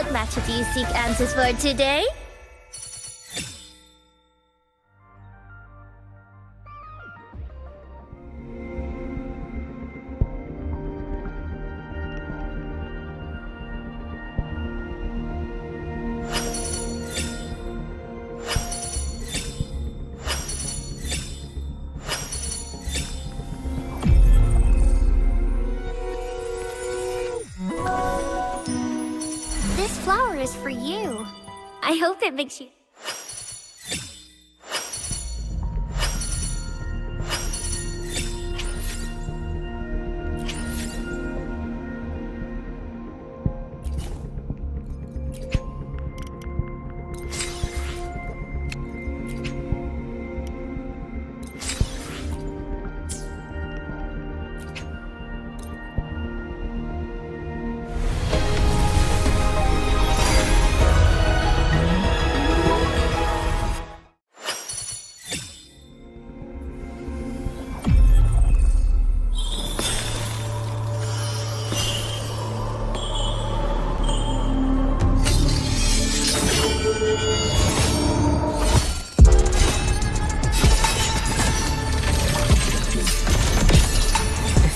What matter do you seek answers for today? This flower is for you. I hope it makes you...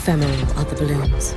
Ephemeral are the balloons.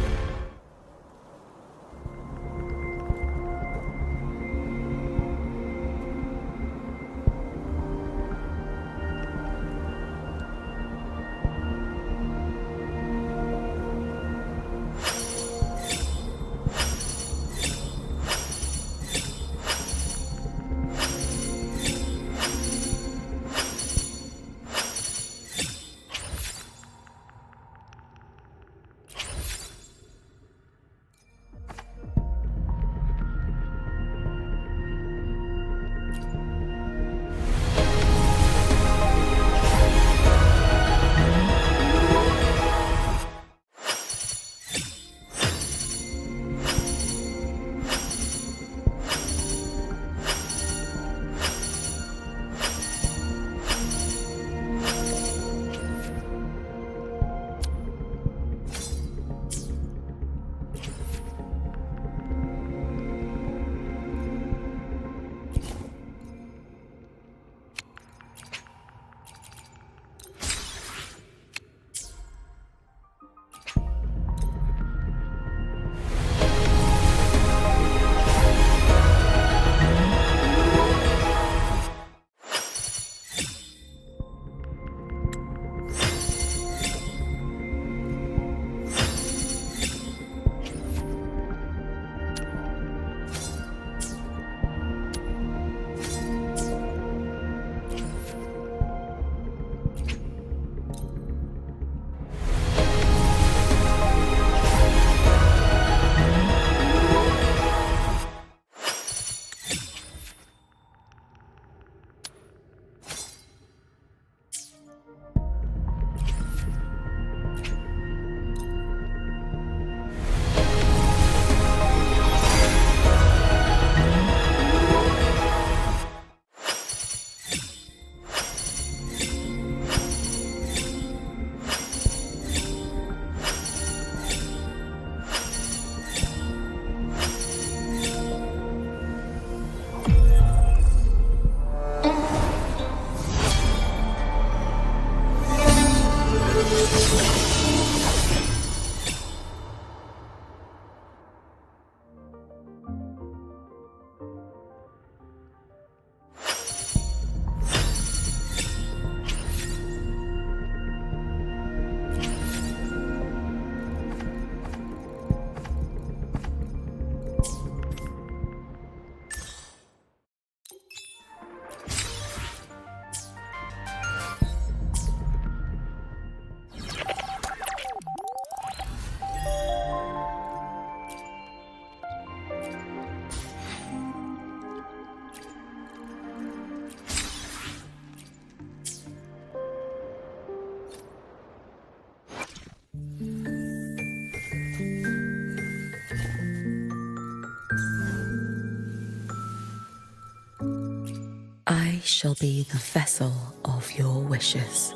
I shall be the vessel of your wishes.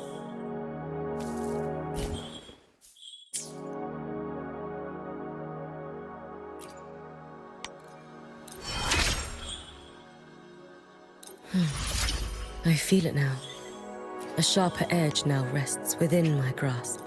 I feel it now. A sharper edge now rests within my grasp.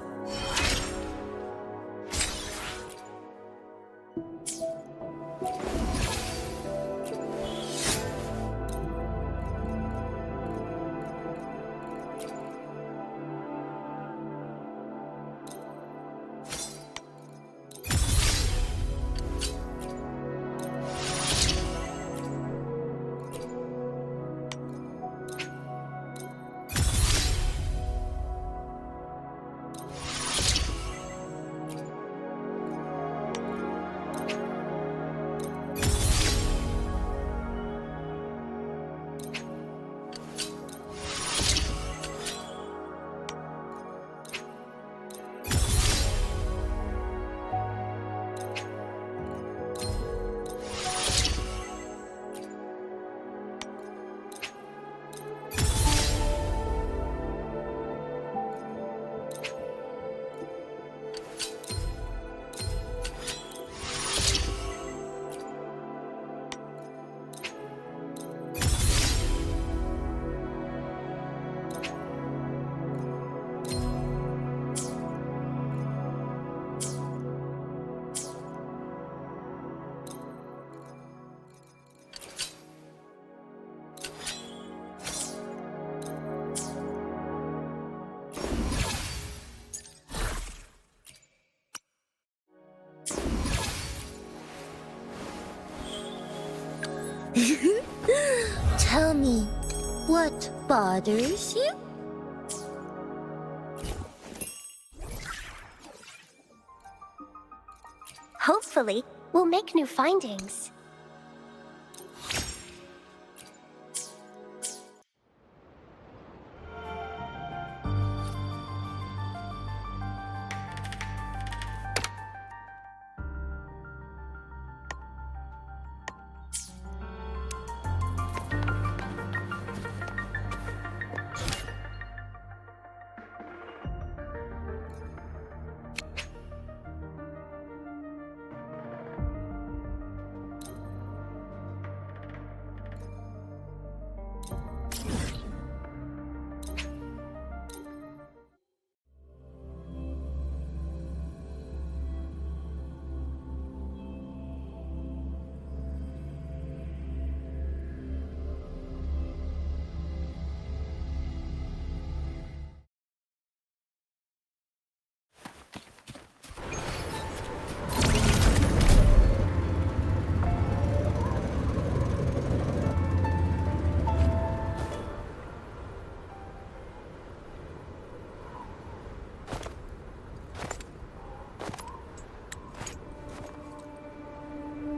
Tell me, what bothers you? Hopefully, we'll make new findings.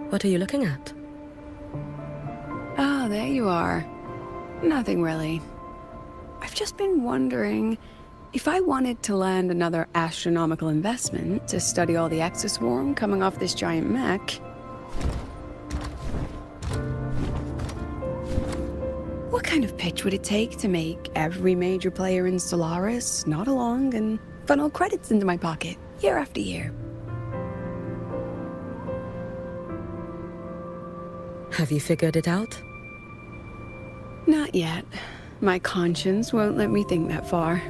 What are you looking at? Ah, there you are. Nothing really. I've just been wondering, if I wanted to land another astronomical investment to study all the exoswarm coming off this giant mech, what kind of pitch would it take to make every major player in Solaris nod along and funnel credits into my pocket year after year? Have you figured it out? Not yet. My conscience won't let me think that far.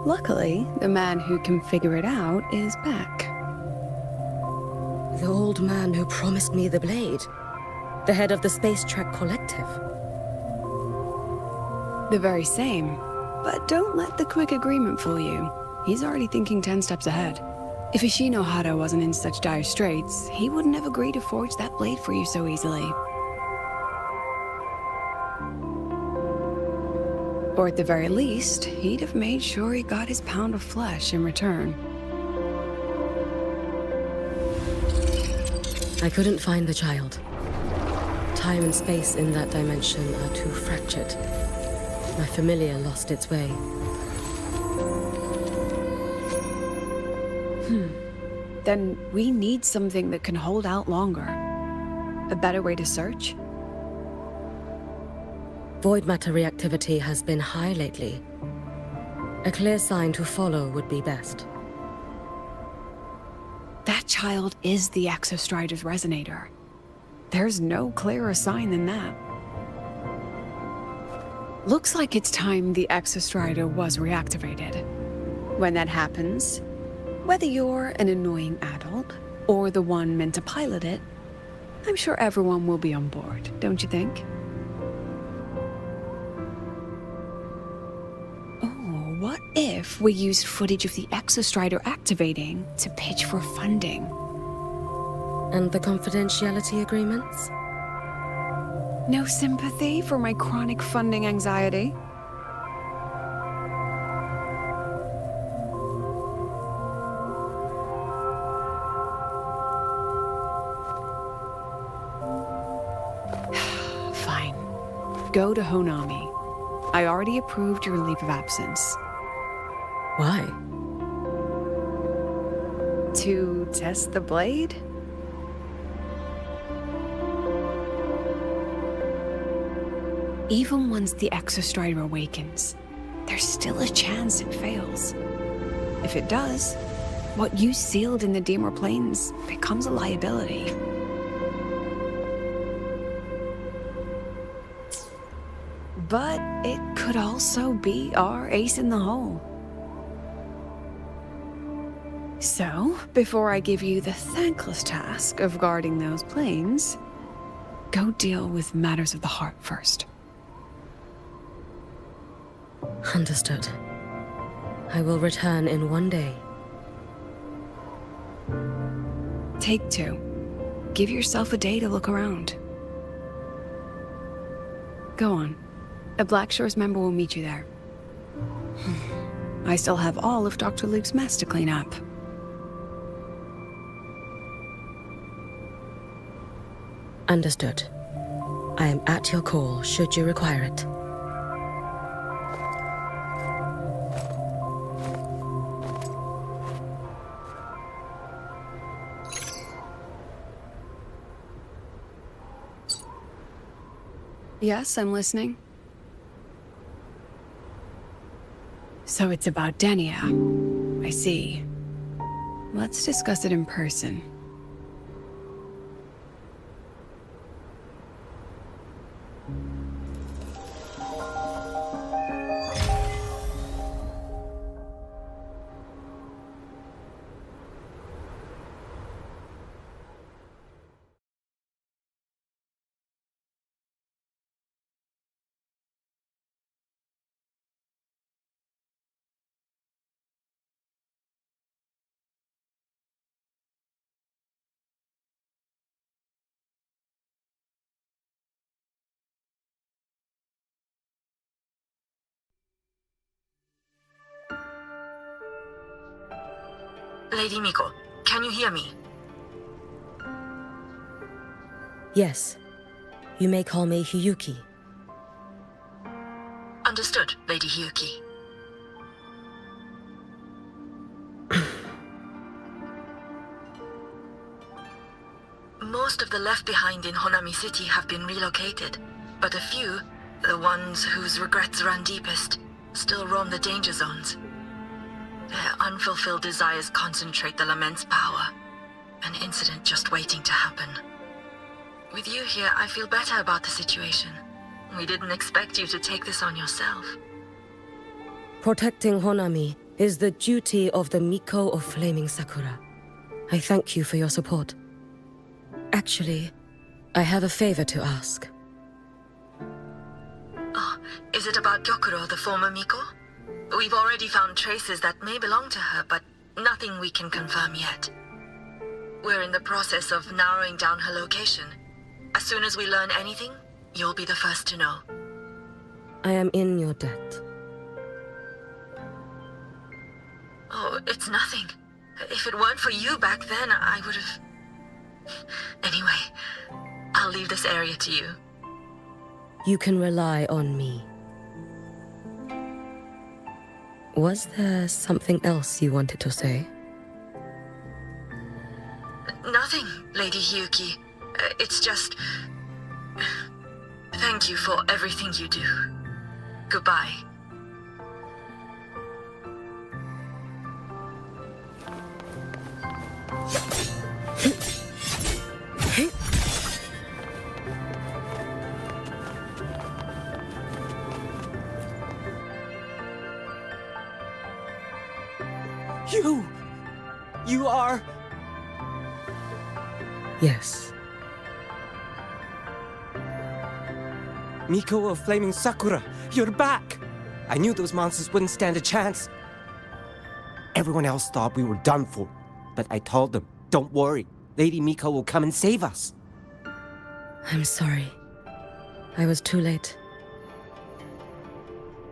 Luckily, the man who can figure it out is back. The old man who promised me the blade. The head of the Space Trek Collective. The very same. But don't let the quick agreement fool you. He's already thinking 10 steps ahead. If Ishino Hado wasn't in such dire straits, he wouldn't have agreed to forge that blade for you so easily. Or at the very least, he'd have made sure he got his pound of flesh in return. I couldn't find the child. Time and space in that dimension are too fractured. My familiar lost its way. Then we need something that can hold out longer. A better way to search? Void matter reactivity has been high lately. A clear sign to follow would be best. That child is the Exostrider's resonator. There's no clearer sign than that. Looks like it's time the Exostrider was reactivated. When that happens, whether you're an annoying adult or the one meant to pilot it, I'm sure everyone will be on board, don't you think? Oh, what if we used footage of the Exostrider activating to pitch for funding? And the confidentiality agreements? No sympathy for my chronic funding anxiety? Fine. Go to Honami. I already approved your leave of absence. Why? To test the blade? Even once the Exostrider awakens, there's still a chance it fails. If it does, what you sealed in the Dimmer Plains becomes a liability. But it could also be our ace in the hole. So, before I give you the thankless task of guarding those planes, go deal with matters of the heart first. Understood. I will return in 1 day. Take 2. Give yourself a day to look around. Go on. A Black Shores member will meet you there. I still have all of Dr. Luke's mess to clean up. Understood. I am at your call should you require it. Yes, I'm listening. So it's about Denia. I see. Let's discuss it in person. Lady Miko, can you hear me? Yes. You may call me Hiyuki. Understood, Lady Hiyuki. Most of the left behind in Honami City have been relocated, but a few, the ones whose regrets run deepest, still roam the danger zones. Their unfulfilled desires concentrate the Lament's power. An incident just waiting to happen. With you here, I feel better about the situation. We didn't expect you to take this on yourself. Protecting Honami is the duty of the Miko of Flaming Sakura. I thank you for your support. Actually, I have a favor to ask. Oh, is it about Gyokuro, the former Miko? We've already found traces that may belong to her, but nothing we can confirm yet. We're in the process of narrowing down her location. As soon as we learn anything, you'll be the first to know. I am in your debt. Oh, it's nothing. If it weren't for you back then, I would have... Anyway, I'll leave this area to you. You can rely on me. Was there something else you wanted to say? Nothing, Lady Hiyuki. It's just... Thank you for everything you do. Goodbye. You are... Yes. Miko of Flaming Sakura, you're back! I knew those monsters wouldn't stand a chance. Everyone else thought we were done for, but I told them, don't worry, Lady Miko will come and save us. I'm sorry. I was too late.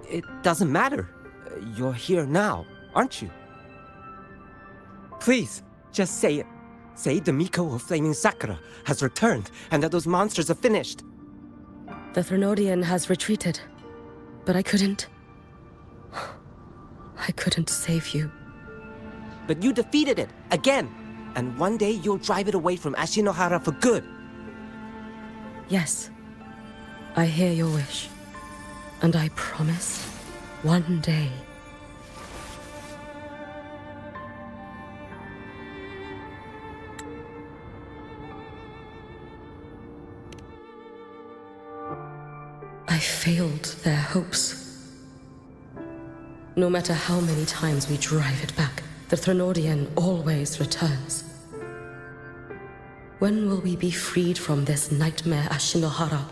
It doesn't matter. You're here now, aren't you? Please, just say it. Say the Miko of Flaming Sakura has returned and that those monsters are finished. The Threnodian has retreated, but I couldn't save you. But you defeated it, again! And one day you'll drive it away from Ashinohara for good. Yes, I hear your wish. And I promise, one day... I failed their hopes. No matter how many times we drive it back, the Threnodian always returns. When will we be freed from this nightmare Ashinohara?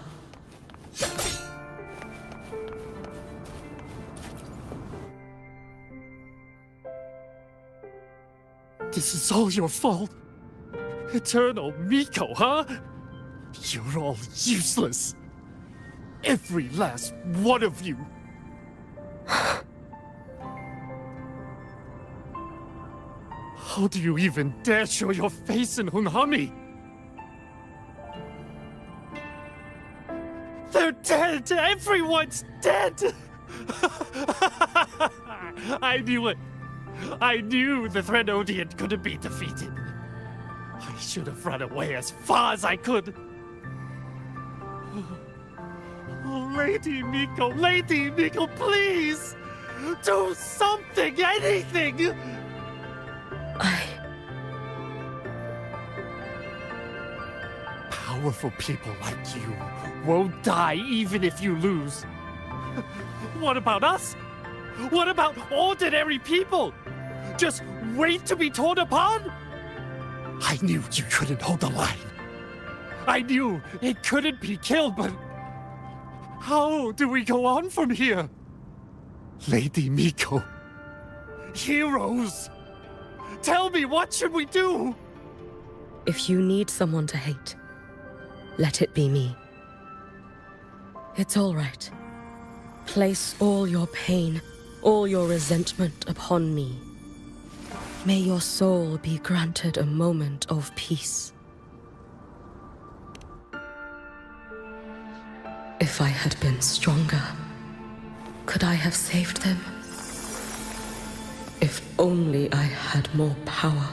This is all your fault. Eternal Miko, huh? You're all useless. Every last one of you. How do you even dare show your face in Hunhami? They're dead! Everyone's dead! I knew it. I knew the Threnodian couldn't be defeated. I should have run away as far as I could. Oh, Lady Miko, please! Do something, anything! Powerful people like you won't die even if you lose. What about us? What about ordinary people? Just wait to be torn apart? I knew you couldn't hold the line. I knew it couldn't be killed, but how do we go on from here? Lady Miko, heroes, tell me, what should we do? If you need someone to hate, let it be me. It's all right. Place all your pain, all your resentment upon me. May your soul be granted a moment of peace. If I had been stronger, could I have saved them? If only I had more power.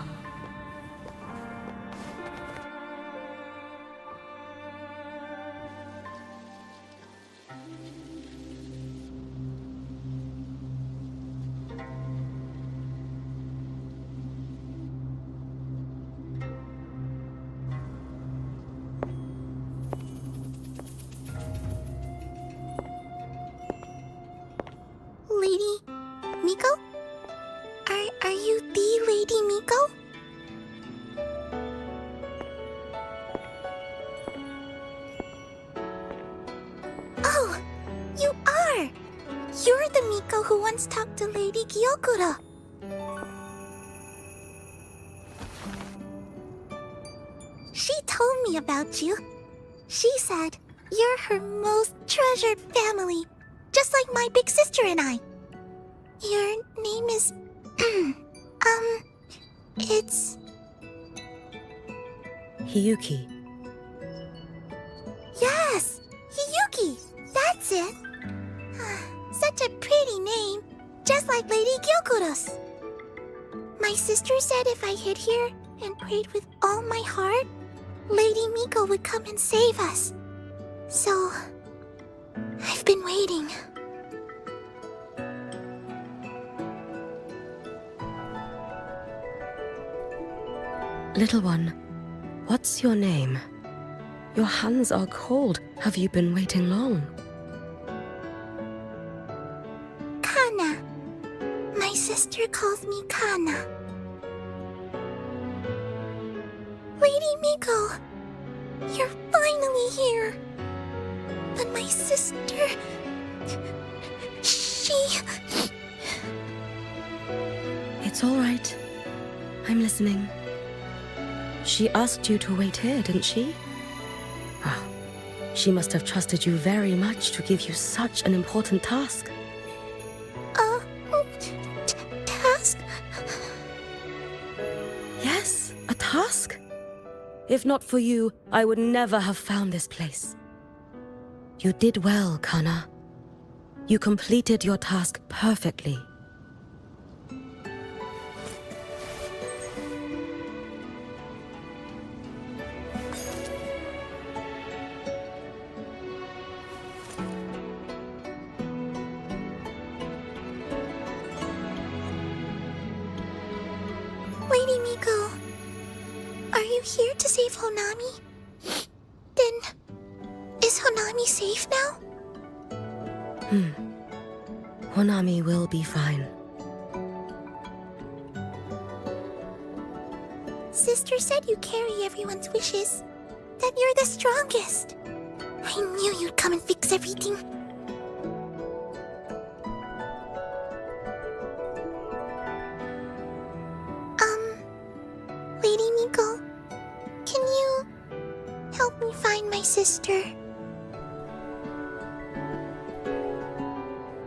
Lady Miko? Are you the Lady Miko? Oh, you are! You're the Miko who once talked to Lady Gyokura. She told me about you. She said you're her most treasured family, just like my big sister and I. Your name is... it's... Hiyuki. Yes! Hiyuki! That's it! Such a pretty name, just like Lady Gyokura's. My sister said if I hid here and prayed with all my heart, Lady Miko would come and save us. So... I've been waiting. Little one, what's your name? Your hands are cold. Have you been waiting long? Kana. My sister calls me Kana. Miko! You're finally here! But my sister... She... It's all right. I'm listening. She asked you to wait here, didn't she? Ah, she must have trusted you very much to give you such an important task. Task? Yes, a task. If not for you, I would never have found this place. You did well, Kana. You completed your task perfectly. Lady Miko, are you here to save Honami? Then, is Honami safe now? Honami will be fine. Sister said you carry everyone's wishes. That you're the strongest. I knew you'd come and fix everything. Lady Miko, can you help me find my sister?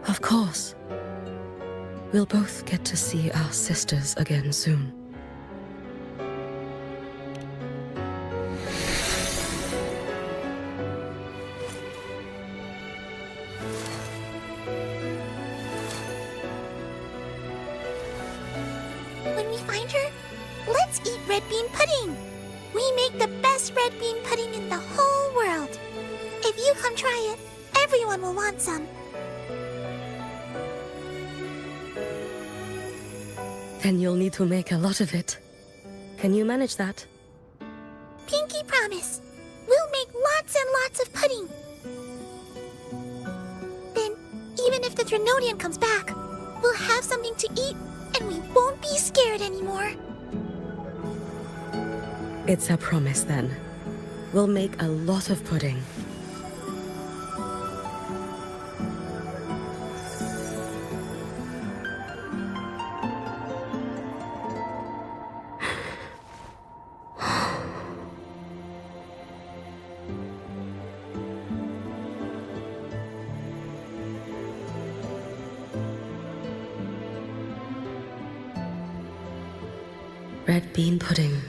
Of course. We'll both get to see our sisters again soon. When we find her, let's eat red bean pudding. We make the best red bean pudding in the whole world. If you come try it, everyone will want some. Then you'll need to make a lot of it. Can you manage that? Pinky promise. We'll make lots and lots of pudding. Then, even if the Drenodian comes back, we'll have something to eat and we won't be scared anymore. It's a promise then. We'll make a lot of pudding. Red bean pudding.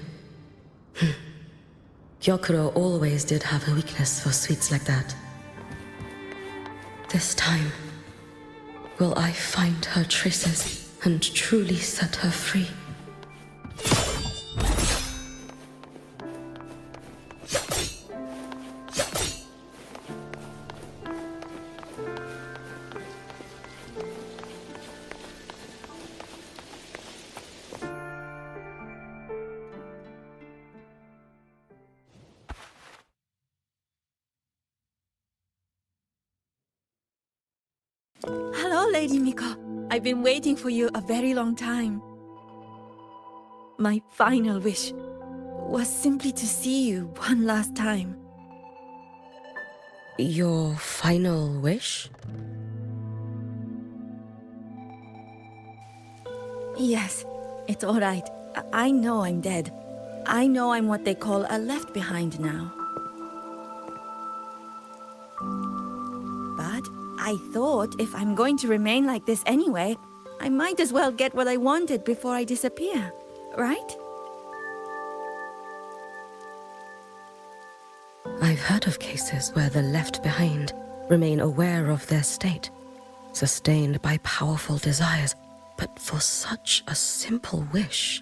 Gyokuro always did have a weakness for sweets like that. This time, will I find her traces and truly set her free? Hello, Lady Miko. I've been waiting for you a very long time. My final wish was simply to see you one last time. Your final wish? Yes, it's all right. I know I'm dead. I know I'm what they call a left behind now. But I thought if I'm going to remain like this anyway, I might as well get what I wanted before I disappear, right? I've heard of cases where the left behind remain aware of their state, sustained by powerful desires, but for such a simple wish.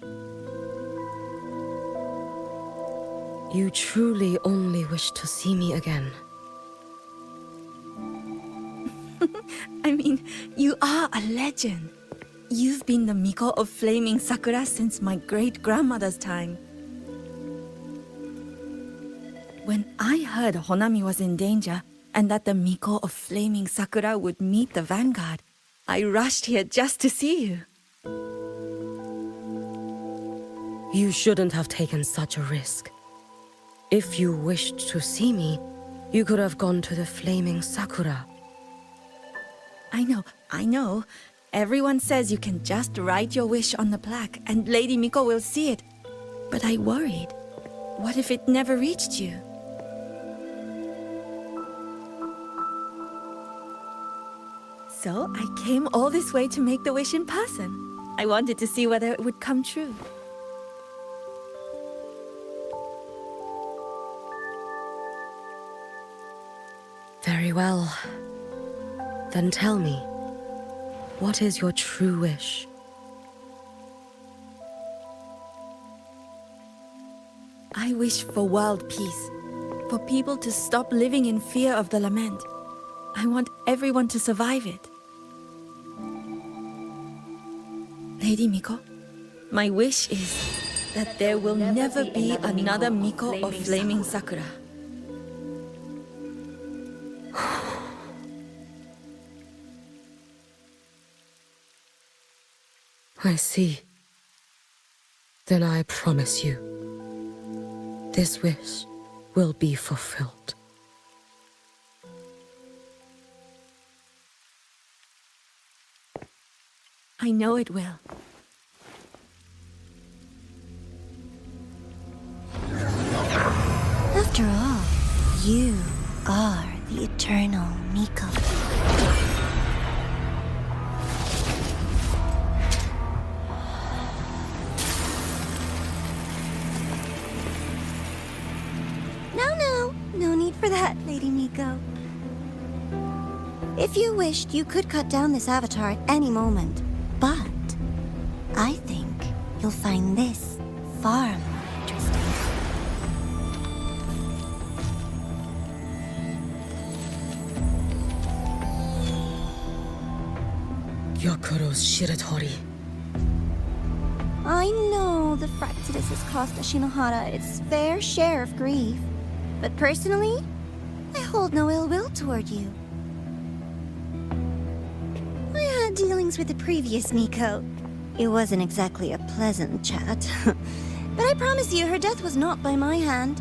You truly only wish to see me again. I mean, you are a legend. You've been the Miko of Flaming Sakura since my great-grandmother's time. When I heard Honami was in danger and that the Miko of Flaming Sakura would meet the vanguard, I rushed here just to see you. You shouldn't have taken such a risk. If you wished to see me, you could have gone to the flaming sakura. I know. Everyone says you can just write your wish on the plaque and Lady Miko will see it. But I worried. What if it never reached you? So I came all this way to make the wish in person. I wanted to see whether it would come true. Very well. Then tell me, what is your true wish? I wish for world peace, for people to stop living in fear of the lament. I want everyone to survive it. Lady Miko, my wish is that there will never be another Miko or Flaming Sakura. I see. Then I promise you, this wish will be fulfilled. I know it will. After all, you are the eternal Miko. No need for that, Lady Miko. If you wished, you could cut down this avatar at any moment. But I think you'll find this far more interesting. Yokuro's Shiratori. I know the Fractidus has cost Ashinohara its fair share of grief. But personally, I hold no ill will toward you. I had dealings with the previous Miko. It wasn't exactly a pleasant chat. But I promise you, her death was not by my hand.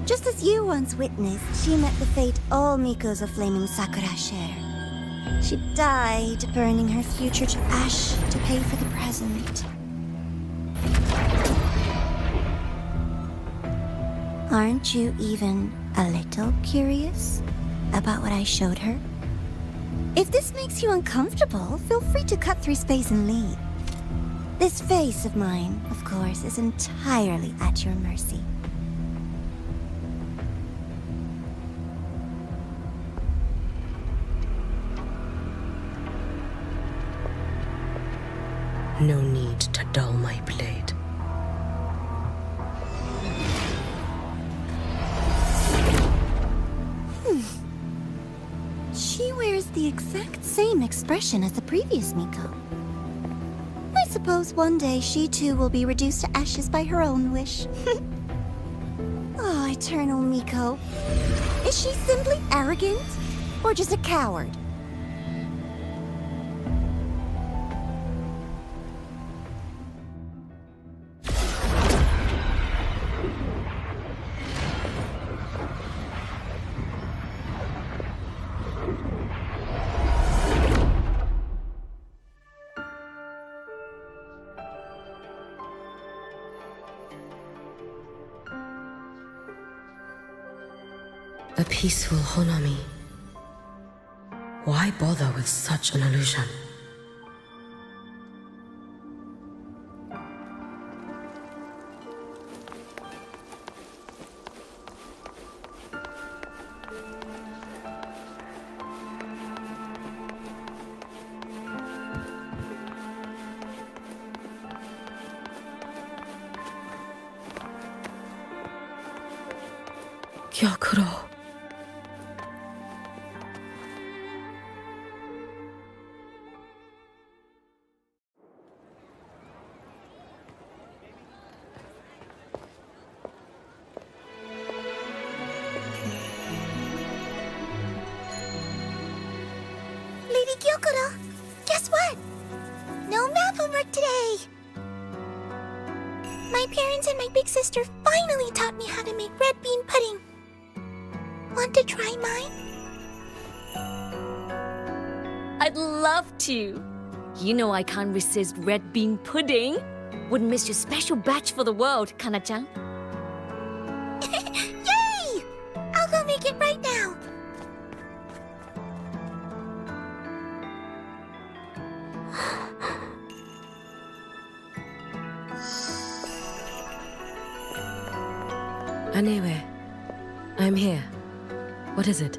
Just as you once witnessed, she met the fate all Mikos of Flaming Sakura share. She died, burning her future to ash to pay for the present. Aren't you even a little curious about what I showed her? If this makes you uncomfortable, feel free to cut through space and leave. This face of mine, of course, is entirely at your mercy. No need to dull my blade. She wears the exact same expression as the previous Miko. I suppose one day she too will be reduced to ashes by her own wish. Oh, eternal Miko. Is she simply arrogant? Or just a coward? A peaceful Honami. Why bother with such an illusion? Gyokuro. Lady Gyokuro, guess what? No map homework today. My parents and my big sister finally taught me how to make red bean pudding. Want to try mine? I'd love to. You know I can't resist red bean pudding. Wouldn't miss your special batch for the world, Kana-chan. Yay! I'll go make it right now. Anyway, I'm here. What is it?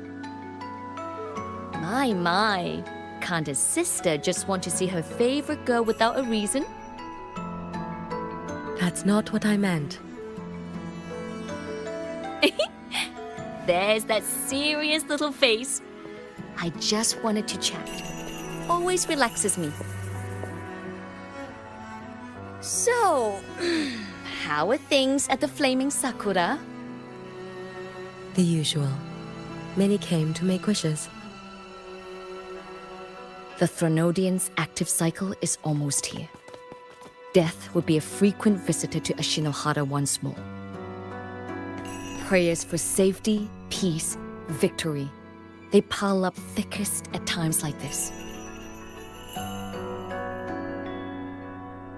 My. Can't a sister just want to see her favorite girl without a reason? That's not what I meant. There's that serious little face. I just wanted to chat. Always relaxes me. So, how are things at the Flaming Sakura? The usual. Many came to make wishes. The Thronodian's active cycle is almost here. Death would be a frequent visitor to Ashinohara once more. Prayers for safety, peace, victory. They pile up thickest at times like this.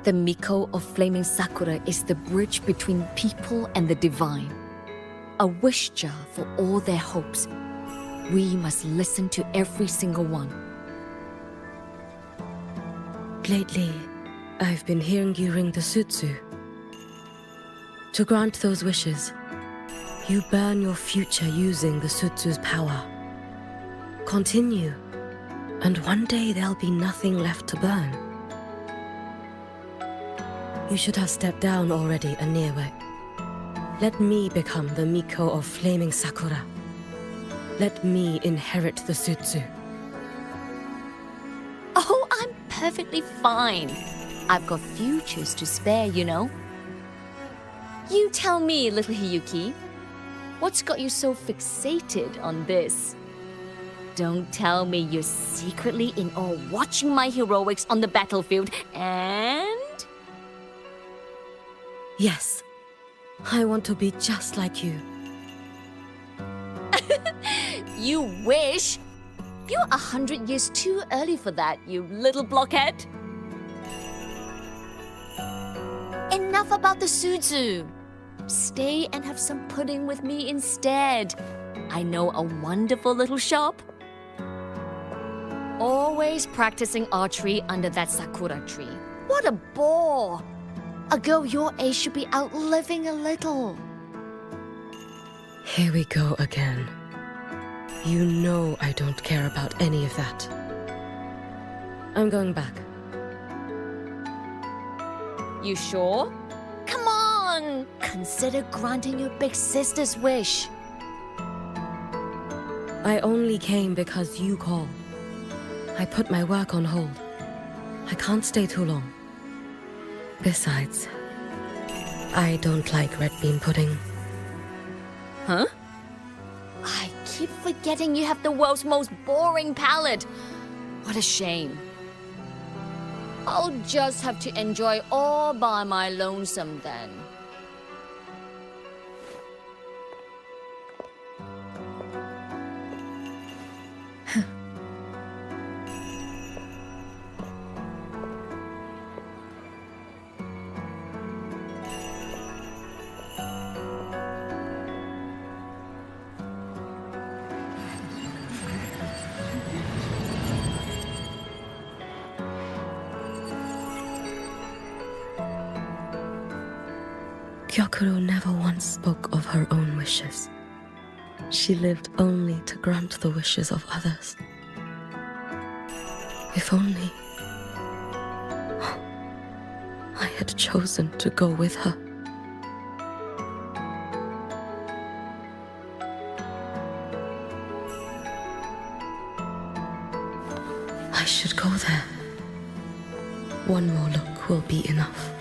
The Miko of Flaming Sakura is the bridge between people and the divine. A wish jar for all their hopes. We must listen to every single one. Lately, I've been hearing you ring the sutsu. To grant those wishes, you burn your future using the sutsu's power. Continue, and one day there'll be nothing left to burn. You should have stepped down already, Aniewe. Let me become the Miko of Flaming Sakura. Let me inherit the sutsu. Oh, I'm perfectly fine. I've got futures to spare, you know. You tell me, little Hiyuki, what's got you so fixated on this? Don't tell me you're secretly in awe watching my heroics on the battlefield and... Yes, I want to be just like you. You wish? You're 100 years too early for that, you little blockhead. Enough about the sutsu. Stay and have some pudding with me instead. I know a wonderful little shop. Always practicing archery under that sakura tree. What a bore! A girl your age should be out living a little. Here we go again. You know I don't care about any of that. I'm going back. You sure? Come on! Consider granting your big sister's wish. I only came because you called. I put my work on hold. I can't stay too long. Besides, I don't like red bean pudding. Huh? I keep forgetting you have the world's most boring palate. What a shame. I'll just have to enjoy all by my lonesome then. Gyokuro never once spoke of her own wishes. She lived only to grant the wishes of others. If only I had chosen to go with her. I should go there. One more look will be enough.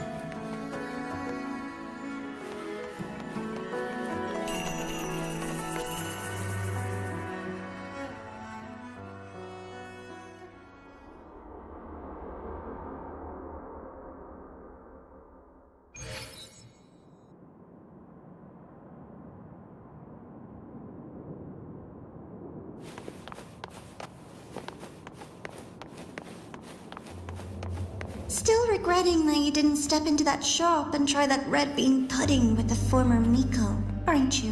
regretting that you didn't step into that shop and try that red bean pudding with the former Miko, aren't you?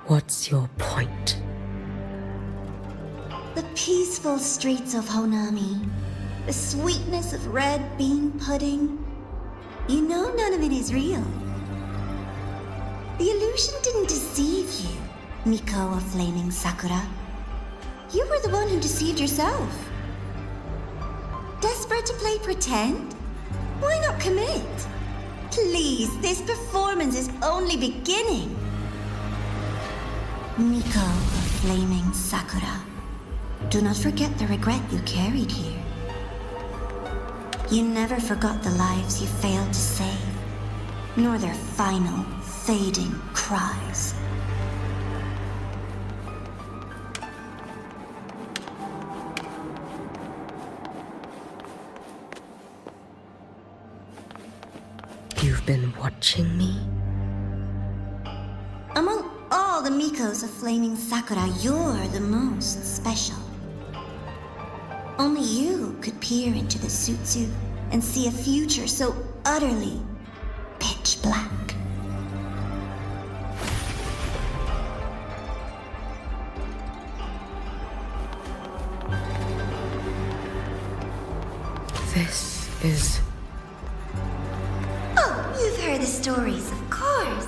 What's your point? The peaceful streets of Honami, the sweetness of red bean pudding. You know none of it is real. The illusion didn't deceive you, Miko of Flaming Sakura. You were the one who deceived yourself. Desperate to play pretend? Why not commit? Please, this performance is only beginning. Miko of Flaming Sakura, do not forget the regret you carried here. You never forgot the lives you failed to save, nor their final, fading cries. You've been watching me? Among all the Mikos of Flaming Sakura, you're the most special. Only you could peer into the Sutsu and see a future so utterly pitch black. This is... Oh, you've heard the stories, of course.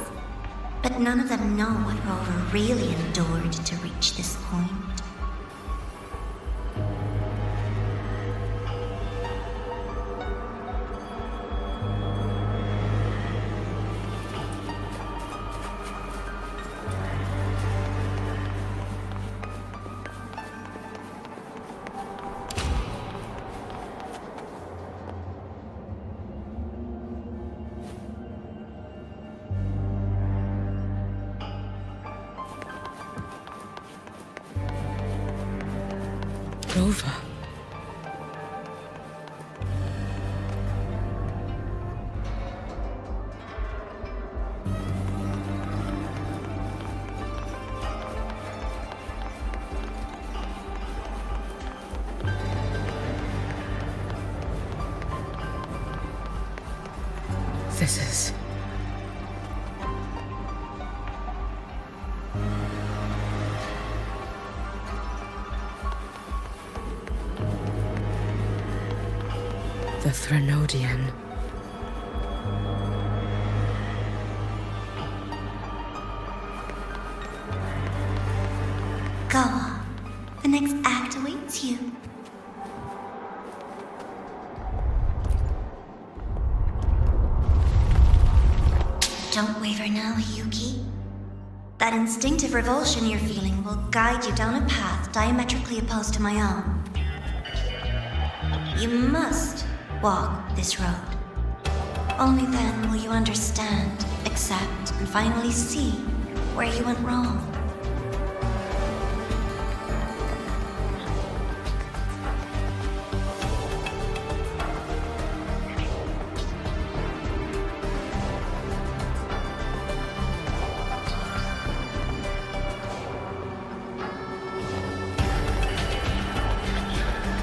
But none of them know what Rover really endured to reach this point. Rover. This is... the Threnodian. Go on. The next act awaits you. Don't waver now, Hiyuki. That instinctive revulsion you're feeling will guide you down a path diametrically opposed to my own. You must walk this road. Only then will you understand, accept, and finally see where you went wrong.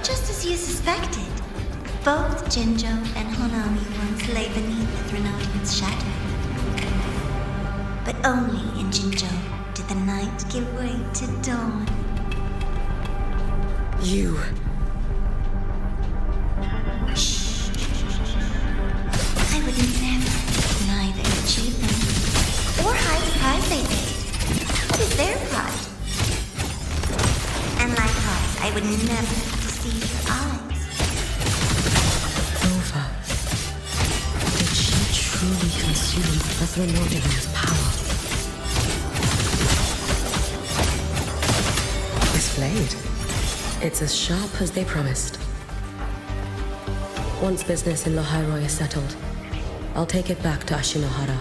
Just as you suspected, both Jinjo and Honami once lay beneath the Threnodian's shadow. But only in Jinjo did the night give way to dawn. You... Shh. I would never deny their achievement, or hide the prize they paid. What is their pride? And likewise, I would never deceive your eyes. Rover. Did she truly consume the Threnodian's power? This blade. It's as sharp as they promised. Once business in Lahairoi is settled, I'll take it back to Ashinohara.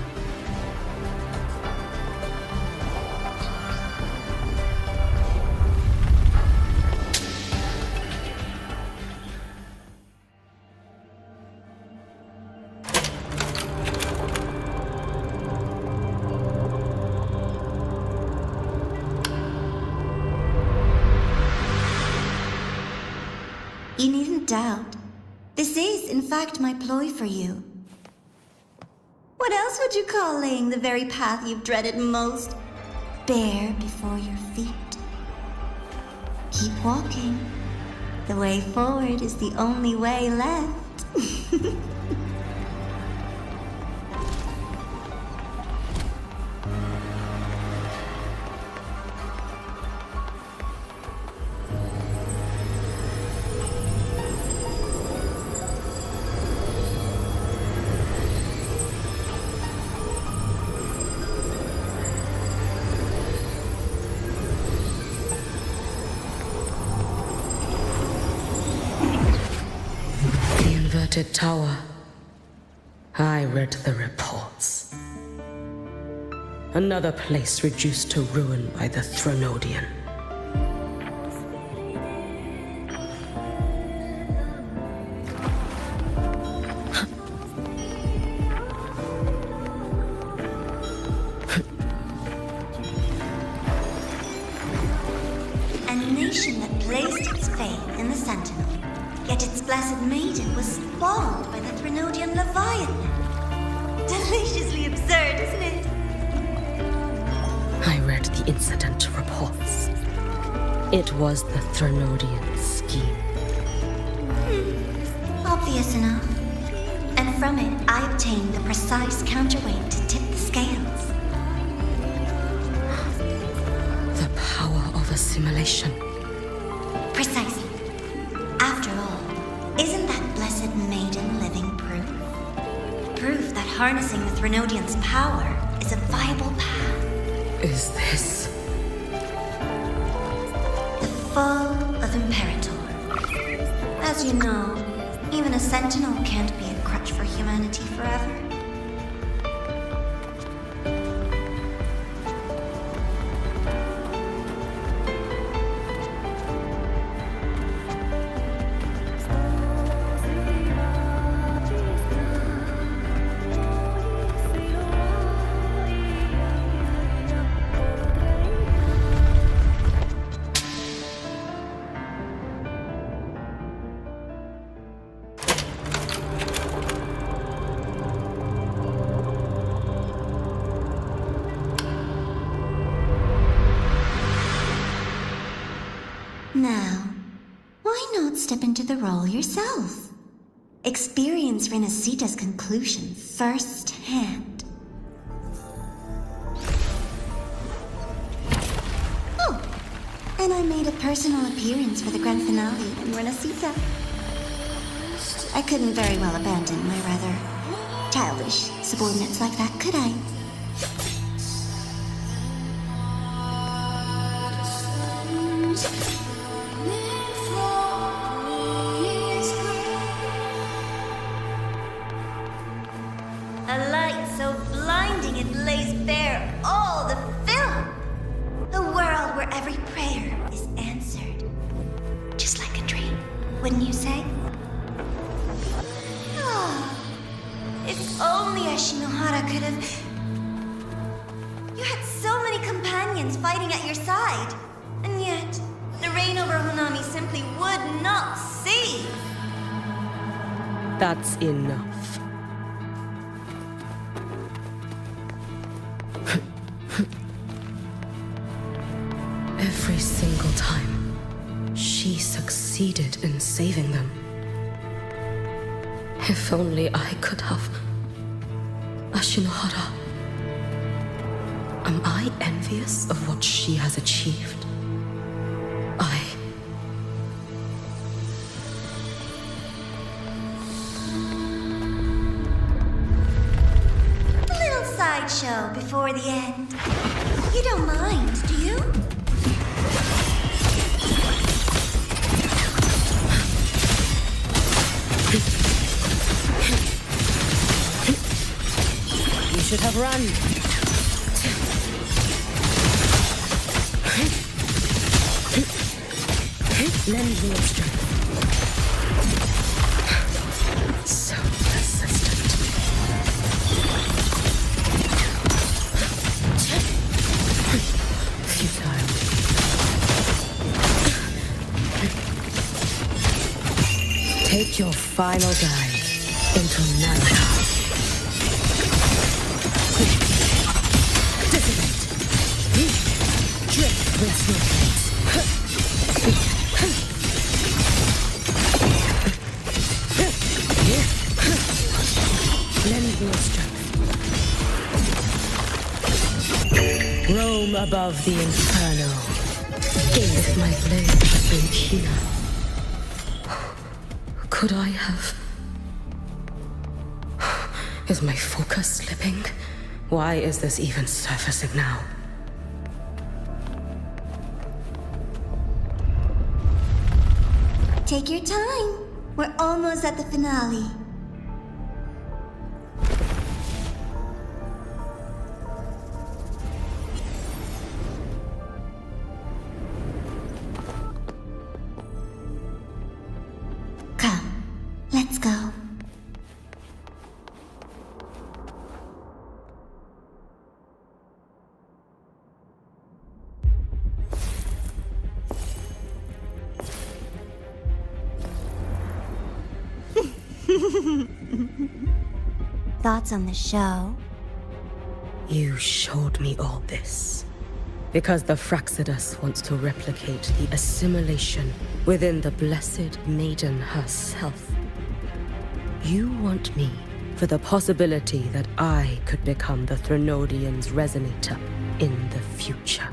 You needn't doubt. This is, in fact, my ploy for you. What else would you call laying the very path you've dreaded most bare before your feet? Keep walking. The way forward is the only way left. Inverted tower. I read the reports. Another place reduced to ruin by the Threnodian. A nation that placed its faith in the Sentinel. Yet its blessed maiden was spawned by the Threnodian Leviathan. Deliciously absurd, isn't it? I read the incident reports. It was the Threnodian scheme. Obvious enough. And from it, I obtained the precise counterweight to tip the scales. The power of assimilation. Precisely. After all, isn't that blessed maiden living proof? Proof that harnessing the Threnodian's power is a viable path. Is this The fall of Imperator. As you know, even a sentinel can't be a crutch for humanity forever. Now, why not step into the role yourself? Experience Renacita's conclusion firsthand. Oh, and I made a personal appearance for the grand finale in Renacita. I couldn't very well abandon my rather childish subordinates like that, could I? A light so blinding it lays bare all the film. A world where every prayer is answered. Just like a dream, wouldn't you say? Oh, if only Ashinohara could have... You had so many companions fighting at your side. And yet, the reign over Honami simply would not cease. That's enough. Every single time, she succeeded in saving them. If only I could have. Ashinohara. Am I envious of what she has achieved? A little sideshow before the end. You don't mind, do you? You should have run. Lend me your strength. So persistent. Futile. Take Your final dive into Naraka. Dissipate. Drift with snowflakes. Lend me your strength. Roam above the inferno. If my blade had been keener, could I have... Is my focus slipping? Why is this even surfacing now? Take your time. We're almost at the finale. Come, let's go. Thoughts on the show? You showed me all this because the Fraxidus wants to replicate the assimilation within the blessed maiden herself. You want me for the possibility that I could become the Threnodian's resonator in the future.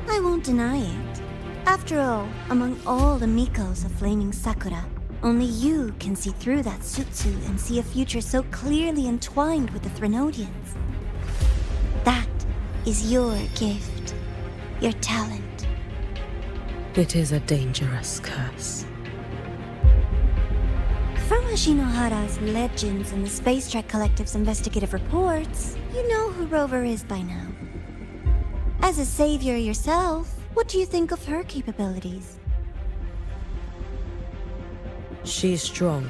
I won't deny it. After all, among all the Mikos of Flaming Sakura, only you can see through that Sutsu and see a future so clearly entwined with the Threnodians. That is your gift, your talent. It is a dangerous curse. From Ashinohara's legends and the Space Trek Collective's investigative reports, you know who Rover is by now. As a savior yourself, what do you think of her capabilities? She's strong.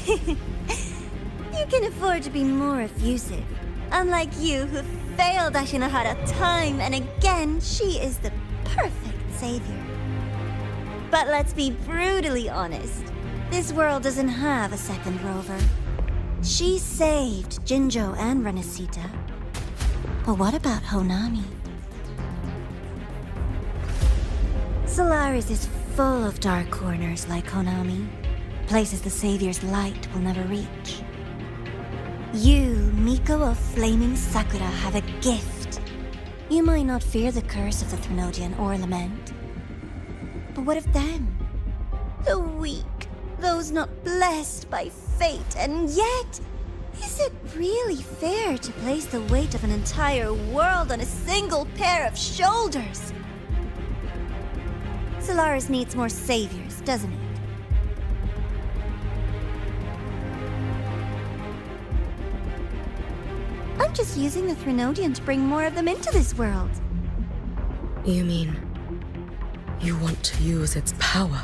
You can afford to be more effusive. Unlike you, who failed Ashinohara time and again, she is the perfect savior. But let's be brutally honest. This world doesn't have a second Rover. She saved Jinjo and Renesita. But what about Honami? Solaris is full of dark corners like Honami, places the Savior's light will never reach. You, Miko of Flaming Sakura, have a gift. You might not fear the curse of the Threnodian or lament. But what of them? The weak, those not blessed by fate, and yet, is it really fair to place the weight of an entire world on a single pair of shoulders? Solaris needs more saviors, doesn't it? I'm just using the Threnodian to bring more of them into this world. You mean you want to use its power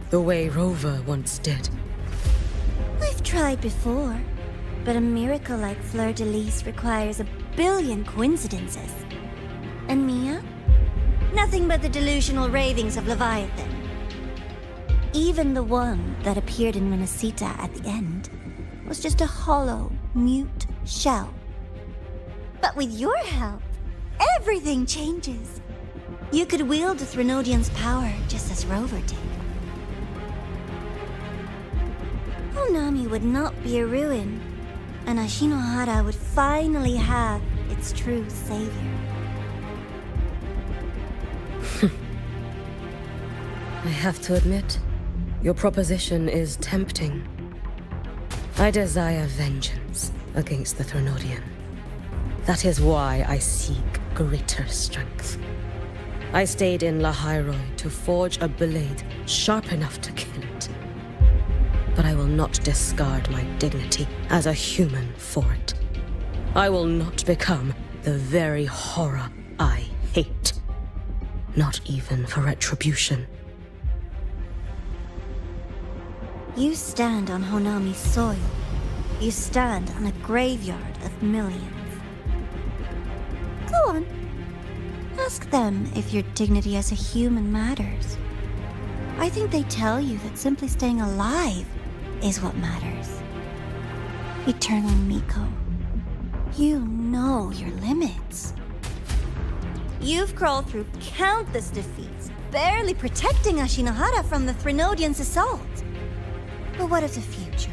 the way Rover once did? I've tried before, but a miracle like Fleur-de-Lis requires a billion coincidences. And Mia? Nothing but the delusional ravings of Leviathan. Even the one that appeared in Renesita at the end was just a hollow, mute shell. But with your help, everything changes. You could wield the Threnodian's power just as Rover did. Honami would not be a ruin, and Ashinohara would finally have its true savior. I have to admit, your proposition is tempting. I desire vengeance against the Threnodian. That is why I seek greater strength. I stayed in Lahairoi to forge a blade sharp enough to kill it. But I will not discard my dignity as a human for it. I will not become the very horror I hate. Not even for retribution. You stand on Honami's soil. You stand on a graveyard of millions. Go on. Ask them if your dignity as a human matters. I think they tell you that simply staying alive is what matters. Eternal Miko, you know your limits. You've crawled through countless defeats, barely protecting Ashinahara from the Threnodians' assault. But what of the future?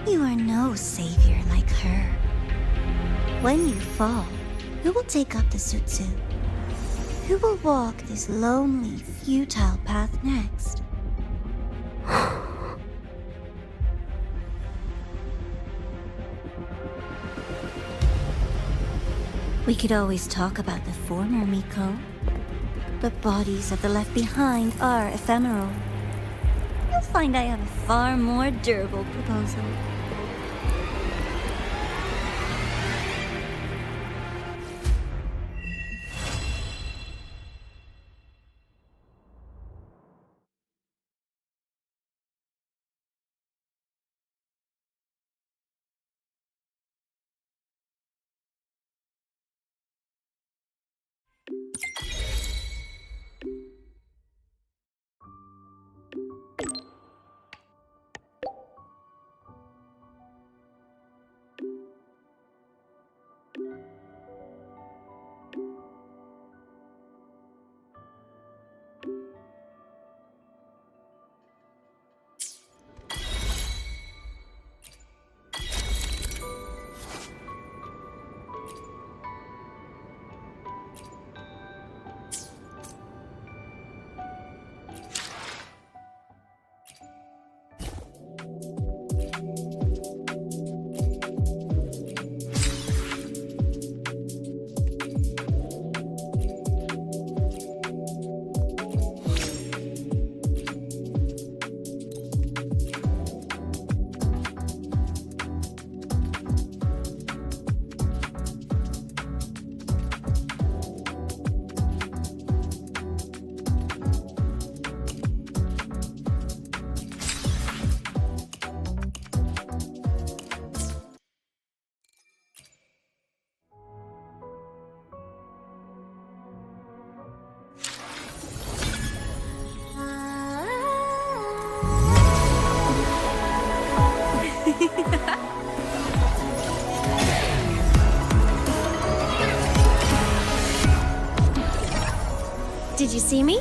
You are no savior like her. When you fall, who will take up the Sutsu? Who will walk this lonely, futile path next? We could always talk about the former Miko. The bodies of the left behind are ephemeral. You'll find I have a far more durable proposal. Did you see me?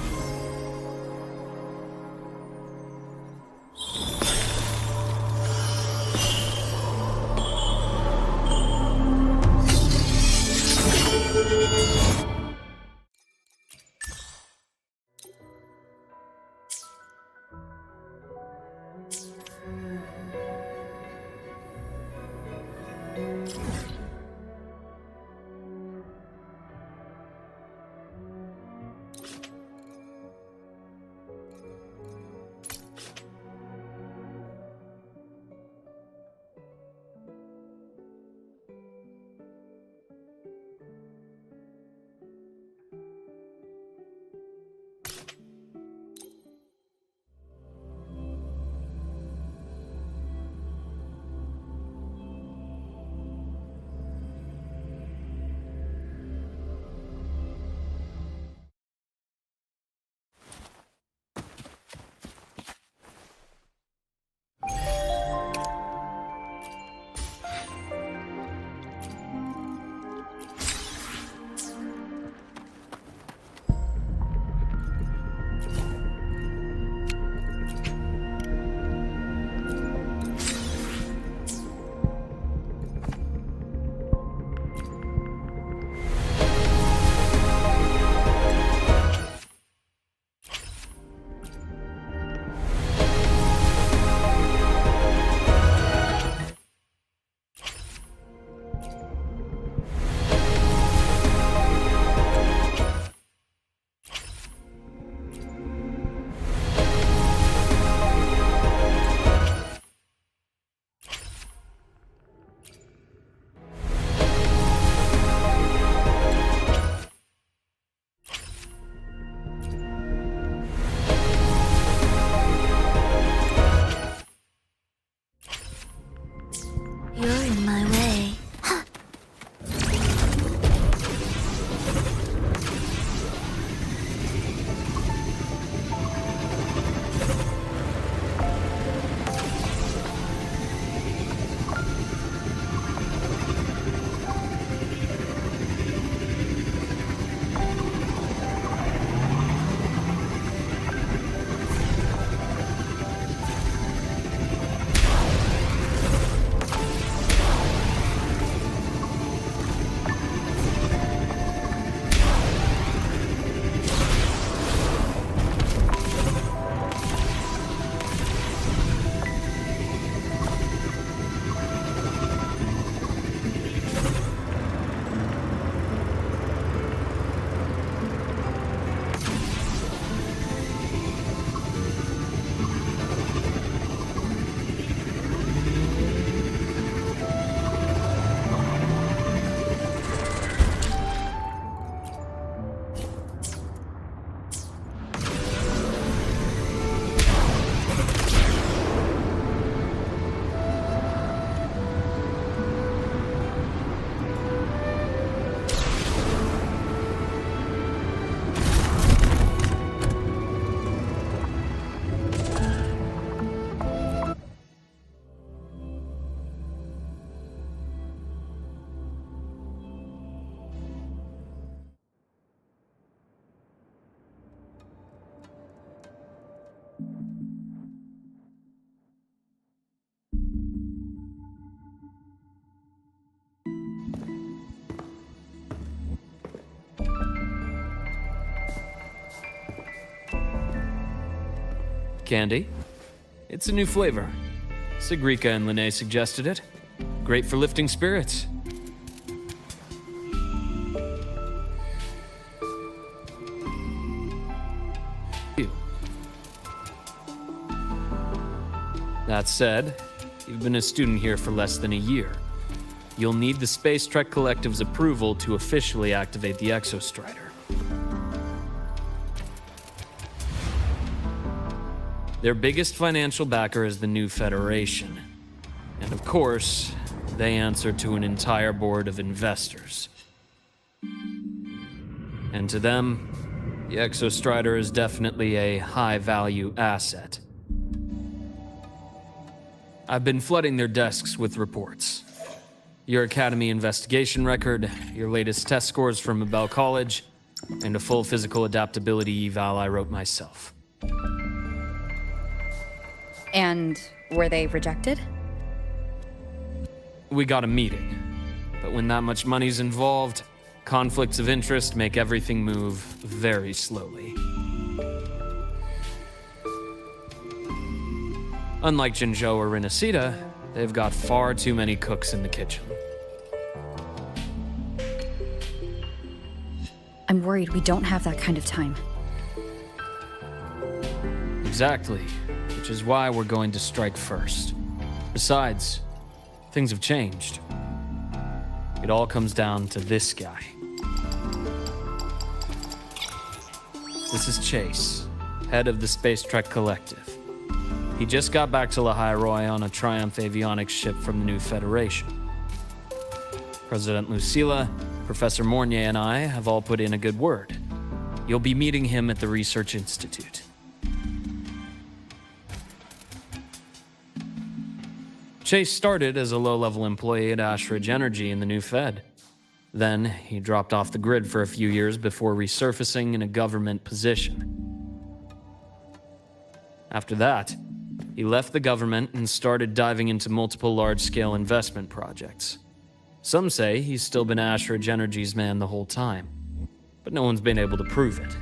Candy. It's a new flavor. Sigrika and Lene suggested it. Great for lifting spirits. That said, you've been a student here for less than a year. You'll need the Space Trek Collective's approval to officially activate the Exostrider. Their biggest financial backer is the new Federation. And of course, they answer to an entire board of investors. And to them, the Exostrider is definitely a high-value asset. I've been flooding their desks with reports. Your Academy investigation record, your latest test scores from Abel College, and a full physical adaptability eval I wrote myself. And were they rejected? We got a meeting, but when that much money's involved, conflicts of interest make everything move very slowly. Unlike Jinzhou or Rinasita, they've got far too many cooks in the kitchen. I'm worried we don't have that kind of time. Exactly, which is why we're going to strike first. Besides, things have changed. It all comes down to this guy. This is Chase, head of the Space Trek Collective. He just got back to Lahai on a Triumph avionics ship from the new Federation. President Lucilla, Professor Mornier, and I have all put in a good word. You'll be meeting him at the Research Institute. Chase started as a low-level employee at Ashridge Energy in the new Fed. Then, he dropped off the grid for a few years before resurfacing in a government position. After that, he left the government and started diving into multiple large-scale investment projects. Some say he's still been Ashridge Energy's man the whole time, but no one's been able to prove it.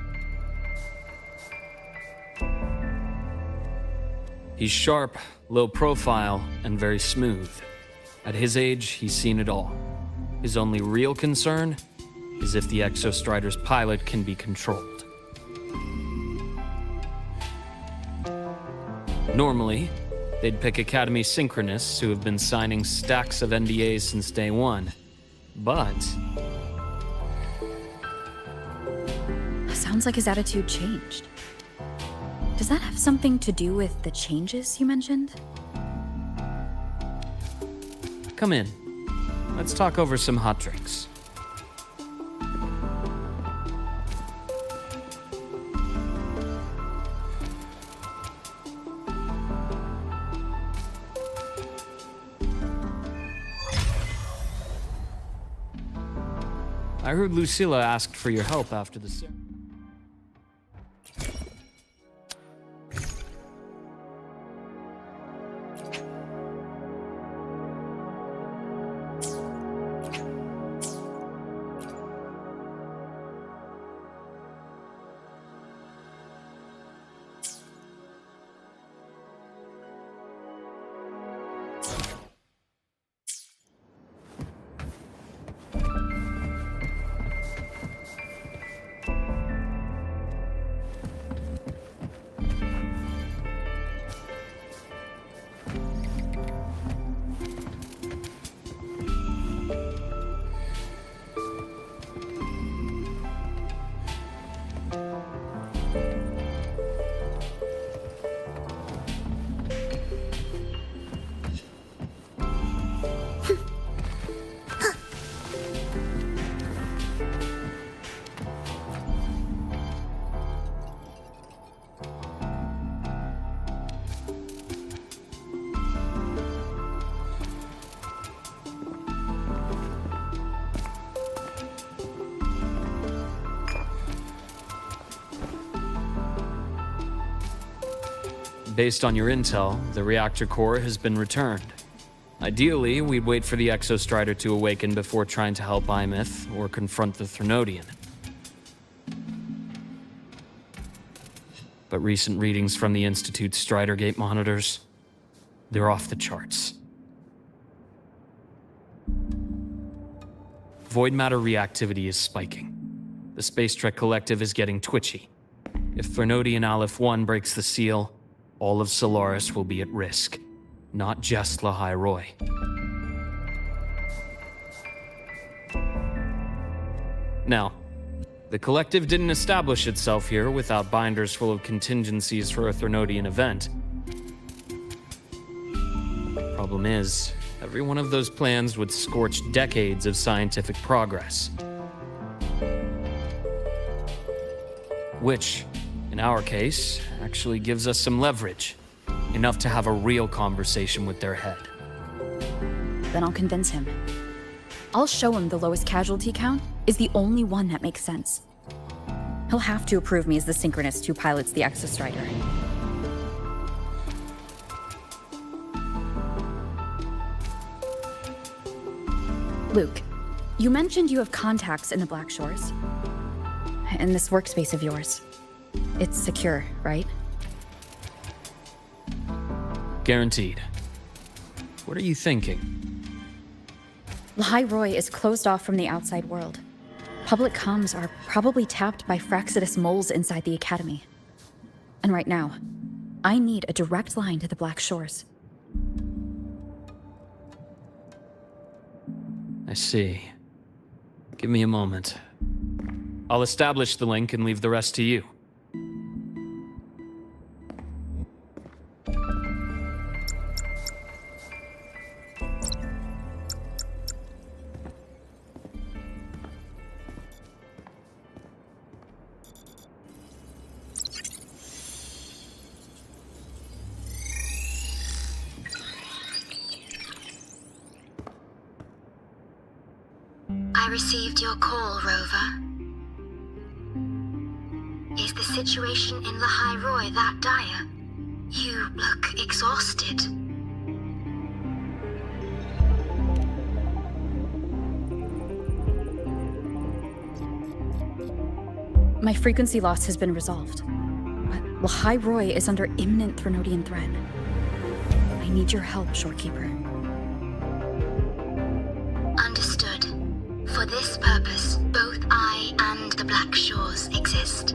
He's sharp, low profile, and very smooth. At his age, he's seen it all. His only real concern is if the Exostrider's pilot can be controlled. Normally, they'd pick Academy synchronists who have been signing stacks of NDAs since day one. But Sounds like his attitude changed. Does that have something to do with the changes you mentioned? come in. Let's talk over some hot drinks. I heard Lucilla asked for your help after the ceremony. Based on your intel, the reactor core has been returned. Ideally, we'd wait for the Exostrider to awaken before trying to help Imith or confront the Threnodian. but recent readings from the Institute's Strider Gate monitors, they're off the charts. Void matter reactivity is spiking. The Space Trek Collective is getting twitchy. If Threnodian Aleph 1 breaks the seal, all of Solaris will be at risk. Not just Lahai Roy. Now, the Collective didn't establish itself here without binders full of contingencies for a Threnodian event. Problem is, every one of those plans would scorch decades of scientific progress. Which, in our case, actually gives us some leverage. Enough to have a real conversation with their head. Then I'll convince him. I'll show him the lowest casualty count is the only one that makes sense. He'll have to approve me as the synchronist who pilots the Exostrider. Luke, you mentioned you have contacts in the Black Shores. In this workspace of yours. It's secure, right? Guaranteed. What are you thinking? Lahai Roy is closed off from the outside world. Public comms are probably tapped by Fraxidus moles inside the Academy. And right now, I need a direct line to the Black Shores. I see. Give me a moment. I'll establish the link and leave the rest to you. I received your call, Rover. Is the situation in Lahai Roy that dire? You look exhausted. My frequency loss has been resolved. But Lahai Roy is under imminent Threnodian threat. I need your help, Shorekeeper. Understood. For this purpose, both I and the Black Shores exist.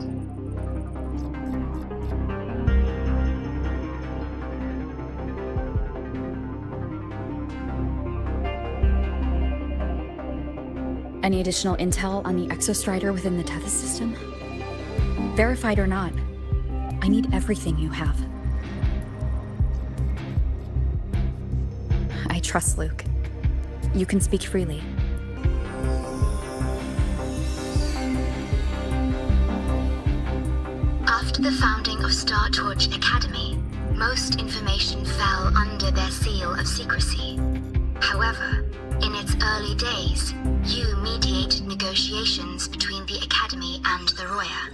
Any additional intel on the Exostrider within the Tethys system? Verified or not, I need everything you have. I trust Luke. You can speak freely. After the founding of Star Torch Academy, most information fell under their seal of secrecy. However, in its early days, you mediated negotiations between the Academy and the Roya.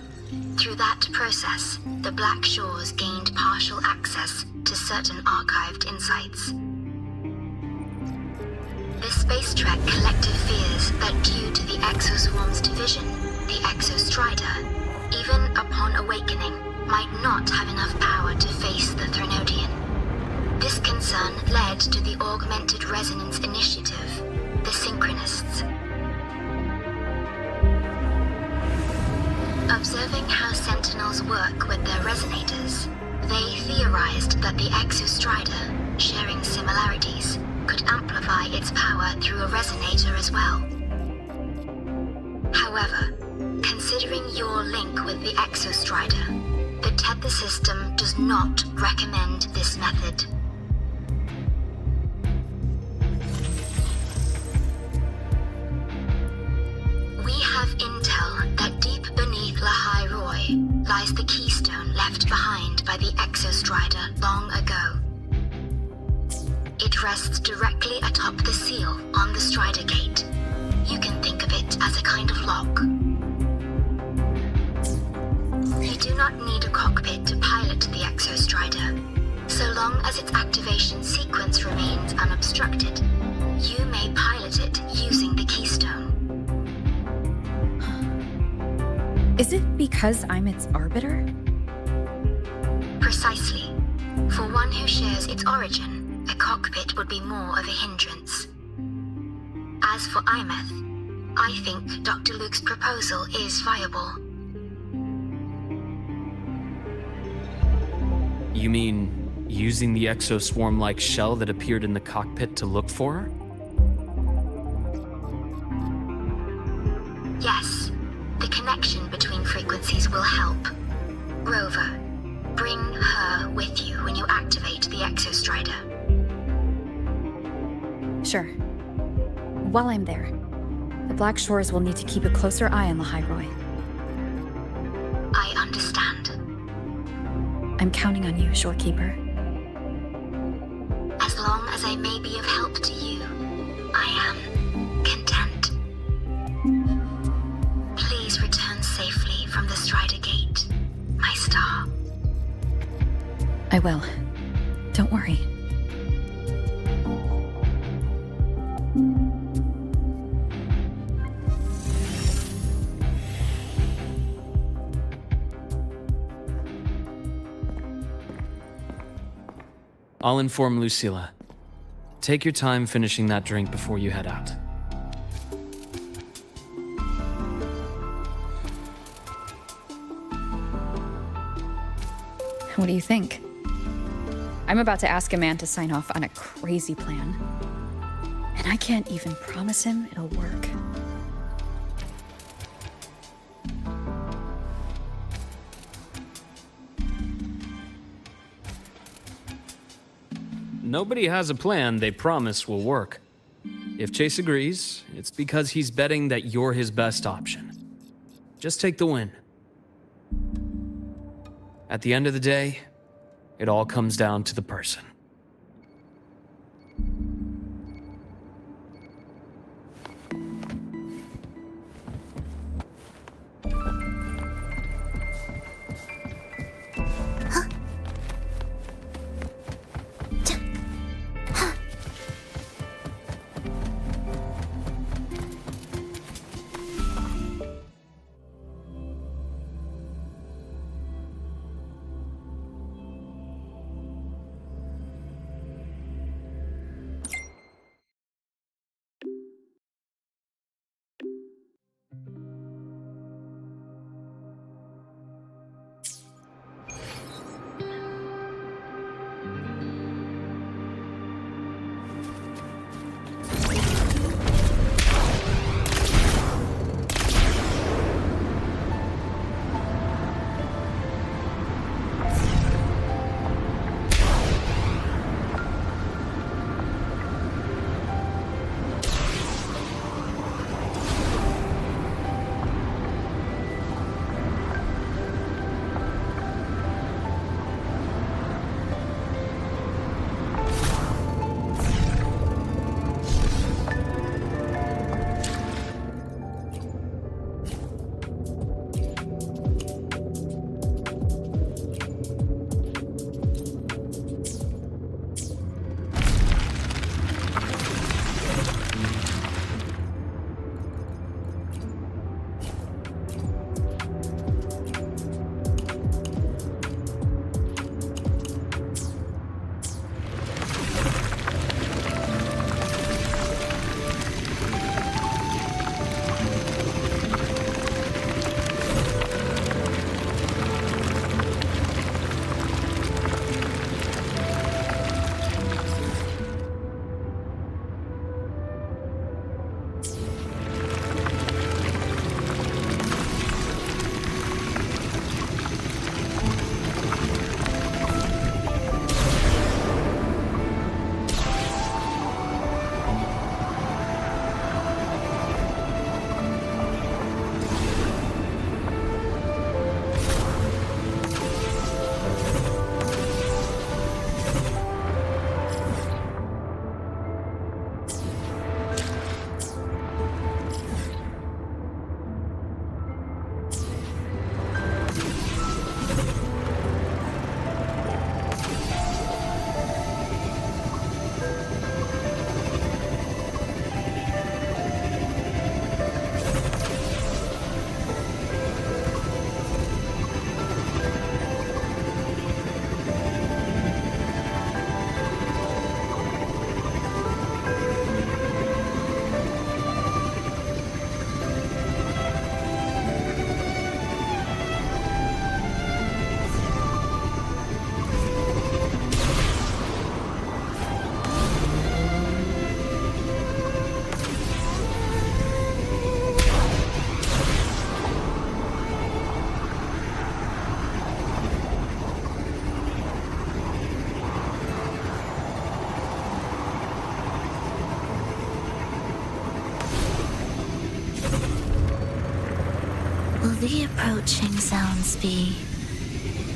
Through that process, the Black Shores gained partial access to certain archived insights. The Space Trek Collective fears that due to the Exoswarm's division, the Exostrider, even upon awakening, might not have enough power to face the Threnodian. This concern led to the Augmented Resonance Initiative, the Synchronists. Observing how Sentinels work with their resonators, they theorized that the Exostrider, sharing similarities, could amplify its power through a resonator as well. However, considering your link with the Exostrider, the Tether system does not recommend this method. We have intel that deep beneath Lahai Roy lies the keystone left behind by the Exostrider long ago. It rests directly atop the seal on the Strider Gate. You can think of it as a kind of lock. You do not need a cockpit to pilot the Exostrider. So long as its activation sequence remains unobstructed, you may pilot it using the keystone. Is it because I'm its arbiter? Precisely. For one who shares its origin, a cockpit would be more of a hindrance. As for Imeth, I think Dr. Luke's proposal is viable. You mean using the exoswarm-like shell that appeared in the cockpit to look for her? Yes, the connection between frequencies will help. Rover, bring her with you when you activate the Exostrider. Sure. While I'm there, the Black Shores will need to keep a closer eye on the Hyroi. I understand. I'm counting on you, Shorekeeper. As long as I may be of help to you, I am content. Please return safely from the Strider Gate, my star. I will. Don't worry. I'll inform Lucilla. Take your time finishing that drink before you head out. What do you think? I'm about to ask a man to sign off on a crazy plan. And I can't even promise him it'll work. Nobody has a plan they promise will work. If Chase agrees, it's because he's betting that you're his best option. Just take the win. At the end of the day, it all comes down to the person. Will the approaching sounds be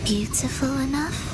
beautiful enough?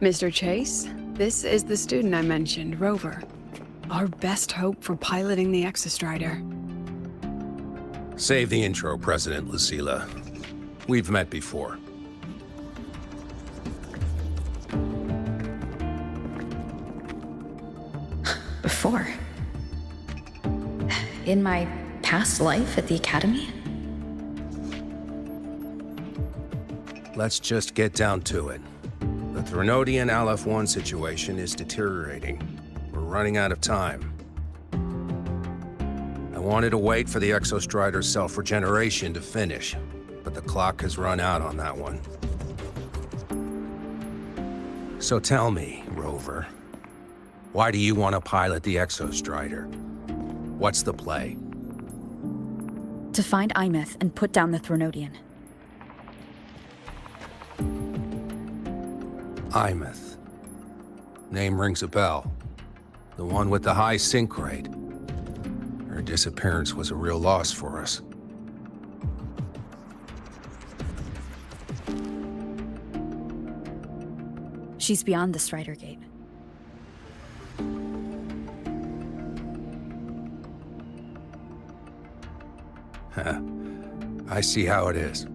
Mr. Chase, this is the student I mentioned, Rover. Our best hope for piloting the Exostrider. Save the intro, President Lucilla. We've met before. Before? In my past life at the Academy? Let's just get down to it. The Threnodian Aleph-1 situation is deteriorating. We're running out of time. I wanted to wait for the Exostrider's self-regeneration to finish, but the clock has run out on that one. So tell me, Rover, why do you want to pilot the Exostrider? What's the play? To find Imeth and put down the Threnodian. Imeth. Name rings a bell. The one with the high sync rate. Her disappearance was a real loss for us. She's beyond the Strider Gate. I see how it is.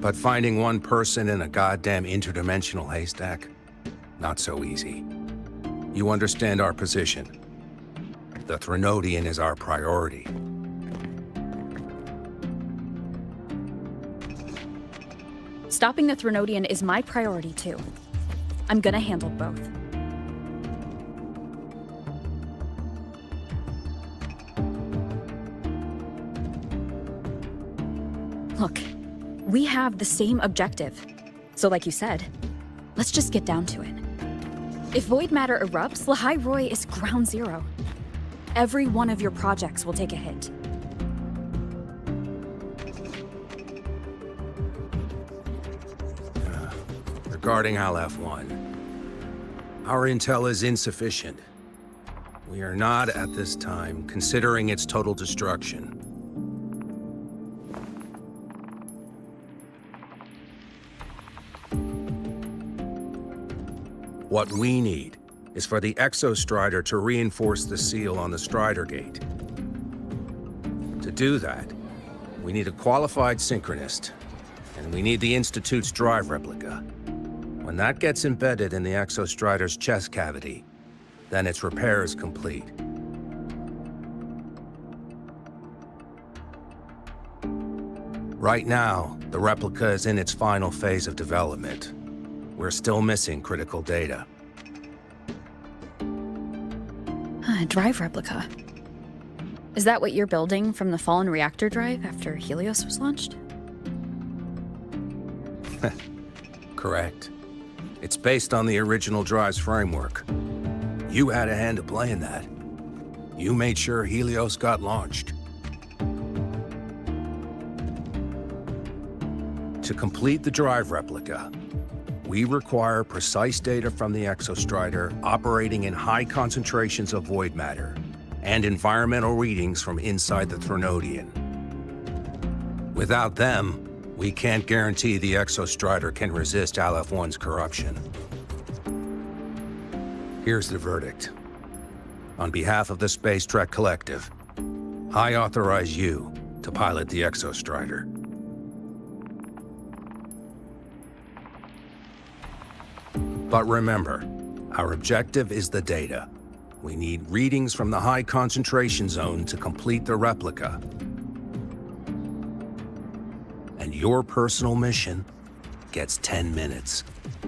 But finding one person in a goddamn interdimensional haystack? Not so easy. You understand our position. The Threnodian is our priority. Stopping the Threnodian is my priority too. I'm gonna handle both. Look, we have the same objective. So like you said, let's just get down to it. If void matter erupts, Lahai Roy is ground zero. Every one of your projects will take a hit. Regarding Aleph-1, our intel is insufficient. We are not, at this time, considering its total destruction. What we need is for the Exostrider to reinforce the seal on the Strider Gate. To do that, we need a qualified synchronist, and we need the Institute's drive replica. When that gets embedded in the Exostrider's chest cavity, then its repair is complete. Right now, the replica is in its final phase of development. We're still missing critical data. Drive replica. Is that what you're building from the fallen reactor drive after Helios was launched? Correct. It's based on the original drive's framework. You had a hand to play in that. You made sure Helios got launched. To complete the drive replica, we require precise data from the Exostrider operating in high concentrations of void matter and environmental readings from inside the Threnodian. Without them, we can't guarantee the Exostrider can resist Aleph-1's corruption. Here's the verdict. On behalf of the Space Trek Collective, I authorize you to pilot the Exostrider. But remember, our objective is the data. We need readings from the high concentration zone to complete the replica. And your personal mission gets 10 minutes.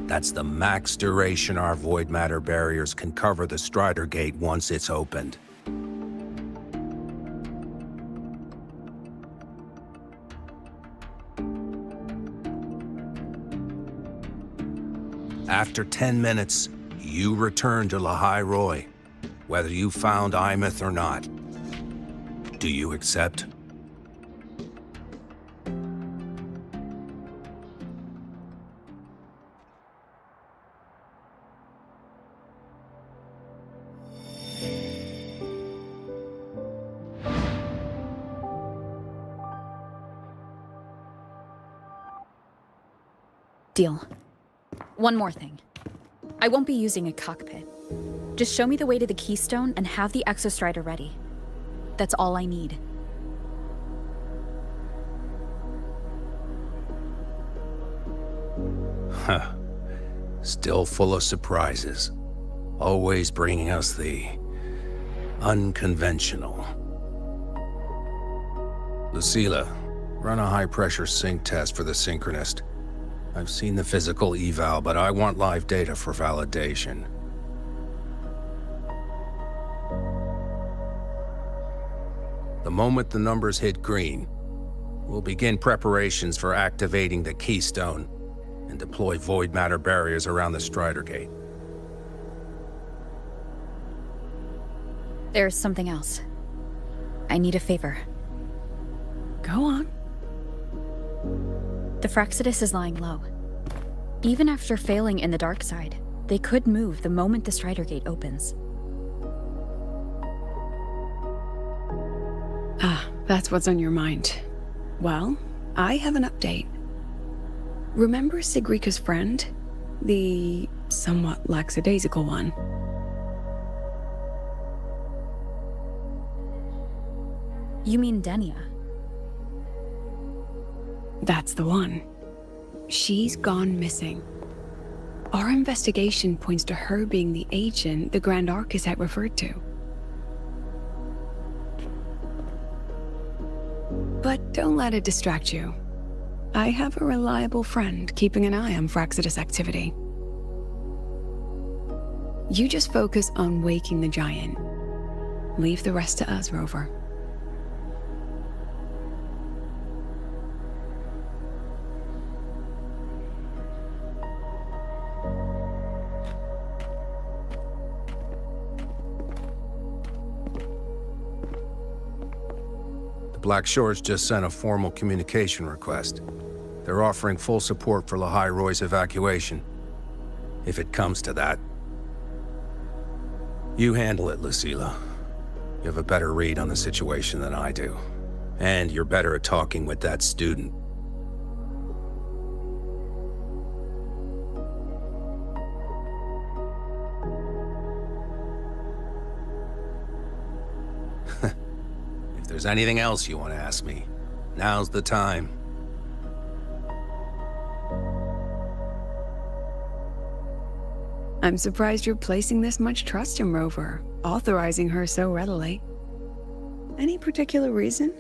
That's the max duration our void matter barriers can cover the Strider Gate once it's opened. After 10 minutes, you return to Lahai Roy, whether you found Imeth or not. Do you accept? Deal. One more thing. I won't be using a cockpit. Just show me the way to the Keystone and have the Exostrider ready. That's all I need. Huh. Still full of surprises. Always bringing us the unconventional. Lucilla, run a high-pressure sync test for the Synchronist. I've seen the physical eval, but I want live data for validation. The moment the numbers hit green, we'll begin preparations for activating the Keystone and deploy void matter barriers around the Strider Gate. There's something else. I need a favor. Go on. The Fraxidus is lying low. Even after failing in the dark side, they could move the moment the Strider Gate opens. Ah, that's what's on your mind. Well, I have an update. Remember Sigrika's friend? The somewhat lackadaisical one? You mean Denia? That's the one. She's gone missing. Our investigation points to her being the agent the Grand Architect referred to. But don't let it distract you. I have a reliable friend keeping an eye on Fraxidus activity. You just focus on waking the giant. Leave the rest to us, Rover. Black Shores just sent a formal communication request. They're offering full support for Lahai Roy's evacuation. If it comes to that. You handle it, Lucilla. You have a better read on the situation than I do. And you're better at talking with that student. If there's anything else you want to ask me, now's the time. I'm surprised you're placing this much trust in Rover, authorizing her so readily. Any particular reason?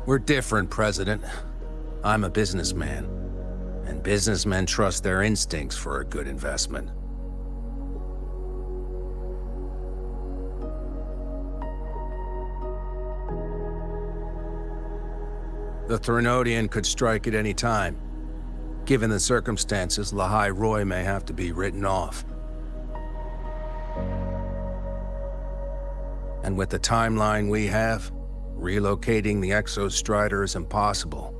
We're different, President. I'm a businessman, and businessmen trust their instincts for a good investment. The Threnodian could strike at any time. Given the circumstances, Lahai Roy may have to be written off. And with the timeline we have, relocating the Exostrider is impossible.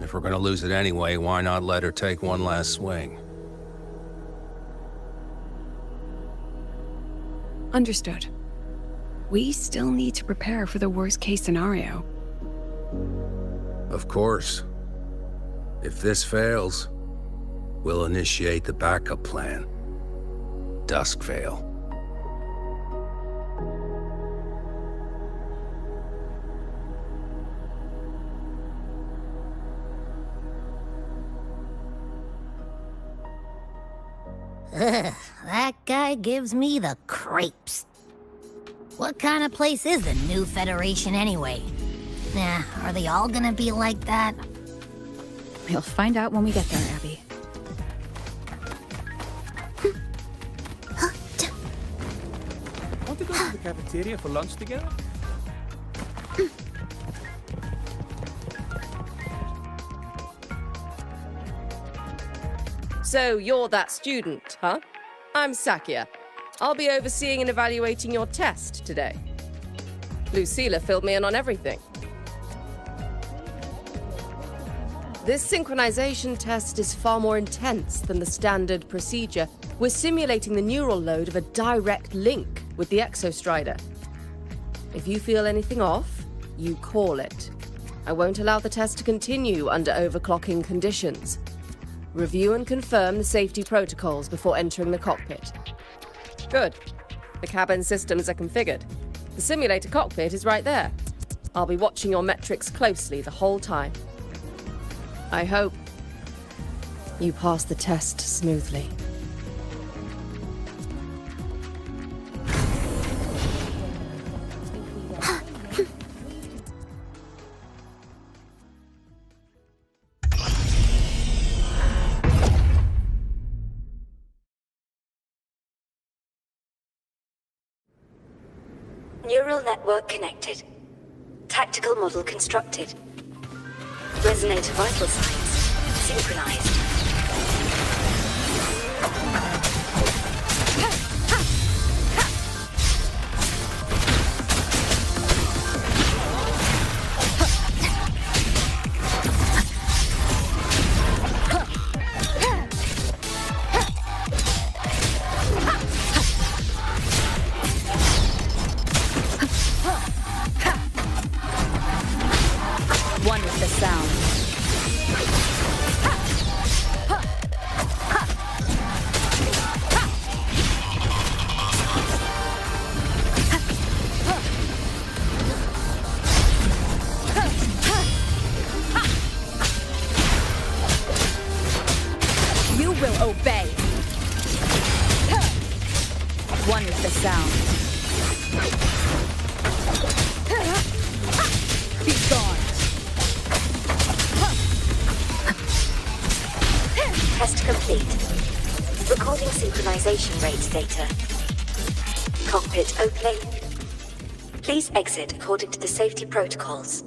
If we're gonna lose it anyway, why not let her take one last swing? Understood. We still need to prepare for the worst-case scenario. Of course. If this fails, we'll initiate the backup plan. Duskvale. Ugh, that guy gives me the creeps. What kind of place is the new Federation anyway? Nah, are they all gonna be like that? We'll find out when we get there, Abby. Want to go to the cafeteria for lunch together? So you're that student, huh? I'm Sakia. I'll be overseeing and evaluating your test today. Lucilla filled me in on everything. This synchronization test is far more intense than the standard procedure. We're simulating the neural load of a direct link with the Exostrider. If you feel anything off, you call it. I won't allow the test to continue under overclocking conditions. Review and confirm the safety protocols before entering the cockpit. Good. The cabin systems are configured. The simulator cockpit is right there. I'll be watching your metrics closely the whole time. I hope you pass the test smoothly. Neural network connected. Tactical model constructed. Resonator vital signs synchronized. One with the sound. One with the sound. Be gone. Test complete. Recording synchronization rate data. Cockpit opening. Please exit according to the safety protocols.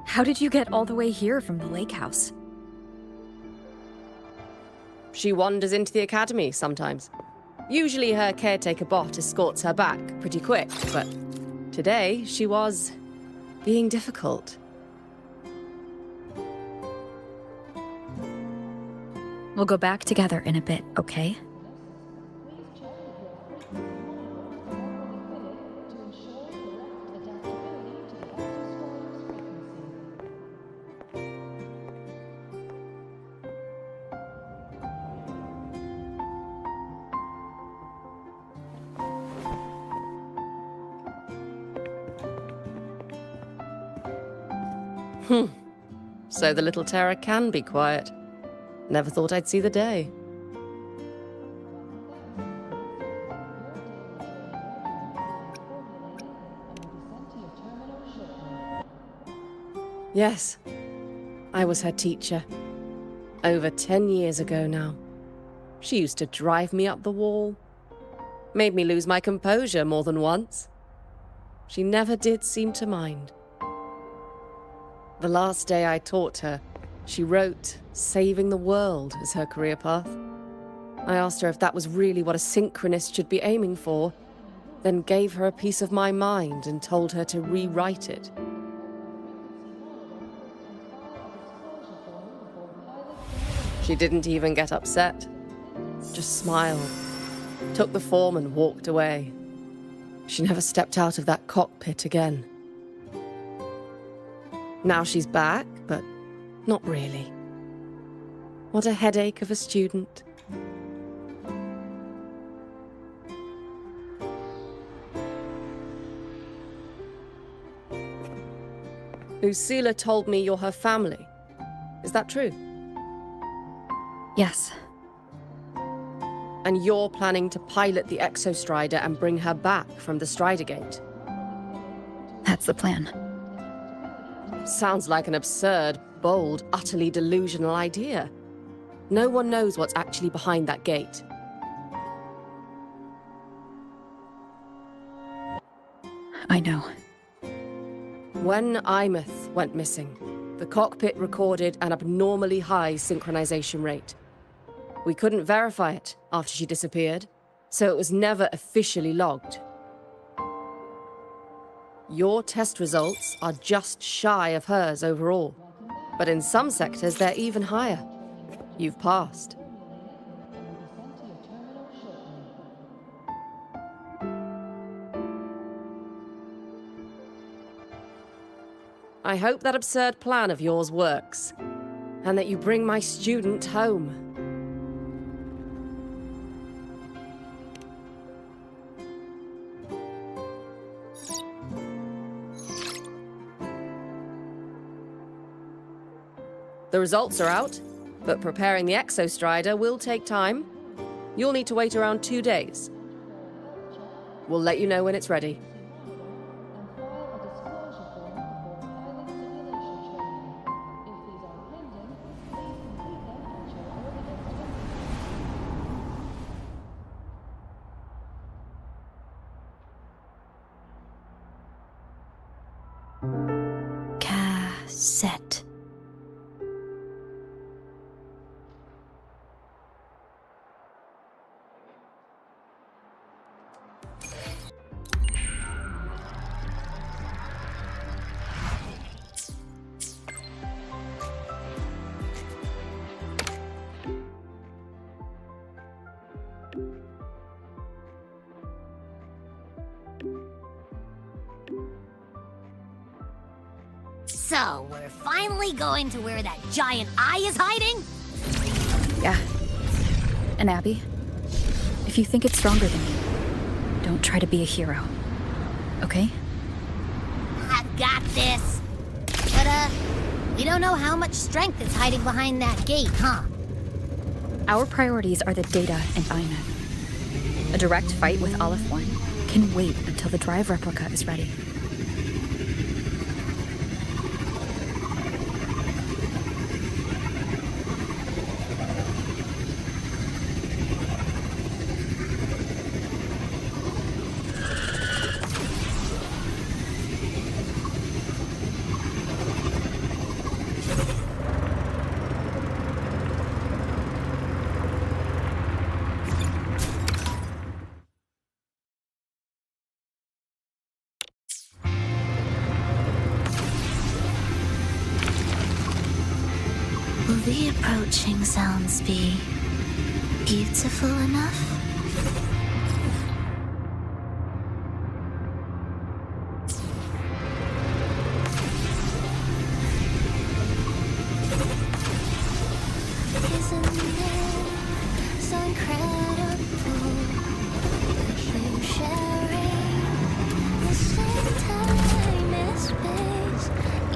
How did you get all the way here from the lake house? She wanders into the academy sometimes. Usually her caretaker bot escorts her back pretty quick, but today she was being difficult. We'll go back together in a bit, okay? So the little terror can be quiet. Never thought I'd see the day. Yes, I was her teacher. Over 10 years ago now. She used to drive me up the wall. Made me lose my composure more than once. She never did seem to mind. The last day I taught her, she wrote saving the world as her career path. I asked her if that was really what a synchronist should be aiming for, then gave her a piece of my mind and told her to rewrite it. She didn't even get upset, just smiled, took the form and walked away. She never stepped out of that cockpit again. Now she's back, but not really. What a headache of a student. Lucilla told me you're her family. Is that true? Yes. And you're planning to pilot the Exostrider and bring her back from the Strider Gate? That's the plan. Sounds like an absurd, bold, utterly delusional idea. No one knows what's actually behind that gate. I know. When Imeth went missing, the cockpit recorded an abnormally high synchronization rate. We couldn't verify it after she disappeared, so it was never officially logged. Your test results are just shy of hers overall, but in some sectors they're even higher. You've passed. I hope that absurd plan of yours works, and that you bring my student home. The results are out, but preparing the Exostrider will take time. You'll need to wait around 2 days. We'll let you know when it's ready. Cassette. So, we're finally going to where that giant eye is hiding? Yeah. And Abby, if you think it's stronger than you, don't try to be a hero. Okay? I've got this. But, we don't know how much strength is hiding behind that gate, huh? Our priorities are the data and IMET. A direct fight with Aleph 1 can wait until the drive replica is ready. Will the approaching sounds be beautiful enough? Isn't it so incredible that you sharing the same time and space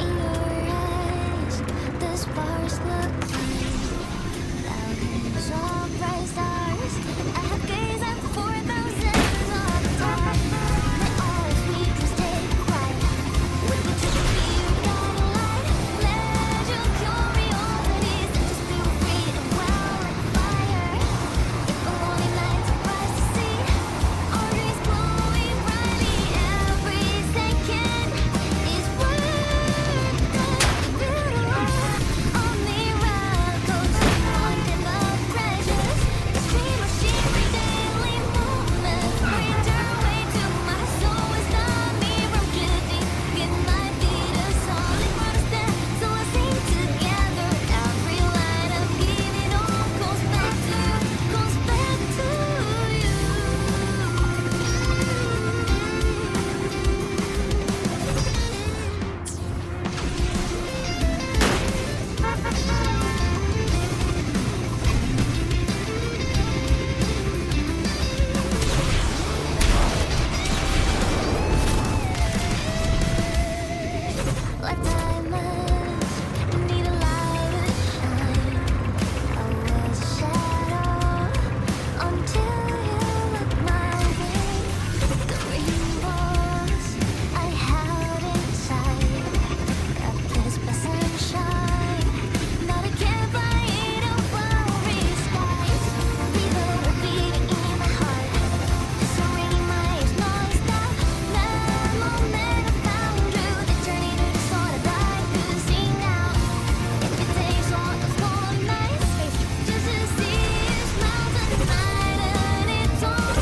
in your eyes? The sparks look like thousands of bright stars. I have gazed at 4,000 of stars. They all speak and stay quiet. When you took me, you got a light. Let your curiosity set your spirit free and wild like fire. If a lonely night surprised to see our rays glowing brightly, every second is worth the beautiful. All miracles, haunted of treasures. The stream of shimmering daily moments brings your way to my soul. It's not me from drifting. It might be the song that brought us there. So let's sing together. Every line of giving all goes back to you. Like diamonds, need a light to shine. I was a shadow until you looked my way. The rainbows I held inside got kissed by sunshine. Not a campfire of flowery skies. Rhythm beating in my heart. Soaring my ears non-stop. That moment I found you. The journey to the soul I'd like to see now. If it takes all those cold nights just to see you smile tonight, and it's all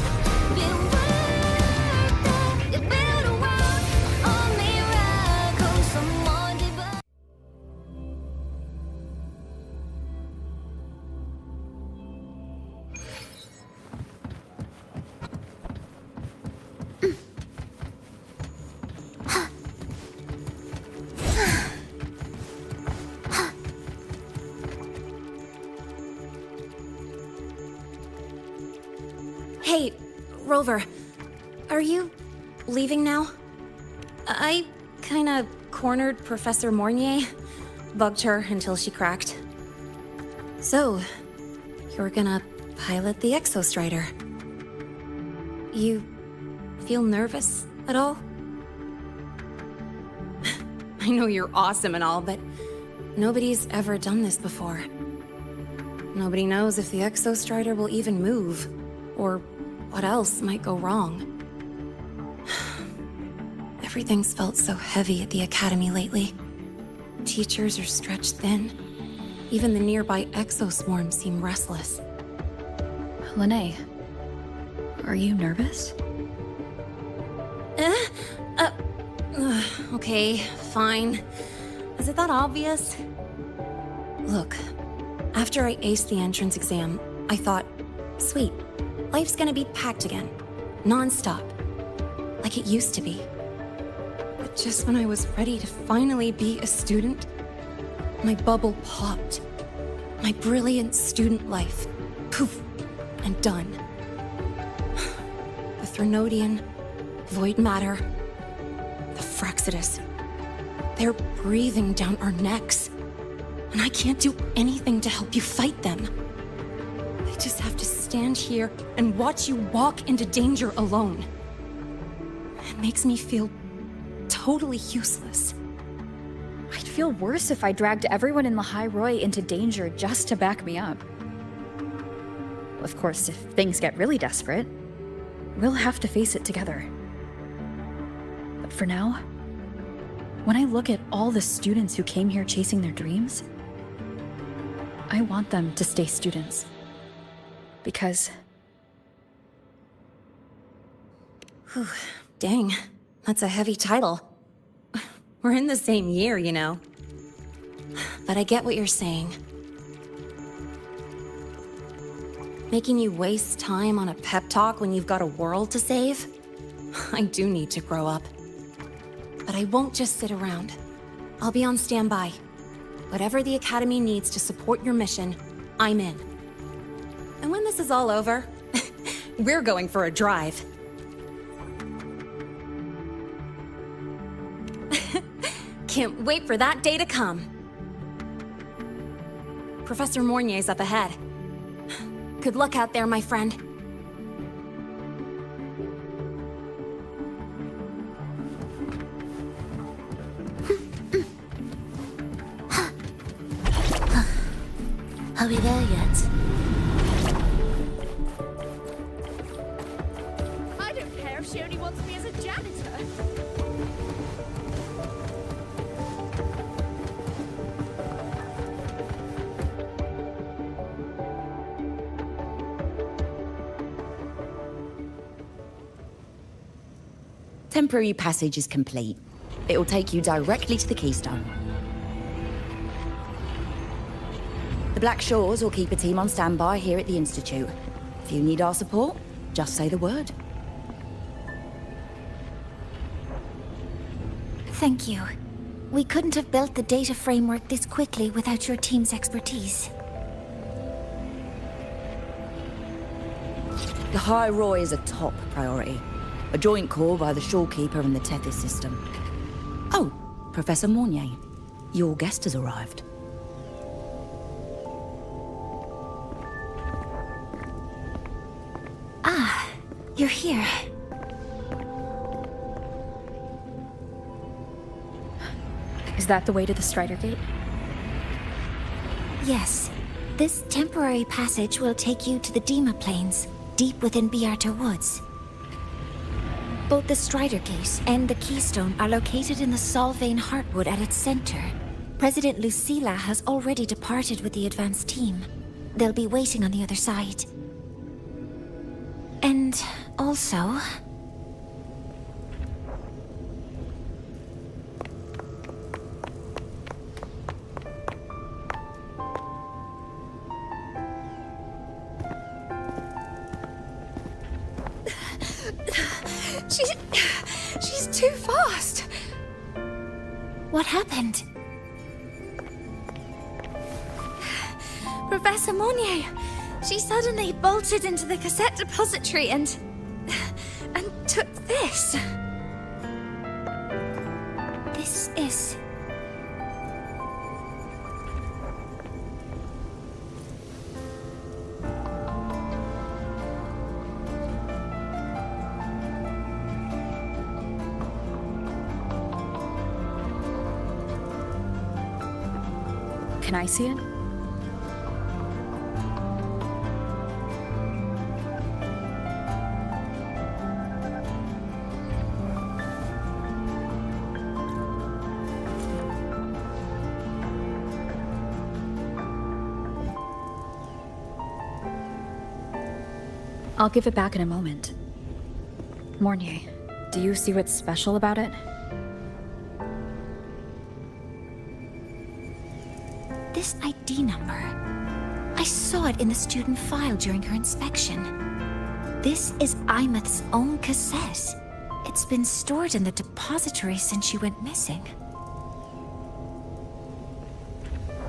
been worth it. You build a world of miracles, someone divine. Hey, Rover, are you leaving now? I kinda cornered Professor Mornier, bugged her until she cracked. So, you're gonna pilot the Exostrider. You feel nervous at all? I know you're awesome and all, but nobody's ever done this before. Nobody knows if the Exostrider will even move, or what else might go wrong. Everything's felt so heavy at the Academy lately. Teachers are stretched thin. Even the nearby exoswarms seem restless. Lene, are you nervous? Okay, fine. Is it that obvious? Look, after I aced the entrance exam, I thought, sweet, life's gonna be packed again. Non-stop. Like it used to be. But Just when I was ready to finally be a student, my bubble popped. My brilliant student life, poof, and done. The Threnodian, void matter, the Frexidus. They're breathing down our necks. And I can't do anything to help you fight them. I just have to stand here and watch you walk into danger alone. It makes me feel totally useless. I'd feel worse if I dragged everyone in the High Roy into danger just to back me up. Of course, if things get really desperate, we'll have to face it together. But for now, when I look at all the students who came here chasing their dreams, I want them to stay students. Because... Whew, dang, that's a heavy title. We're in the same year, you know. But I get what you're saying. Making you waste time on a pep talk when you've got a world to save? I do need to grow up. But I won't just sit around. I'll be on standby. Whatever the Academy needs to support your mission, I'm in. And when this is all over, we're going for a drive. Can't wait for that day to come. Professor Mornier's up ahead. Good luck out there, my friend. Are we there yet? I don't care if she only wants me as a janitor. Temporary passage is complete. It'll take you directly to the Keystone. The Black Shores will keep a team on standby here at the Institute. If you need our support, just say the word. Thank you. We couldn't have built the data framework this quickly without your team's expertise. The High Roy is a top priority. A joint call by the Shorekeeper and the Tethys system. Oh, Professor Mornier, your guest has arrived. Ah, you're here. Is that the way to the Strider Gate? Yes. This temporary passage will take you to the Dima Plains, deep within Biarta Woods. Both the Strider Gate and the Keystone are located in the Solvane Heartwood at its center. President Lucilla has already departed with the advance team. They'll be waiting on the other side. And also... She's too fast. What happened? Professor Monnier, she suddenly bolted into the cassette depository and took this. This is... Can I see it? I'll give it back in a moment. Mornier, do you see what's special about it? This ID number. I saw it in the student file during her inspection. This is Imeth's own cassette. It's been stored in the depository since she went missing.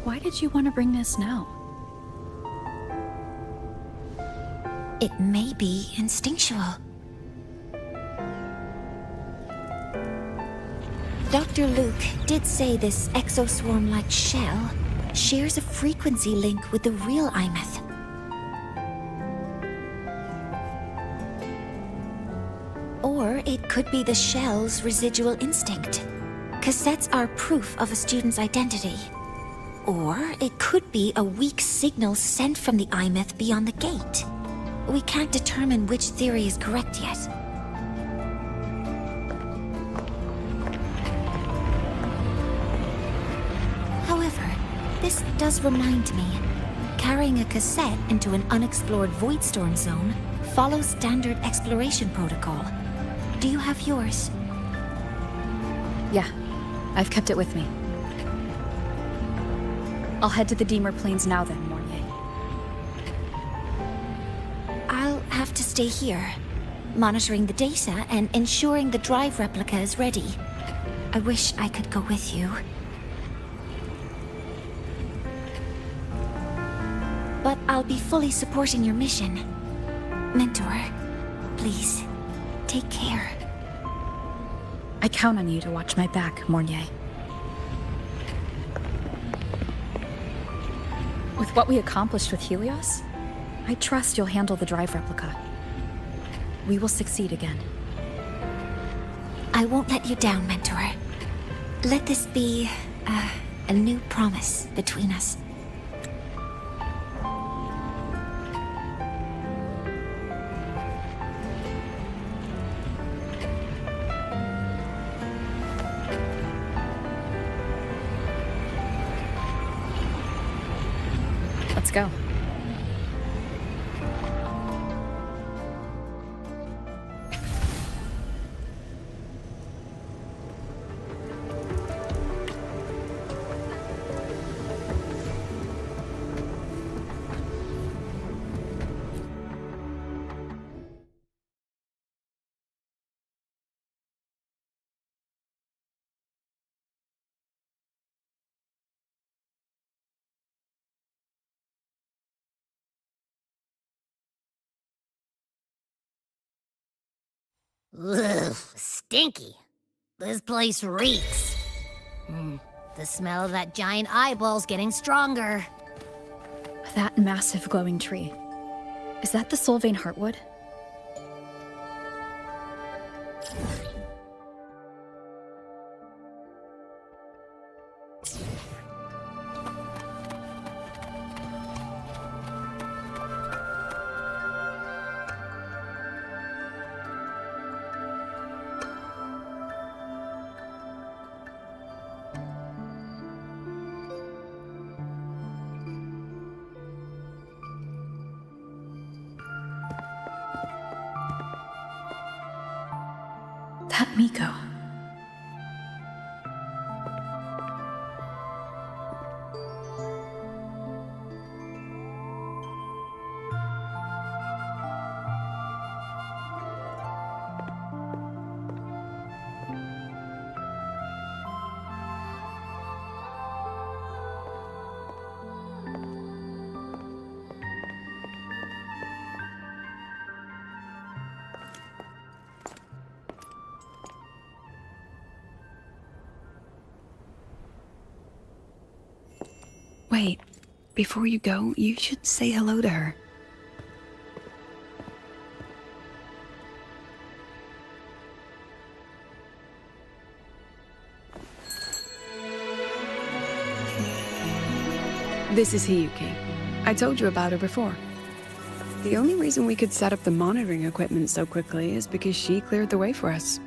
Why did you want to bring this now? It may be instinctual. Dr. Luke did say this exoswarm-like shell shares a frequency link with the real Imeth. Or it could be the shell's residual instinct. Cassettes are proof of a student's identity. Or it could be a weak signal sent from the Imeth beyond the gate. We can't determine which theory is correct yet. However, this does remind me, carrying a cassette into an unexplored Voidstorm zone follows standard exploration protocol. Do you have yours? Yeah, I've kept it with me. I'll head to the Deemer Plains now then, Mornier. I'll have to stay here, monitoring the data and ensuring the drive replica is ready. I wish I could go with you. But I'll be fully supporting your mission. Mentor, please, take care. I count on you to watch my back, Mornier. With what we accomplished with Helios, I trust you'll handle the drive replica. We will succeed again. I won't let you down, Mentor. Let this be a new promise between us. Let's go. Ugh, stinky. This place reeks. The smell of that giant eyeball's getting stronger. That massive glowing tree. Is that the Solvane Heartwood? That Miko. Wait, before you go, you should say hello to her. This is Hiyuki. I told you about her before. The only reason we could set up the monitoring equipment so quickly is because she cleared the way for us.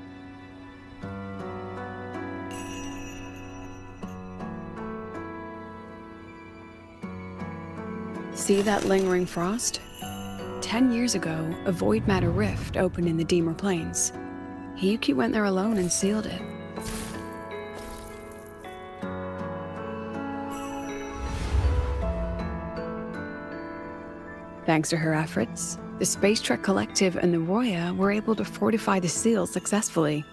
See that lingering frost? 10 years ago, a void matter rift opened in the Deemer Plains. Hiyuki went there alone and sealed it. Thanks to her efforts, the Space Trek Collective and the Roya were able to fortify the seal successfully.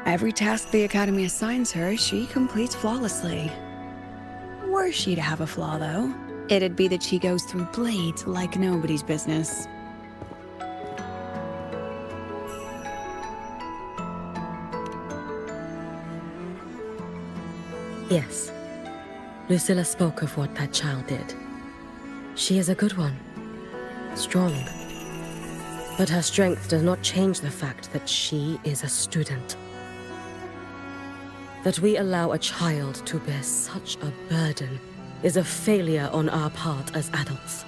Every task the Academy assigns her, she completes flawlessly. Were she to have a flaw, though, it'd be that she goes through blades like nobody's business. Yes. Lucilla spoke of what that child did. She is a good one. Strong. But her strength does not change the fact that she is a student. That we allow a child to bear such a burden is a failure on our part as adults.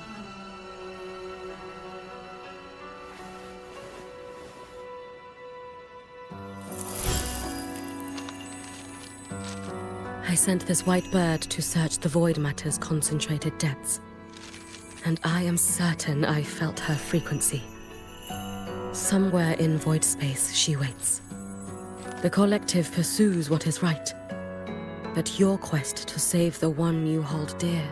I sent this white bird to search the void matter's concentrated depths, and I am certain I felt her frequency. Somewhere in void space she waits. The collective pursues what is right, but your quest to save the one you hold dear,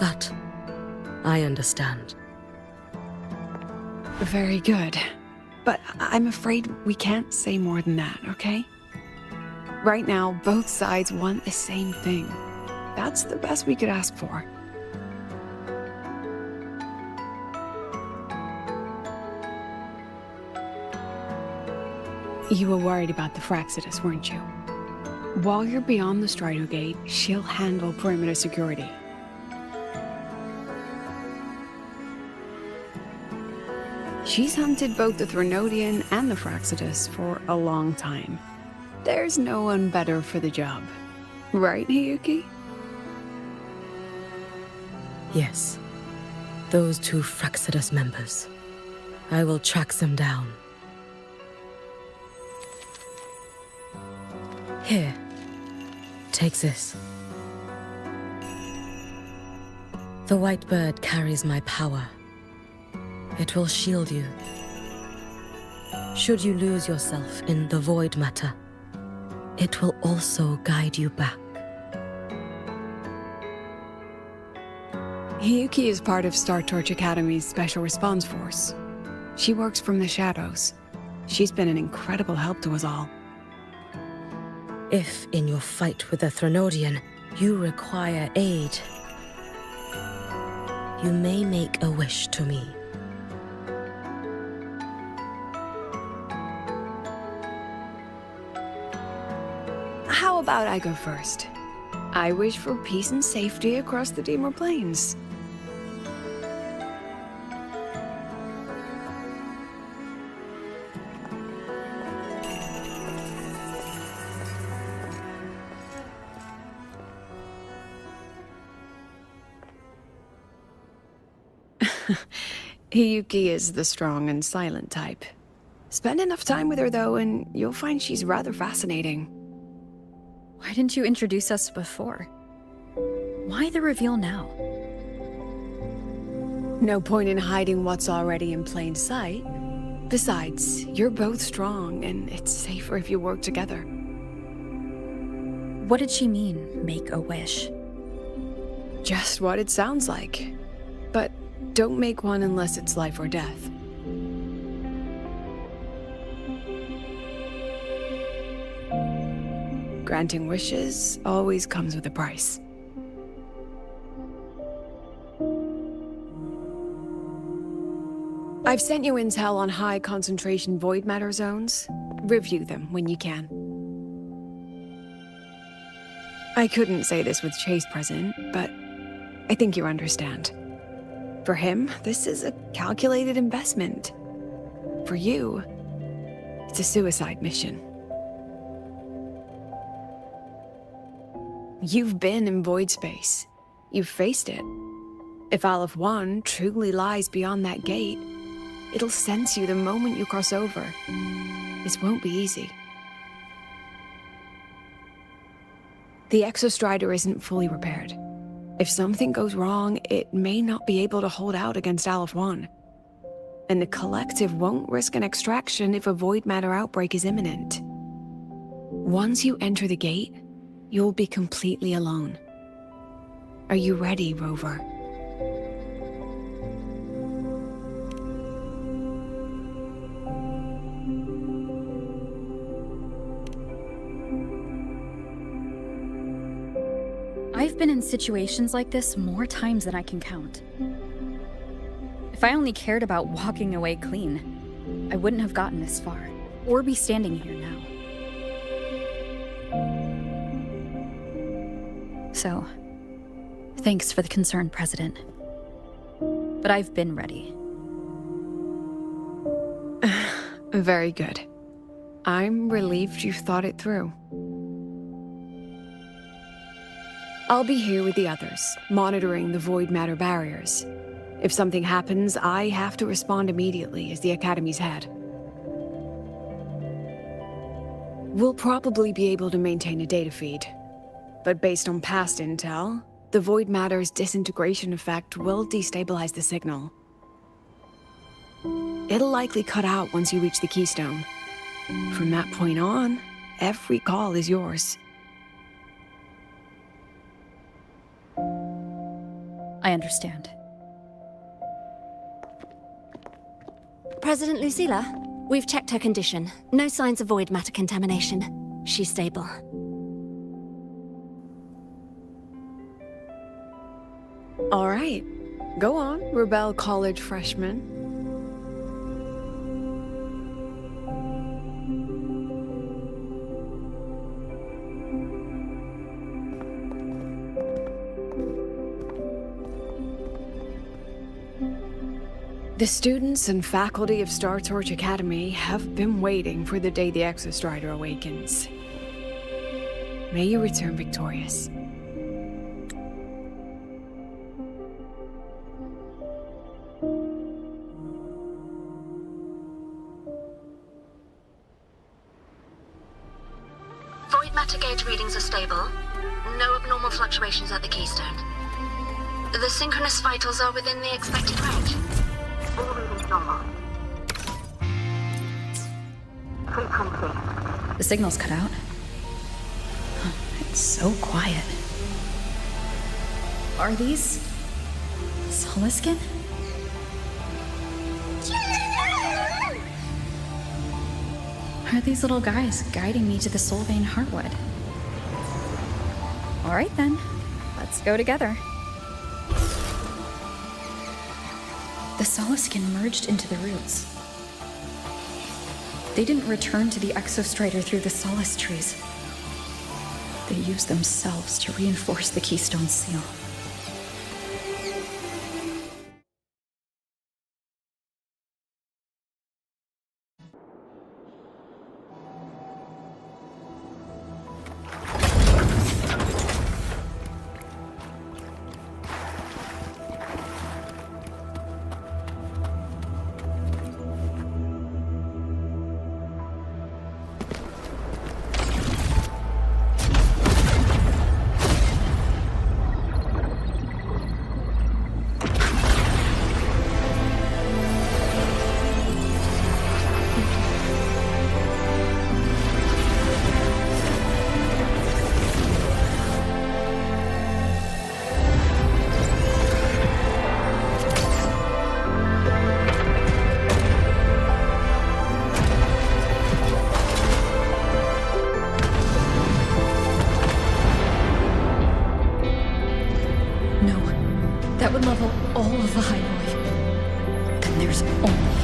that I understand. Very good. But I'm afraid we can't say more than that, okay? Right now, both sides want the same thing. That's the best we could ask for. You were worried about the Fraxidus, weren't you? While you're beyond the Strider Gate, she'll handle perimeter security. She's hunted both the Threnodian and the Fraxidus for a long time. There's no one better for the job. Right, Hiyuki? Yes. Those two Fraxidus members. I will track them down. Here. Take this. The white bird carries my power. It will shield you. Should you lose yourself in the void matter, it will also guide you back. Hiyuki is part of Star Torch Academy's Special Response Force. She works from the shadows. She's been an incredible help to us all. If, in your fight with the Threnodian, you require aid, you may make a wish to me. How about I go first? I wish for peace and safety across the Deemer Plains. Hiyuki is the strong and silent type. Spend enough time with her, though, and you'll find she's rather fascinating. Why didn't you introduce us before? Why the reveal now? No point in hiding what's already in plain sight. Besides, you're both strong, and it's safer if you work together. What did she mean, make a wish? Just what it sounds like. But don't make one unless it's life or death. Granting wishes always comes with a price. I've sent you intel on high concentration void matter zones. Review them when you can. I couldn't say this with Chase present, but I think you understand. For him, this is a calculated investment. For you, it's a suicide mission. You've been in void space. You've faced it. If Aleph 1 truly lies beyond that gate, it'll sense you the moment you cross over. This won't be easy. The Exostrider isn't fully repaired. If something goes wrong, it may not be able to hold out against Aleph 1. And the Collective won't risk an extraction if a void matter outbreak is imminent. Once you enter the gate, you'll be completely alone. Are you ready, Rover? I've been in situations like this more times than I can count. If I only cared about walking away clean, I wouldn't have gotten this far, or be standing here now. So, thanks for the concern, President. But I've been ready. Very good. I'm relieved you thought it through. I'll be here with the others, monitoring the void matter barriers. If something happens, I have to respond immediately as the Academy's head. We'll probably be able to maintain a data feed, but based on past intel, the void matter's disintegration effect will destabilize the signal. It'll likely cut out once you reach the keystone. From that point on, every call is yours. I understand. President Lucilla, we've checked her condition. No signs of void matter contamination. She's stable. All right. Go on, Rebel College freshman. The students and faculty of Star Torch Academy have been waiting for the day the Exostrider awakens. May you return victorious. Void matter gauge readings are stable. No abnormal fluctuations at the keystone. The synchronous vitals are within the expected range. All readings normal. Frequency. The signal's cut out. Huh, it's so quiet. Are these... Soliskin? Are these little guys guiding me to the Soulvein Heartwood? Alright then, let's go together. The Soliskin merged into the roots. They didn't return to the Exostrider through the Solace trees. They used themselves to reinforce the Keystone Seal. That would level all of the Hyrule. Then there's only...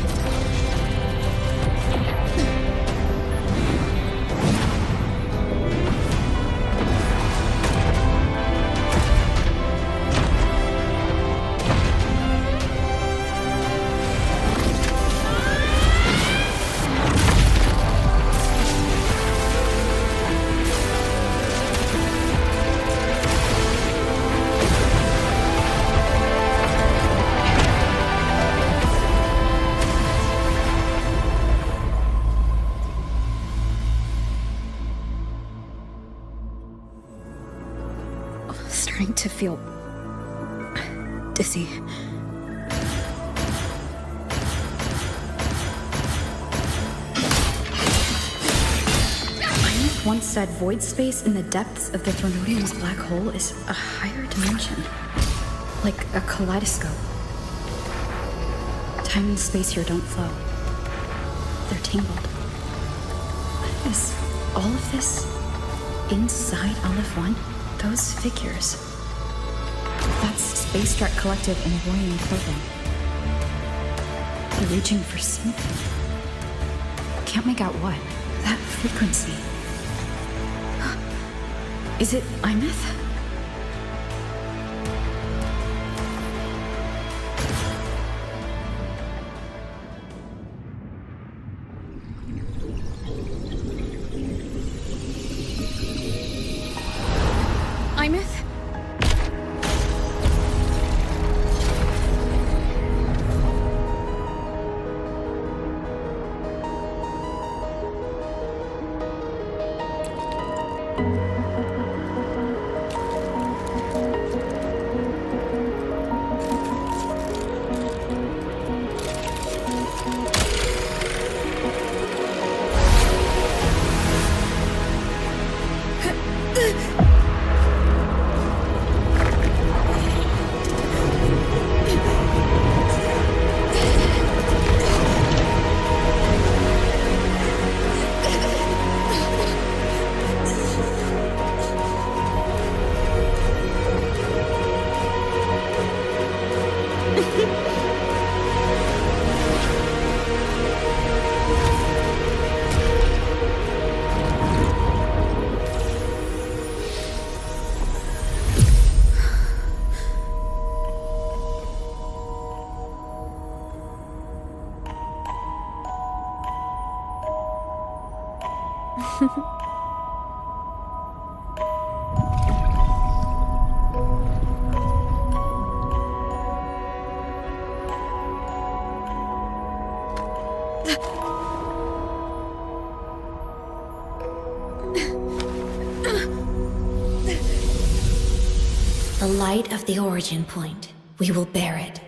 Starting to feel dizzy. Einith once said void space in the depths of the Thronodium's black hole is a higher dimension, like a kaleidoscope. Time and space here don't flow. They're tangled. Is all of this inside Olive One? Those figures, That's Space Trek Collective in Voying clothing. They're reaching for something. Can't make out what. That frequency. Is it Imeth? Imeth? The light of the origin point. We will bear it.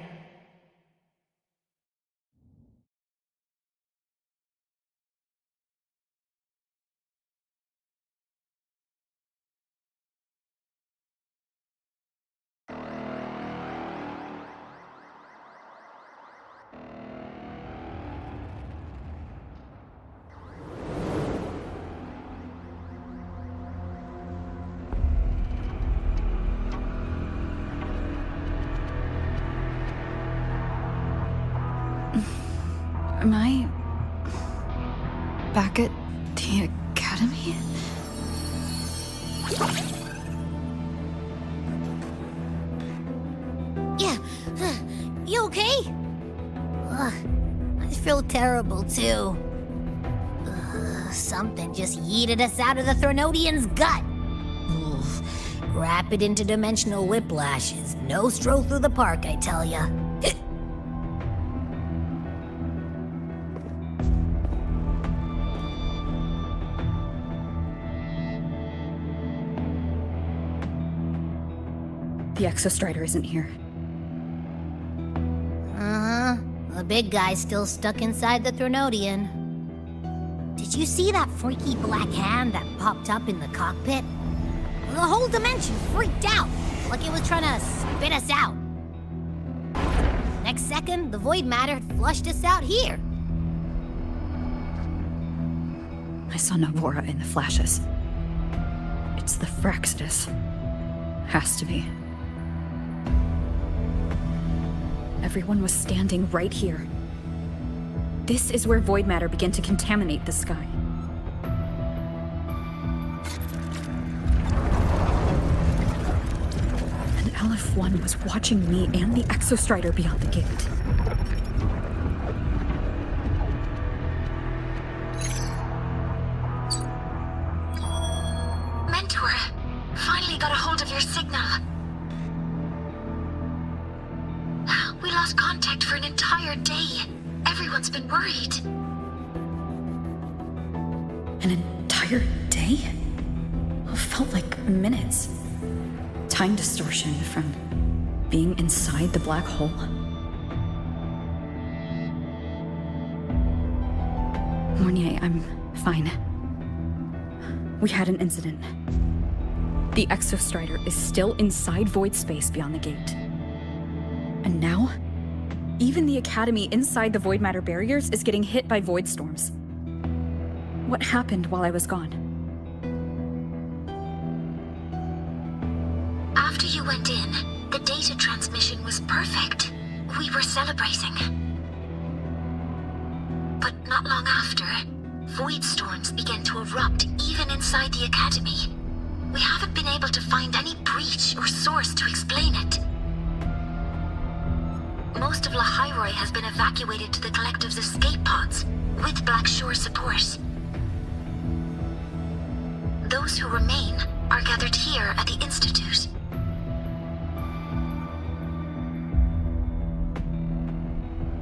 Am I back at the academy? Yeah. You okay? Ugh, I feel terrible too. Something just yeeted us out of the Thronodian's gut. Ugh, rapid interdimensional whiplashes. No stroll through the park, I tell ya. The Exostrider isn't here. Uh-huh. The big guy's still stuck inside the Thronodian. Did you see that freaky black hand that popped up in the cockpit? The whole dimension freaked out, like it was trying to spit us out. Next second, the void matter had flushed us out here. I saw Navora in the flashes. It's the Fraxidus. Has to be. Everyone was standing right here. This is where void matter began to contaminate the sky. And LF1 was watching me and the Exostrider beyond the gate. Mentor, finally got a hold of your signal. We lost contact for an entire day. Everyone's been worried. An entire day? It felt like minutes. Time distortion from being inside the black hole. Mornier, I'm fine. We had an incident. The Exostrider is still inside void space beyond the gate. And now, even the Academy inside the void matter barriers is getting hit by void storms. What happened while I was gone? After you went in, the data perfect. We were celebrating. But not long after, void storms began to erupt even inside the Academy. We haven't been able to find any breach or source to explain it. Most of Lahairoi has been evacuated to the Collective's escape pods, with Black Shore support. Those who remain are gathered here at the Institute.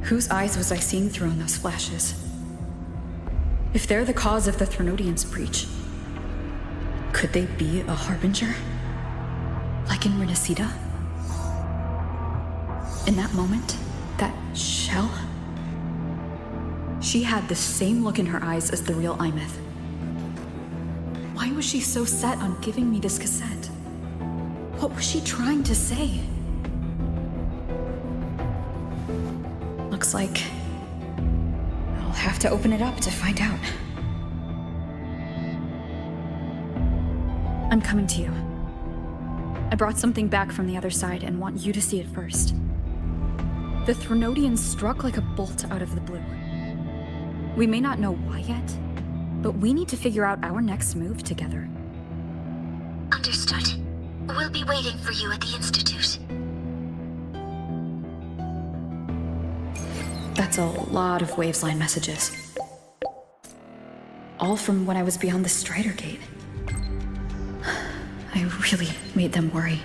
Whose eyes was I seeing through in those flashes? If they're the cause of the Threnodians' breach, could they be a harbinger? Like in Renacida? In that moment, that shell? She had the same look in her eyes as the real Imeth. Why was she so set on giving me this cassette? What was she trying to say? Looks like I'll have to open it up to find out. I'm coming to you. I brought something back from the other side and want you to see it first. The Threnodians struck like a bolt out of the blue. We may not know why yet, but we need to figure out our next move together. Understood. We'll be waiting for you at the Institute. That's a lot of Wavesline messages. All from when I was beyond the Strider Gate. I really made them worry.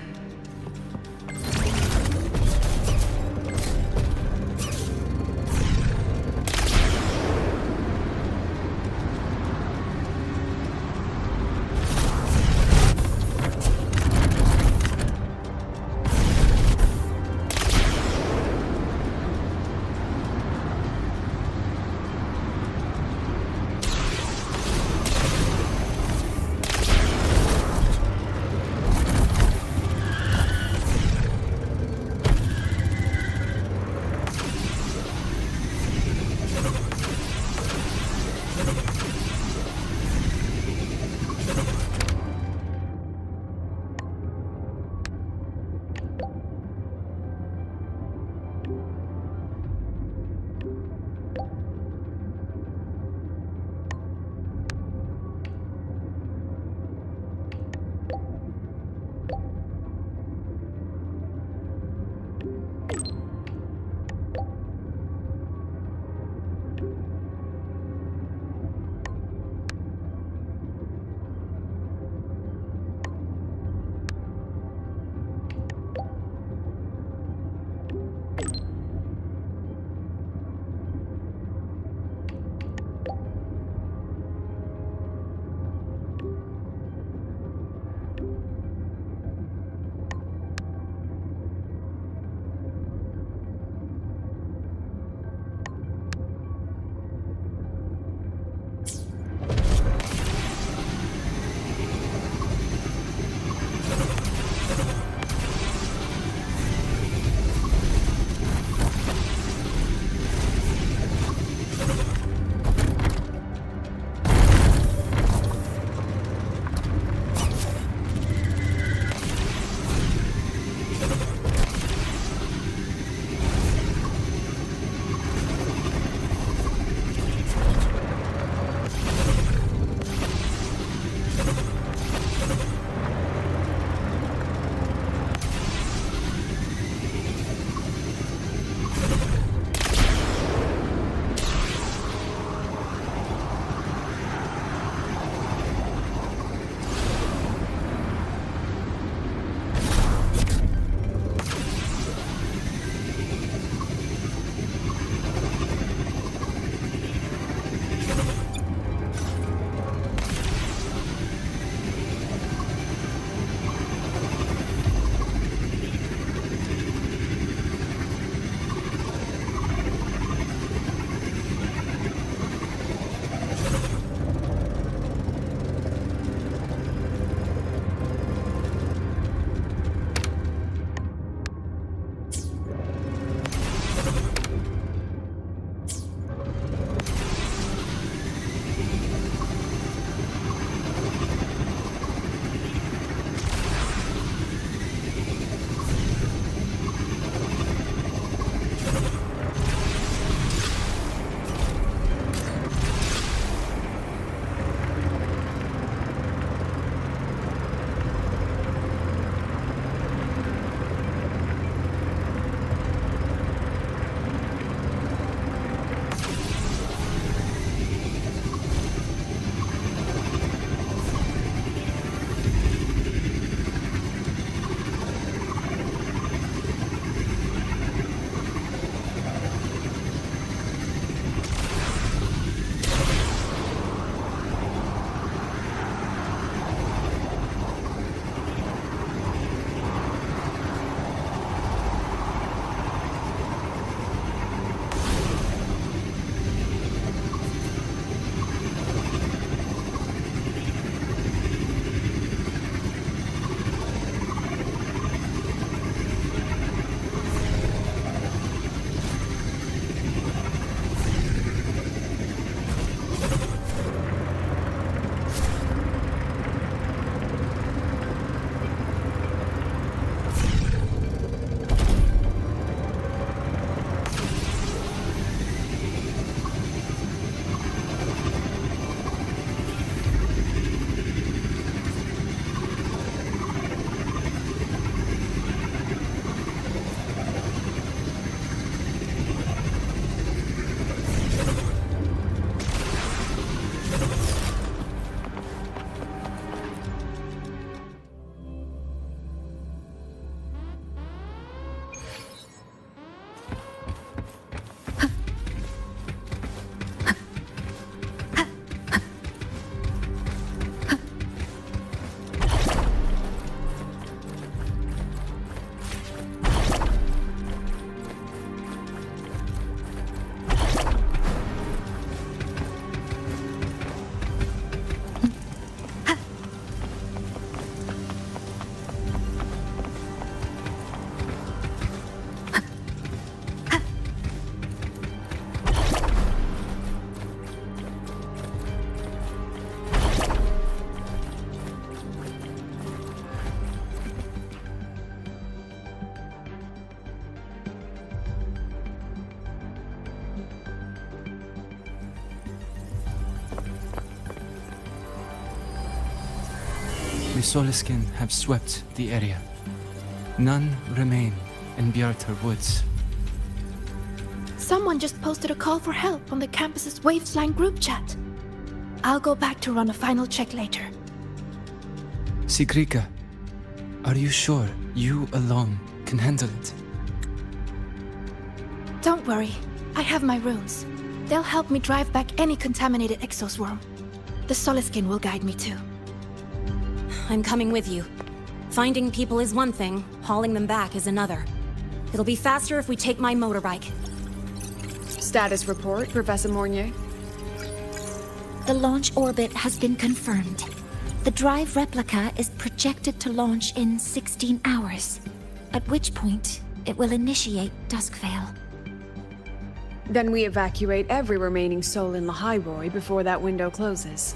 The Soliskin have swept the area. None remain in Bjartar Woods. Someone just posted a call for help on the campus's Wavesline group chat. I'll go back to run a final check later. Sigrika, are you sure you alone can handle it? Don't worry, I have my runes. They'll help me drive back any contaminated exoswarm. The Soliskin will guide me too. I'm coming with you. Finding people is one thing, hauling them back is another. It'll be faster if we take my motorbike. Status report, Professor Mornier. The launch orbit has been confirmed. The drive replica is projected to launch in 16 hours, at which point it will initiate Duskvale. Then we evacuate every remaining soul in Lahairoi before that window closes.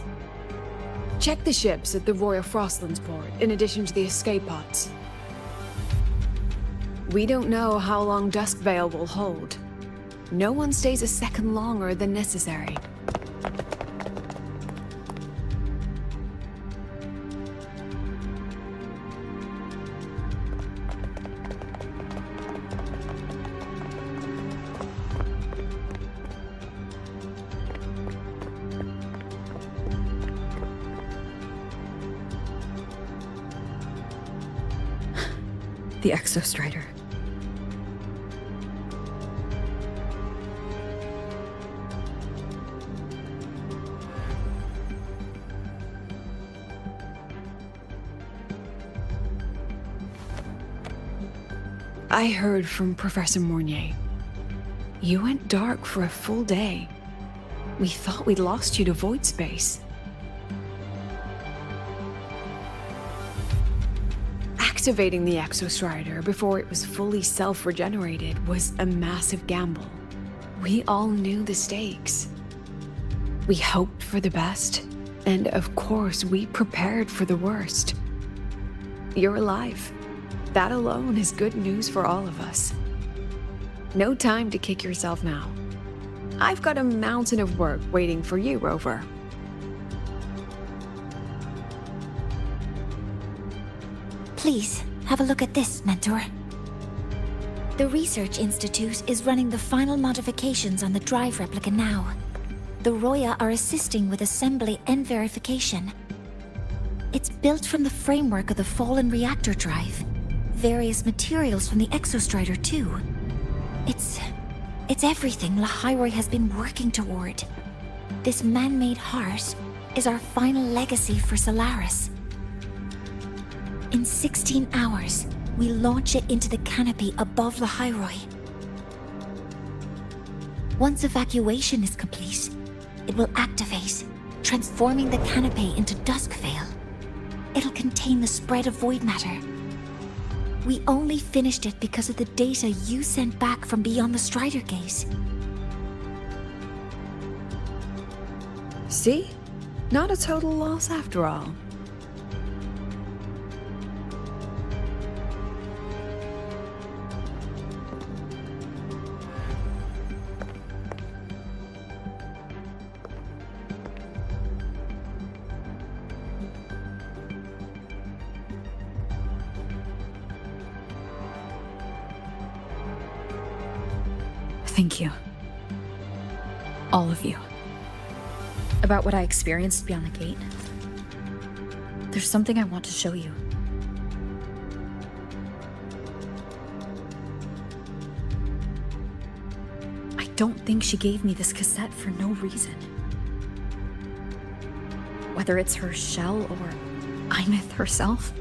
Check the ships at the Royal Frostlands port, in addition to the escape pods. We don't know how long Duskvale will hold. No one stays a second longer than necessary. The Exostrider. I heard from Professor Mornier. You went dark for a full day. We thought we'd lost you to void space. Activating the Exostrider before it was fully self-regenerated was a massive gamble. We all knew the stakes. We hoped for the best, and of course we prepared for the worst. You're alive. That alone is good news for all of us. No time to kick yourself now. I've got a mountain of work waiting for you, Rover. Please, have a look at this, Mentor. The Research Institute is running the final modifications on the drive replica now. The Roya are assisting with assembly and verification. It's built from the framework of the fallen reactor drive. Various materials from the Exostrider, too. It's everything Lahairoi has been working toward. This man-made heart is our final legacy for Solaris. In 16 hours, we launch it into the canopy above Lahairoi. Once evacuation is complete, it will activate, transforming the canopy into Duskvale. It'll contain the spread of void matter. We only finished it because of the data you sent back from beyond the Strider Gate. See? Not a total loss after all. Thank you. All of you. About what I experienced beyond the gate. There's something I want to show you. I don't think she gave me this cassette for no reason. Whether it's her shell or Imeth herself,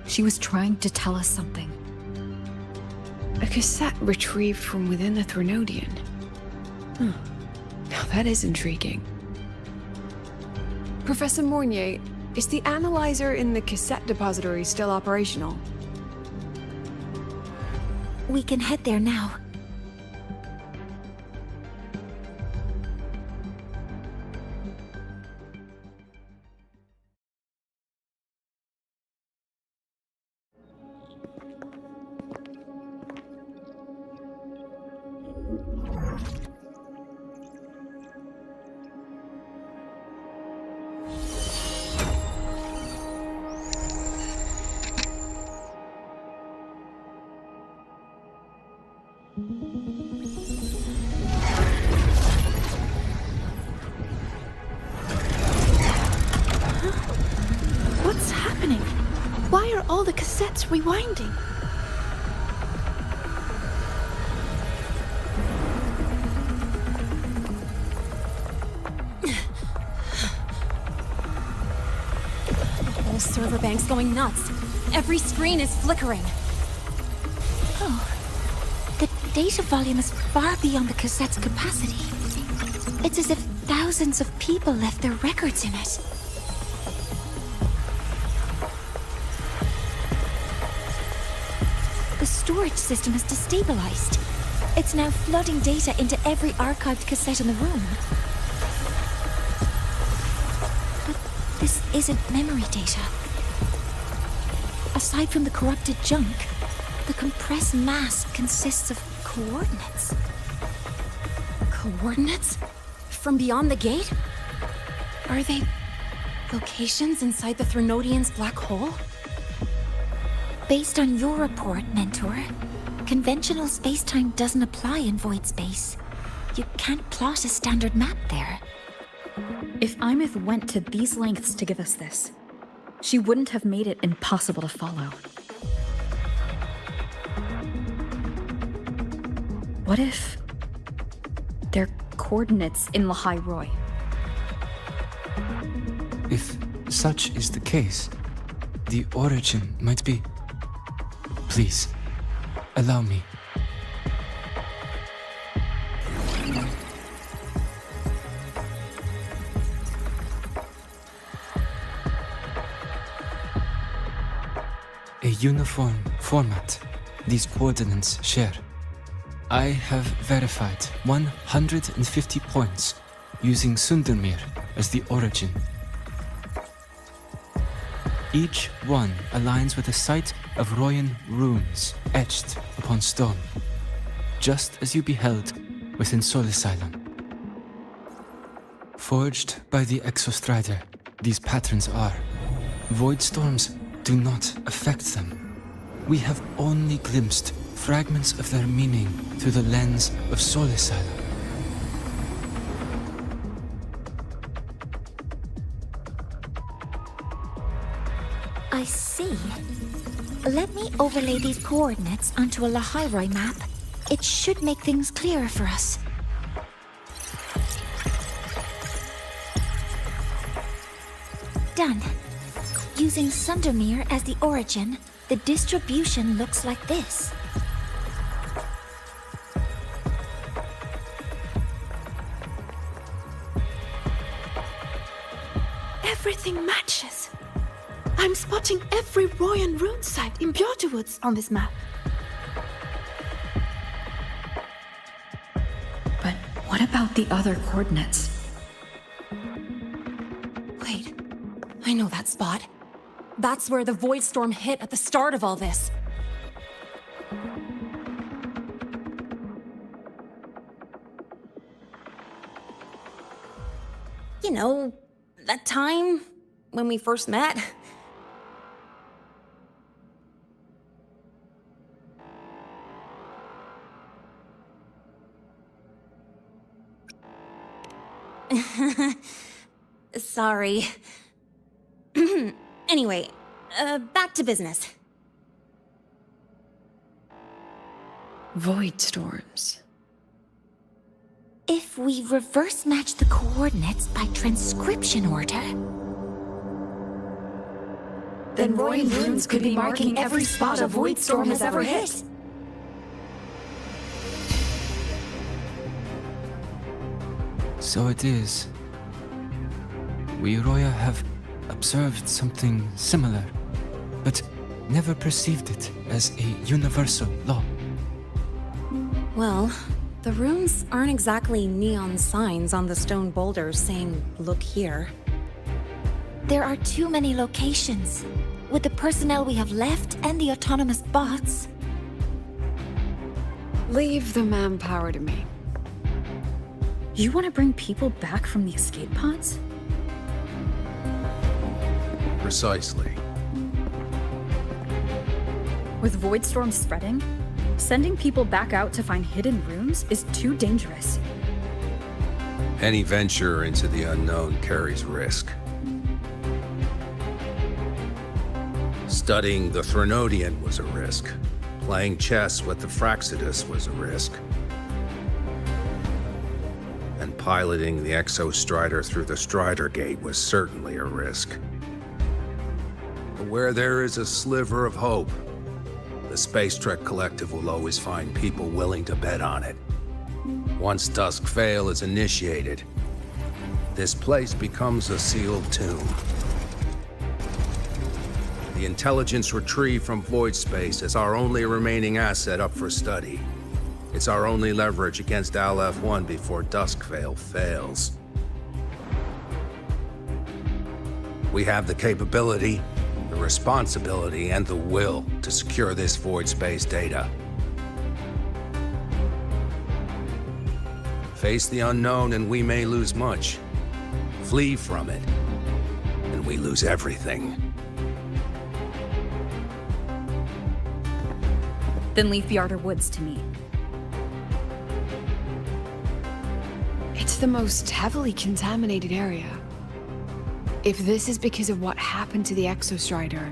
she was trying to tell us something. A cassette retrieved from within the Threnodian. Now that is intriguing. Professor Mornier, is the analyzer in the cassette depository still operational? We can head there now. What's happening? Why are all the cassettes rewinding? The whole server bank's going nuts. Every screen is flickering. Oh, the data volume is far beyond the cassette's capacity. It's as if thousands of people left their records in it. The storage system is destabilized. It's now flooding data into every archived cassette in the room. But this isn't memory data. Aside from the corrupted junk, the compressed mass consists of coordinates. Coordinates? From beyond the gate? Are they locations inside the Threnodian's black hole? Based on your report, Mentor, conventional space-time doesn't apply in void space. You can't plot a standard map there. If Imeth went to these lengths to give us this, she wouldn't have made it impossible to follow. What if they're coordinates in Lahai Roy? If such is the case, the origin might be... Please, allow me. A uniform format these coordinates share. I have verified 150 points using Sundermere as the origin. Each one aligns with a site of Royan runes etched upon stone, just as you beheld within Soul Asylum. Forged by the Exostrider, these patterns are. Void storms do not affect them. We have only glimpsed fragments of their meaning through the lens of Soul Asylum. I see. Let me overlay these coordinates onto a Lahairoi map. It should make things clearer for us. Done. Using Sundermere as the origin, the distribution looks like this. Everything matches. I'm spotting every Royan rune site in Bjorderwoods on this map. But what about the other coordinates? Wait, I know that spot. That's where the Void Storm hit at the start of all this. You know, that time when we first met? Sorry. Anyway, back to business. Void storms. If we reverse match the coordinates by transcription order... Then Royan runes could be marking every spot a void storm has ever hit. So it is. We Roya have observed something similar, but never perceived it as a universal law. Well, the runes aren't exactly neon signs on the stone boulders saying, "Look here." There are too many locations. With the personnel we have left and the autonomous bots... Leave the manpower to me. You want to bring people back from the escape pods? Precisely. With void storms spreading, Sending people back out to find hidden rooms is too dangerous. Any venture into the unknown carries risk. Studying the Threnodian was a risk. Playing chess with the Fraxidus was a risk. And piloting the Exostrider through the Strider Gate was certainly a risk. But where there is a sliver of hope, the Space Trek Collective will always find people willing to bet on it. Once Dusk Vale is initiated, this place becomes a sealed tomb. The intelligence retrieved from void space is our only remaining asset up for study. It's our only leverage against Aleph-1 before Dusk Vale fails. We have the capability, the responsibility, and the will to secure this void space data. Face the unknown and we may lose much. Flee from it, and we lose everything. Then leave the Outer Woods to me. It's the most heavily contaminated area. If this is because of what happened to the Exostrider,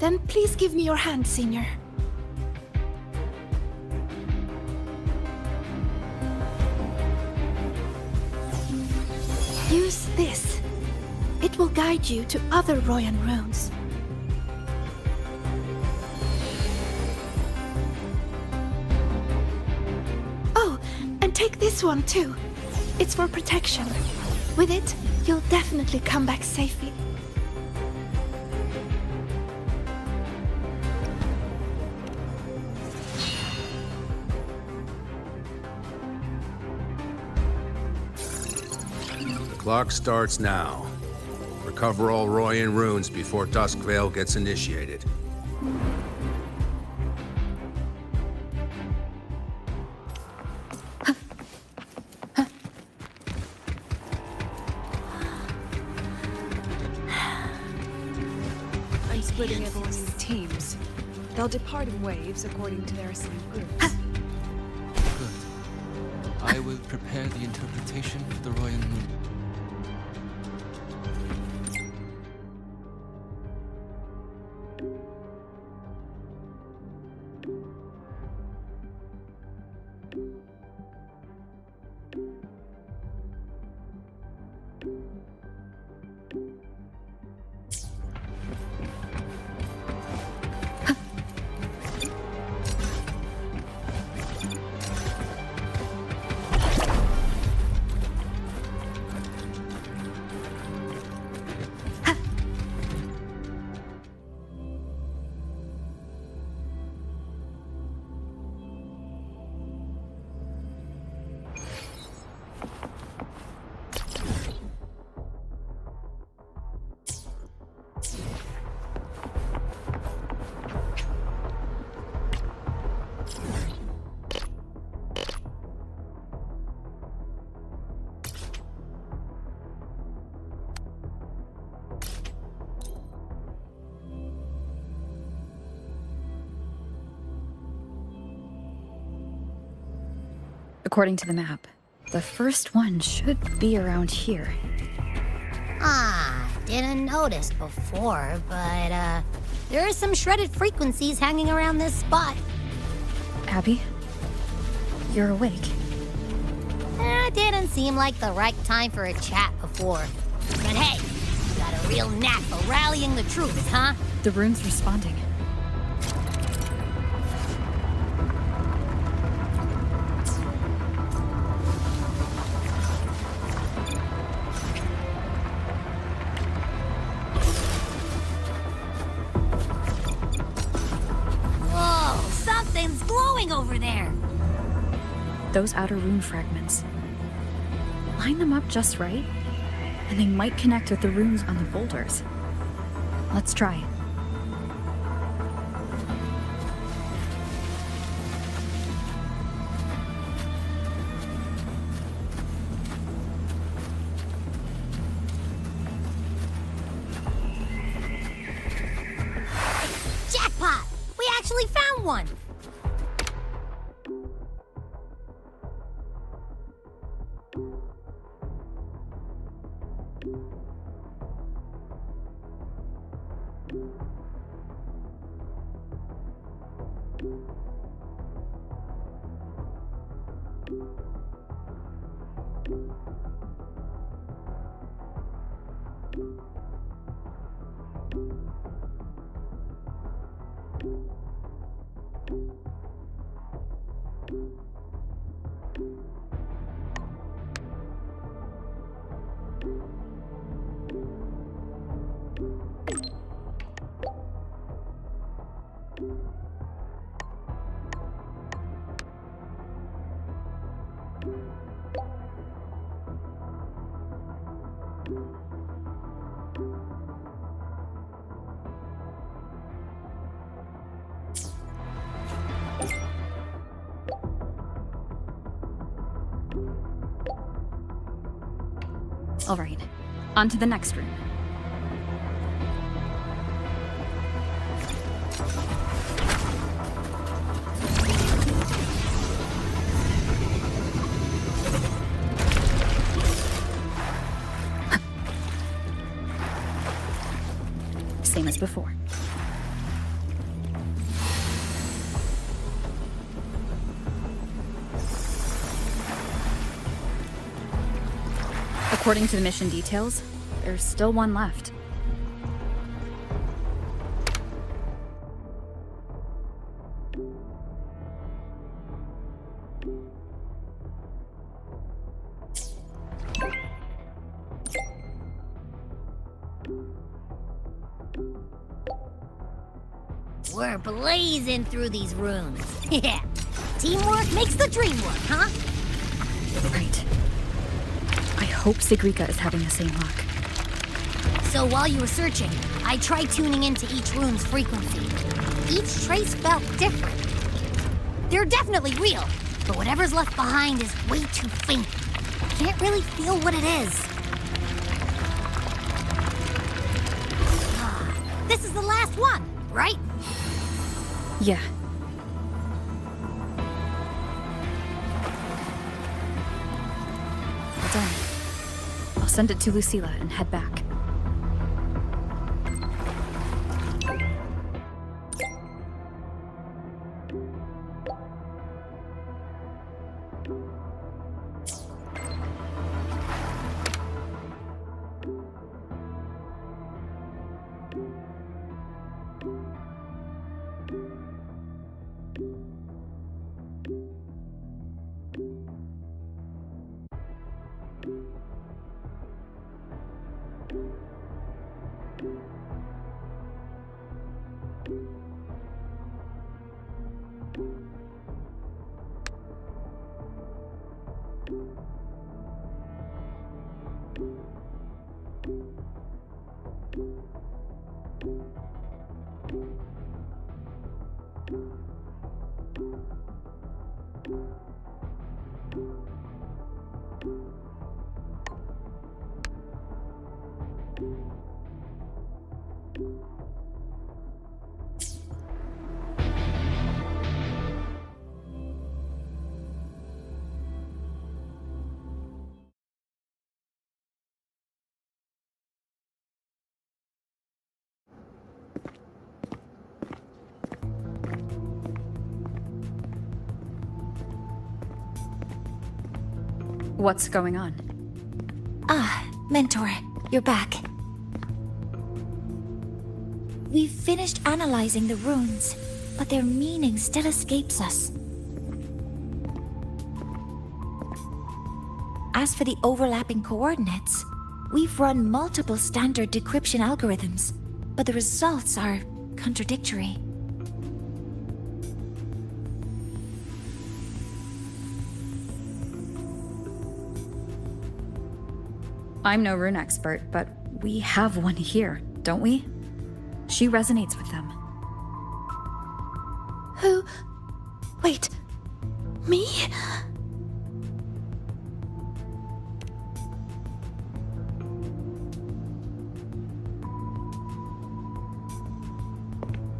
Then please give me your hand, Senior. Use this. It will guide you to other Royan runes. Oh, and take this one too. It's for protection. With it, you'll definitely come back safely. Clock starts now. Recover all Royan runes before Dusk Vale gets initiated. I'm splitting everyone into teams. They'll depart in waves according to their assigned groups. Good. I will prepare the interpretation of the Royan rune. According to the map, the first one should be around here. Didn't notice before, but, there are some shredded frequencies hanging around this spot. Abby, you're awake. Didn't seem like the right time for a chat before. But hey, you got a real knack for rallying the troops, huh? The rune's responding. Over there. Those outer rune fragments. Line them up just right, and they might connect with the runes on the boulders. Let's try. Jackpot! We actually found one! All right, on to the next room. Same as before. According to the mission details, there's still one left. We're blazing through these rooms. Yeah. Teamwork makes the dream work, huh? Right. I hope Sigrika is having the same luck. So while you were searching, I tried tuning into each rune's frequency. Each trace felt different. They're definitely real, but whatever's left behind is way too faint. Can't really feel what it is. This is the last one, right? Yeah. Well done. I'll send it to Lucilla and head back. What's going on? Ah, Mentor, you're back. We've finished analyzing the runes, but their meaning still escapes us. As for the overlapping coordinates, we've run multiple standard decryption algorithms, but the results are contradictory. I'm no rune expert, but we have one here, don't we? She resonates with them. Who? Wait. Me?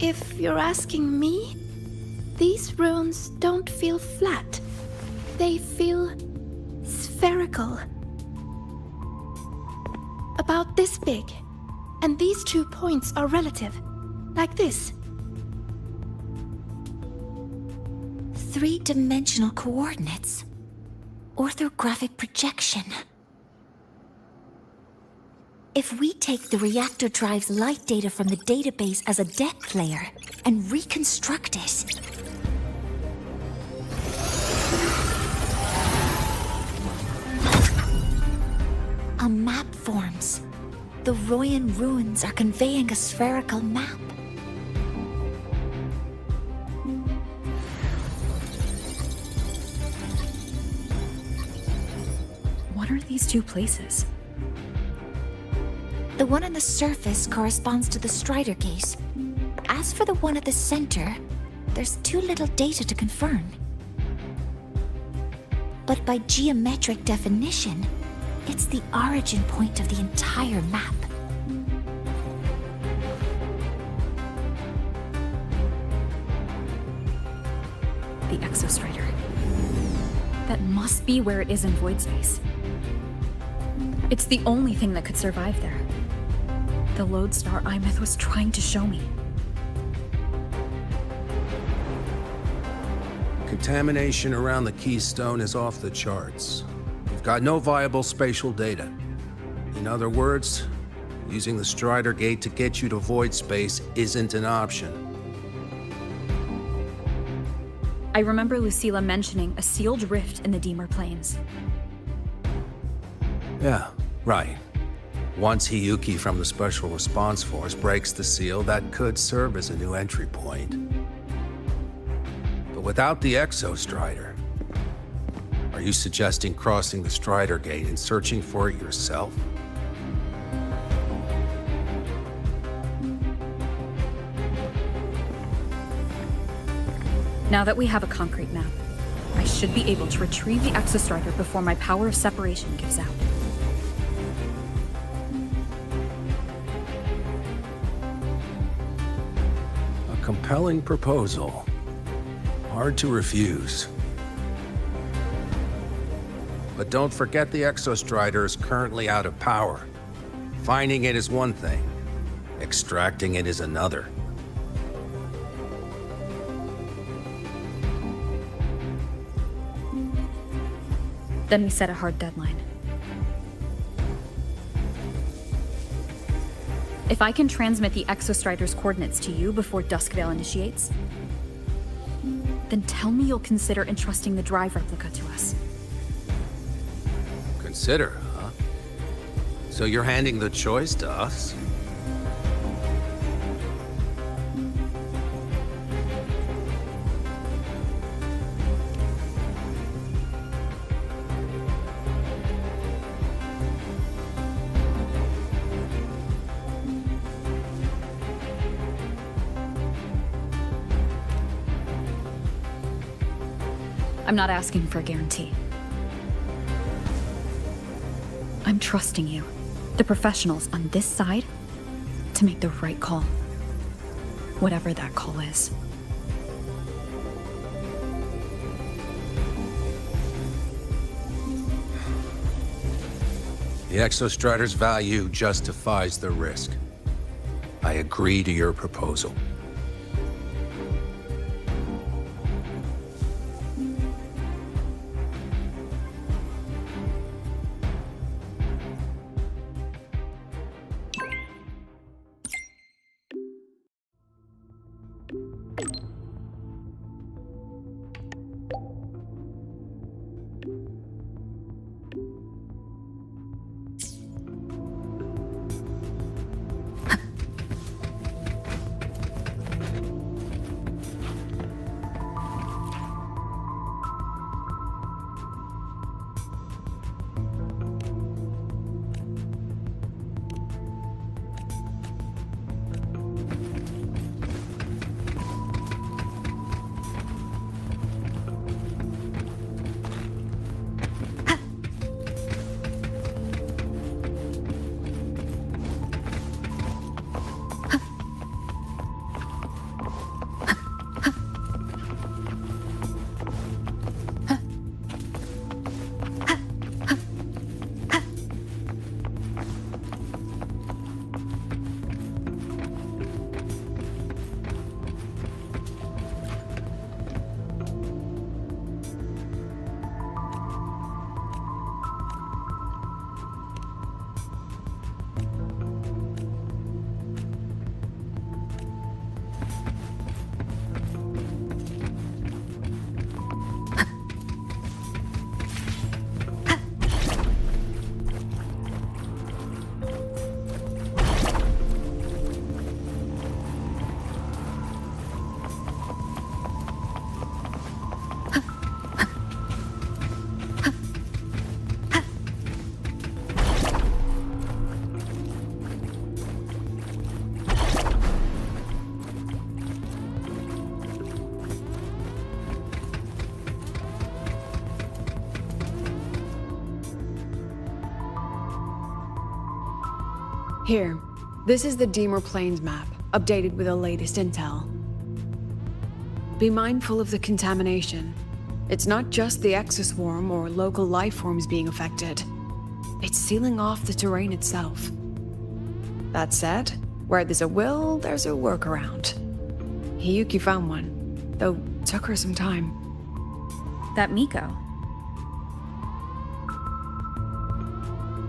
If you're asking me, these runes don't feel flat. They feel spherical. About this big. And these 2 points are relative. Like this. 3-dimensional coordinates. Orthographic projection. If we take the reactor drive's light data from the database as a deck layer and reconstruct it, a map forms. The Royan ruins are conveying a spherical map. What are these 2 places? The one on the surface corresponds to the Strider Gate. As for the one at the center, there's too little data to confirm. But by geometric definition, it's the origin point of the entire map. The Exostrider. That must be where it is in void space. It's the only thing that could survive there. The lodestar Imeth was trying to show me. Contamination around the keystone is off the charts. We've got no viable spatial data. In other words, using the Strider Gate to get you to void space isn't an option. I remember Lucilla mentioning a sealed rift in the Deemer Plains. Yeah, right. Once Hiyuki from the Special Response Force breaks the seal, that could serve as a new entry point. But without the Exostrider, are you suggesting crossing the Strider Gate and searching for it yourself? Now that we have a concrete map, I should be able to retrieve the Exostrider before my power of separation gives out. A compelling proposal. Hard to refuse. But don't forget the Exostrider is currently out of power. Finding it is one thing. Extracting it is another. Then we set a hard deadline. If I can transmit the Exostrider's coordinates to you before Duskvale initiates, then tell me you'll consider entrusting the drive replica to us. Consider, huh? So you're handing the choice to us? I'm not asking for a guarantee. I'm trusting you, the professionals on this side, to make the right call. Whatever that call is. The Exostrider's value justifies the risk. I agree to your proposal. Here, this is the Deemer Plains map, updated with the latest intel. Be mindful of the contamination. It's not just the exoswarm or local life forms being affected. It's sealing off the terrain itself. That said, where there's a will, there's a workaround. Hiyuki found one, though took her some time. That Miko?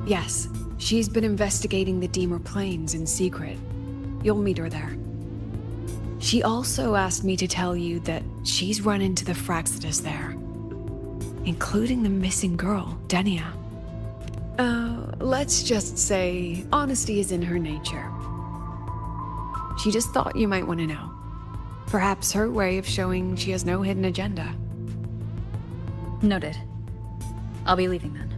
Yes, she's been investigating the Deemer Plains in secret. You'll meet her there. She also asked me to tell you that she's run into the Fraxidus there, including the missing girl, Denia. Let's just say honesty is in her nature. She just thought you might want to know. Perhaps her way of showing she has no hidden agenda. Noted. I'll be leaving then.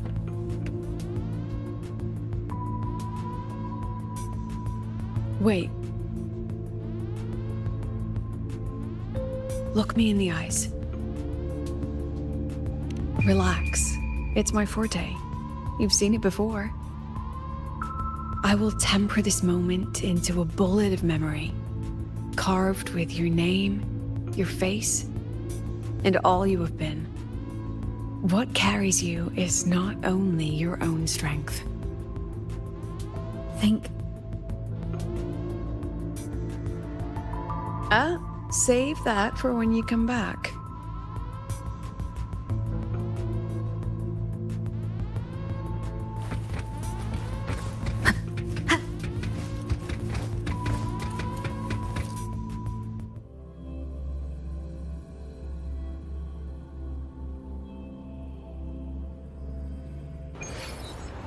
Wait. Look me in the eyes. Relax. It's my forte. You've seen it before. I will temper this moment into a bullet of memory, carved with your name, your face, and all you have been. What carries you is not only your own strength. Think. Save that for when you come back.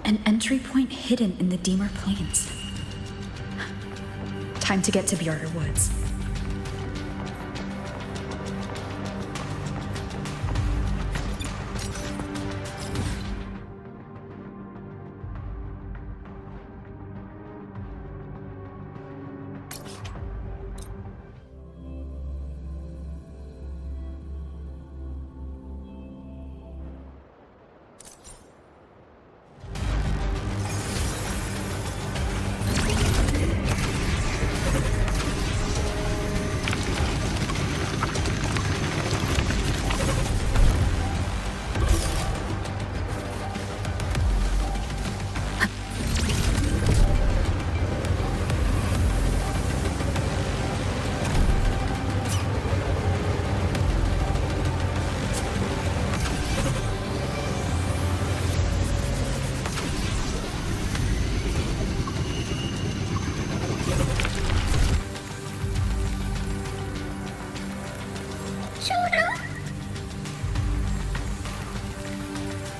An entry point hidden in the Deemer Plains. Time to get to Bjarter Woods.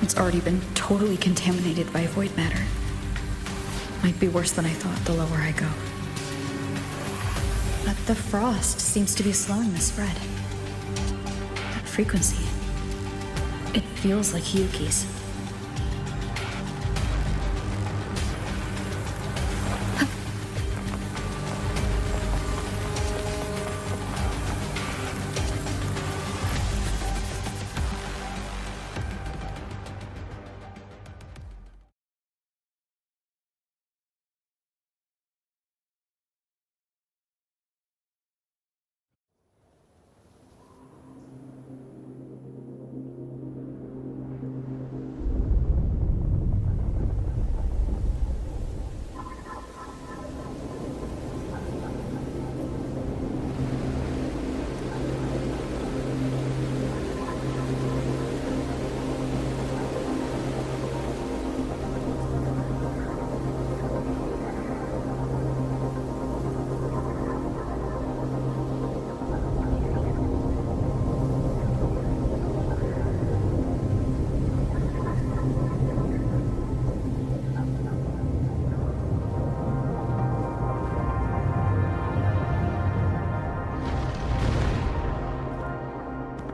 It's already been totally contaminated by void matter. Might be worse than I thought the lower I go. But the frost seems to be slowing the spread. That frequency. It feels like Hiyuki's.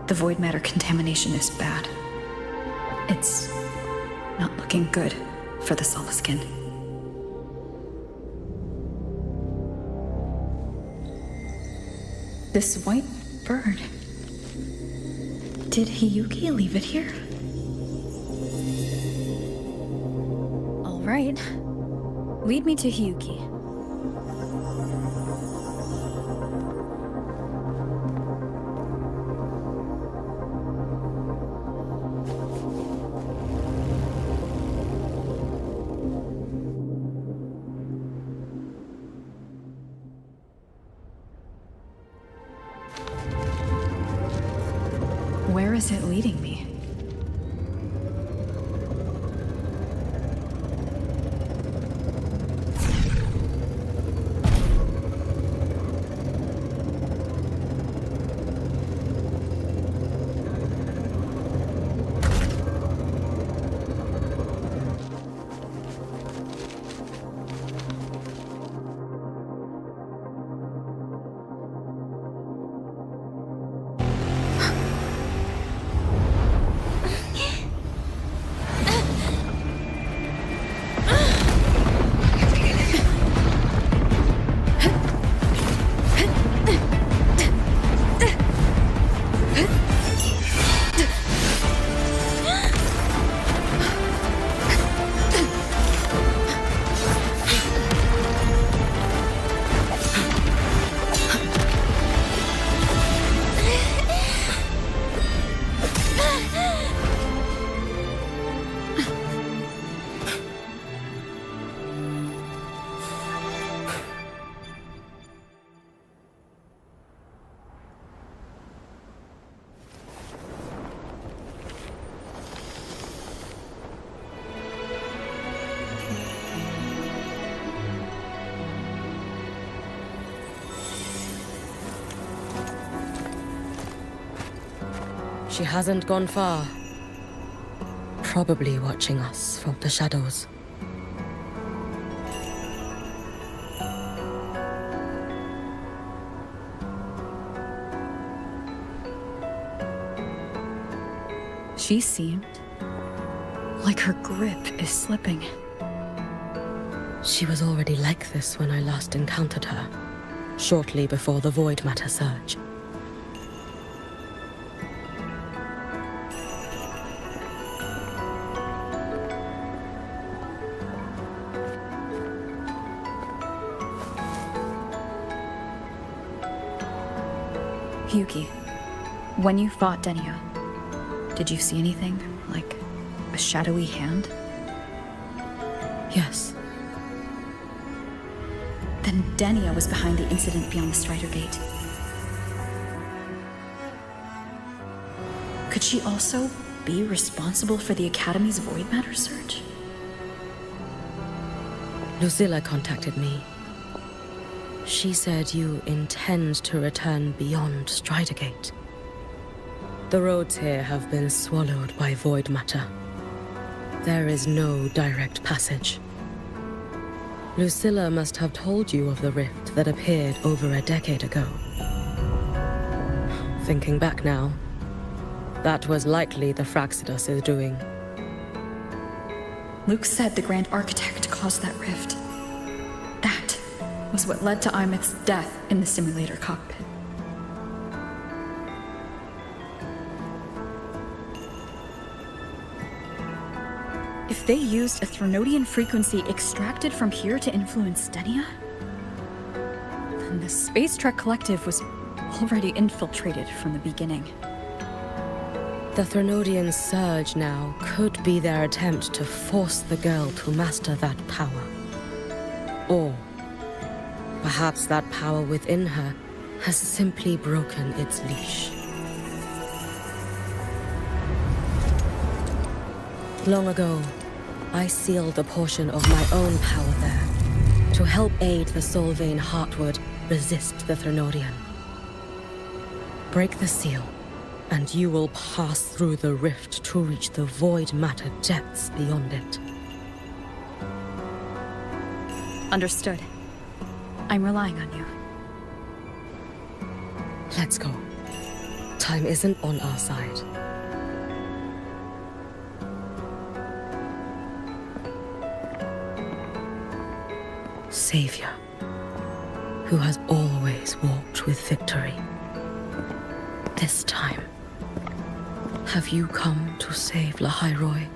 The void matter contamination is bad. It's not looking good for the Solaskin. This white bird. Did Hiyuki leave it here? All right. Lead me to Hiyuki. Where is it leading me? She hasn't gone far. Probably watching us from the shadows. She seemed like her grip is slipping. She was already like this when I last encountered her, shortly before the Void Matter surge. Hiyuki, when you fought Denia, did you see anything, like a shadowy hand? Yes. Then Denia was behind the incident beyond the Strider Gate. Could she also be responsible for the Academy's Void Matter surge? Lucilla contacted me. She said you intend to return beyond Strider Gate. The roads here have been swallowed by Void Matter. There is no direct passage. Lucilla must have told you of the rift that appeared over a decade ago. Thinking back now, that was likely the Fraxidus' doing. Luke said the Grand Architect caused that rift. That was what led to Imeth's death in the simulator cockpit. If they used a Threnodian frequency extracted from here to influence Denia, then the Space Trek Collective was already infiltrated from the beginning. The Threnodian surge now could be their attempt to force the girl to master that power. Or perhaps that power within her has simply broken its leash. Long ago, I sealed a portion of my own power there to help aid the Solvane Heartwood resist the Threnodian. Break the seal, and you will pass through the rift to reach the Void Matter depths beyond it. Understood. I'm relying on you. Let's go. Time isn't on our side. Savior, who has always walked with victory. This time, have you come to save Lahai Roy?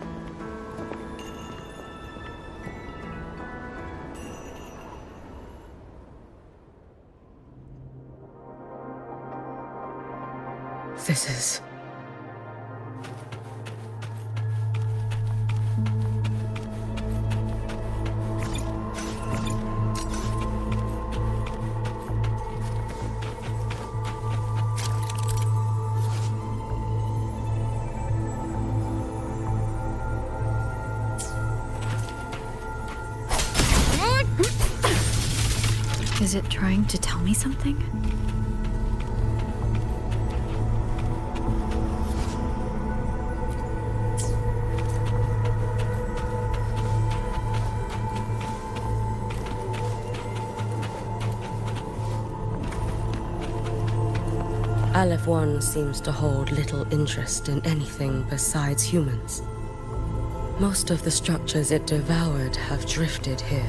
This is... Is it trying to tell me something? Aleph 1 seems to hold little interest in anything besides humans. Most of the structures it devoured have drifted here.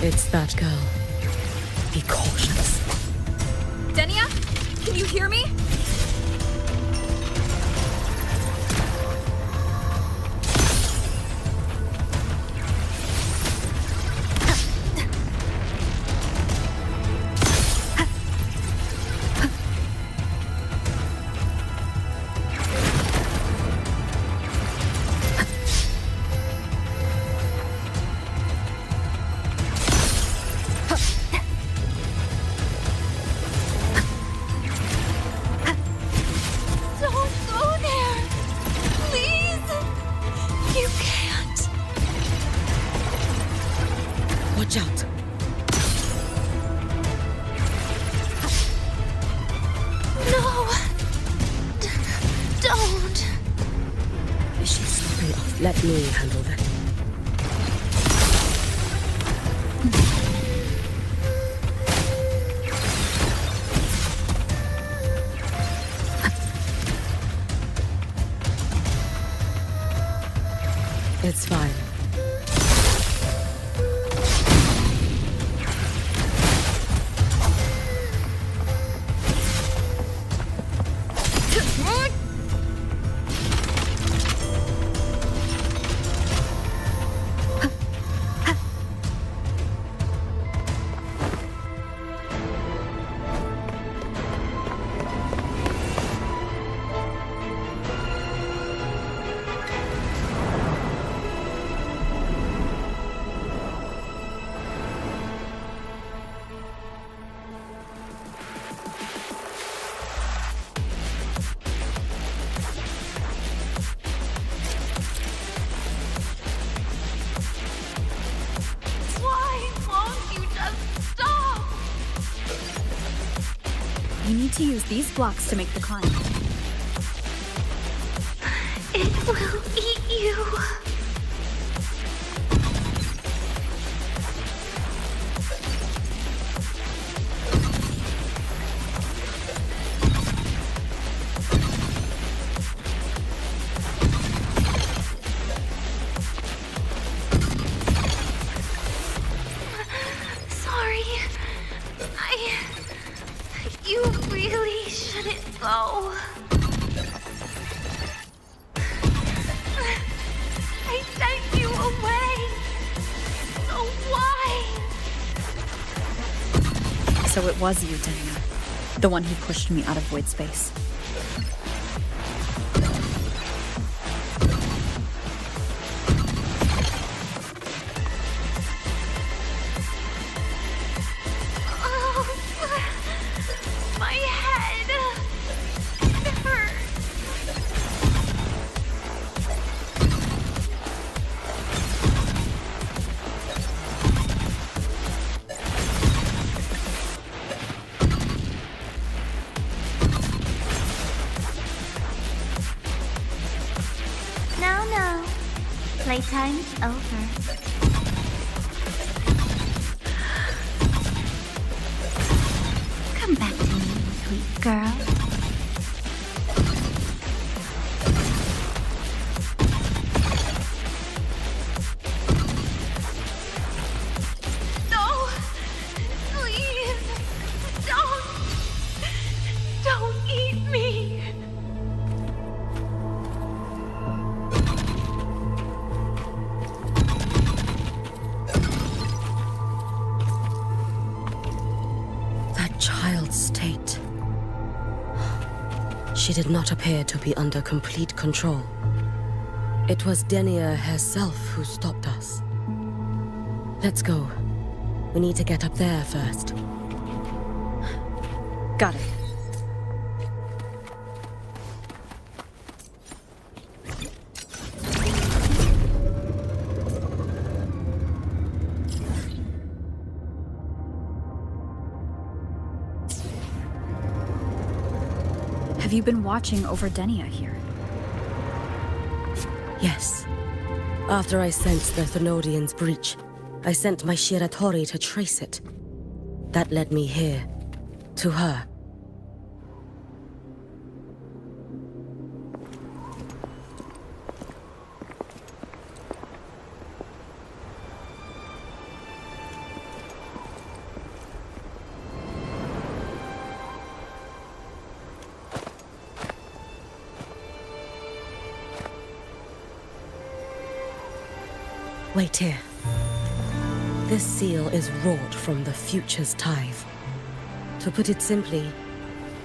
It's that girl. Be cautious. Denia? Can you hear me? Watch out. No! Don't! Is she stopping us? Let me handle that. It's fine. You need to use these blocks to make the climb. It will eat you. Sorry. You really shouldn't go. I sent you away. So why? So it was you, Denia. The one who pushed me out of void space. My head. It hurts. No. Playtime's over. Come back to me, sweet girl. No! Please! Don't! child's state. She did not appear to be under complete control. It was Denia herself who stopped us. Let's go. We need to get up there first. Got it. Have you been watching over Denia here? Yes. After I sensed the Thenodian's breach, I sent my Shiratori to trace it. That led me here, to her. Wait here. This seal is wrought from the future's tithe. To put it simply,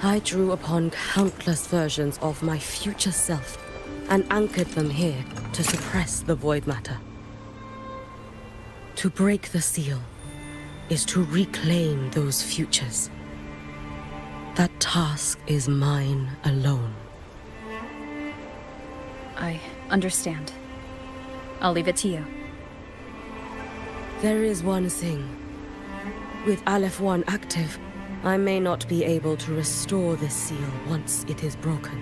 I drew upon countless versions of my future self and anchored them here to suppress the void matter. To break the seal is to reclaim those futures. That task is mine alone. I understand. I'll leave it to you. There is one thing. With Aleph 1 active, I may not be able to restore this seal once it is broken.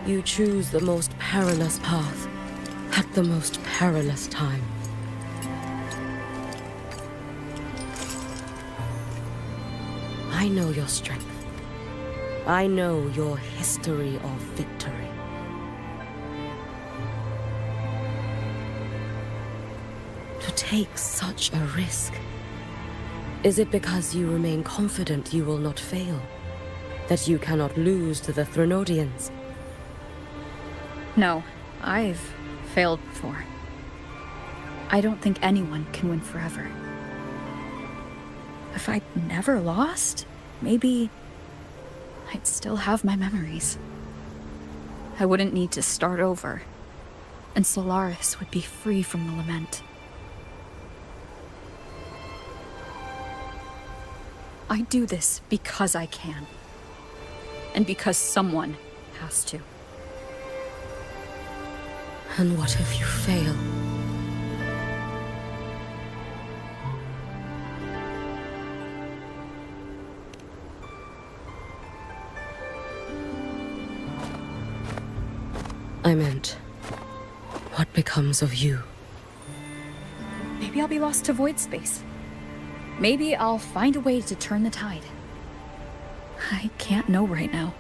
You choose the most perilous path at the most perilous time. I know your strength. I know your history of victory. To take such a risk? Is it because you remain confident you will not fail? That you cannot lose to the Thenodians? No, I've failed before. I don't think anyone can win forever. If I'd never lost, maybe I'd still have my memories. I wouldn't need to start over, and Solaris would be free from the lament. I do this because I can. And because someone has to. And what if you fail? I meant, what becomes of you? Maybe I'll be lost to void space. Maybe I'll find a way to turn the tide. I can't know right now.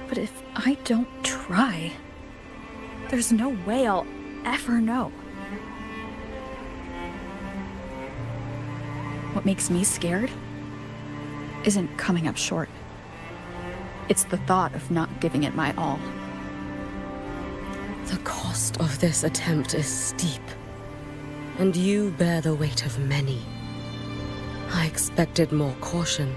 But if I don't try, there's no way I'll ever know. What makes me scared isn't coming up short. It's the thought of not giving it my all. The cost of this attempt is steep. And you bear the weight of many. I expected more caution.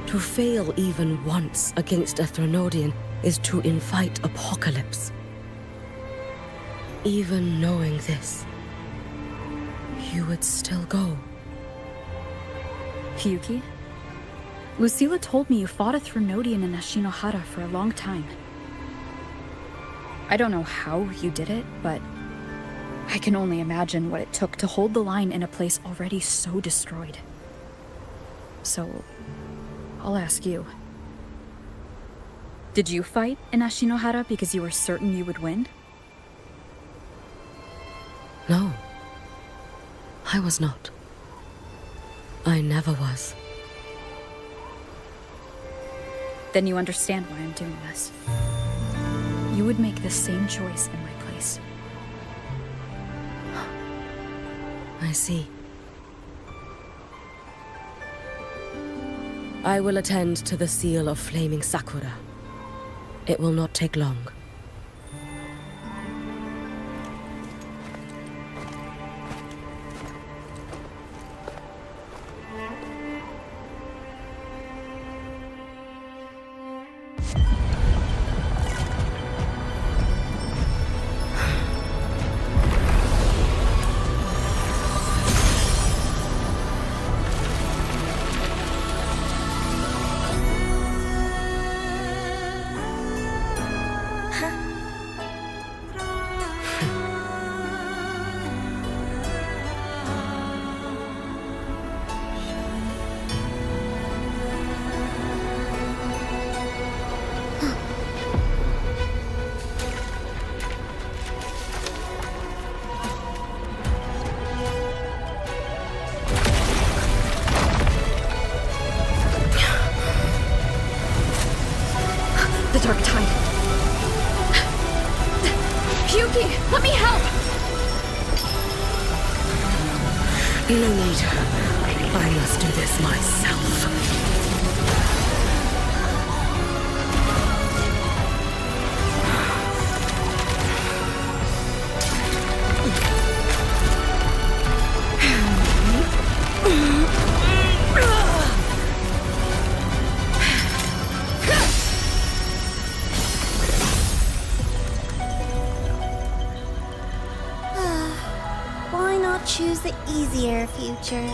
To fail even once against a Thenodian is to invite apocalypse. Even knowing this, you would still go. Hiyuki? Lucilla told me you fought a Thenodian in Ashinohara for a long time. I don't know how you did it, but I can only imagine what it took to hold the line in a place already so destroyed. So, I'll ask you. Did you fight in Ashinohara because you were certain you would win? No. I was not. I never was. Then you understand why I'm doing this. You would make the same choice in my place. I see. I will attend to the seal of flaming Sakura. It will not take long. No need. I must do this myself. Why not choose the easier future?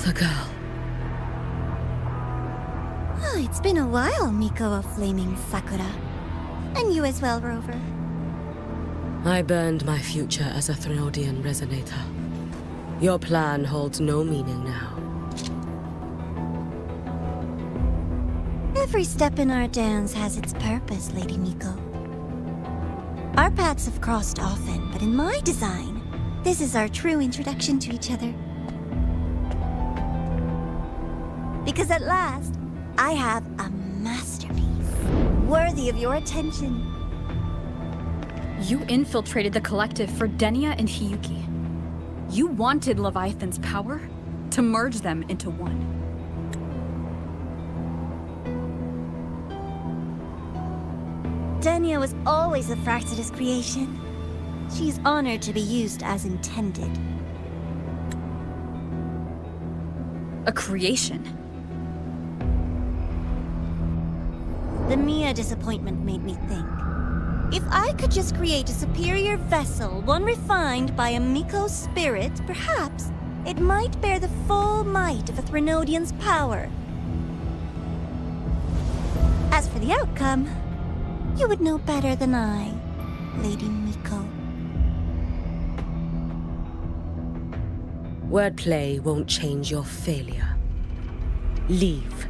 The girl. Oh, it's been a while, Miko of Flaming Sakura. And you as well, Rover. I burned my future as a Threnodian resonator. Your plan holds no meaning now. Every step in our dance has its purpose, Lady Miko. Our paths have crossed often, but in my design, this is our true introduction to each other. Because at last, I have a masterpiece, worthy of your attention. You infiltrated the collective for Denia and Hiyuki. You wanted Leviathan's power to merge them into one. Denia was always a Fractidus creation. She's honored to be used as intended. A creation? The Mia disappointment made me think. If I could just create a superior vessel, one refined by a Miko spirit, perhaps it might bear the full might of a Threnodian's power. As for the outcome, you would know better than I, Lady Miko. Wordplay won't change your failure. Leave,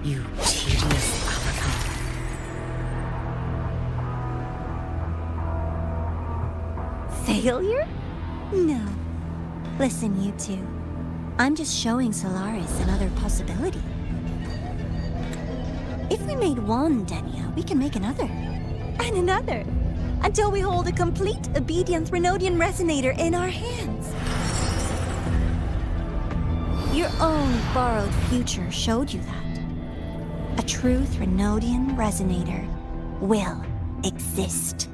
you tedious avatar. Failure? No. Listen, you two. I'm just showing Solaris another possibility. If we made one Denia, we can make another. And another. Until we hold a complete obedient Threnodian resonator in our hands. Your own borrowed future showed you that. A true Threnodian resonator will exist.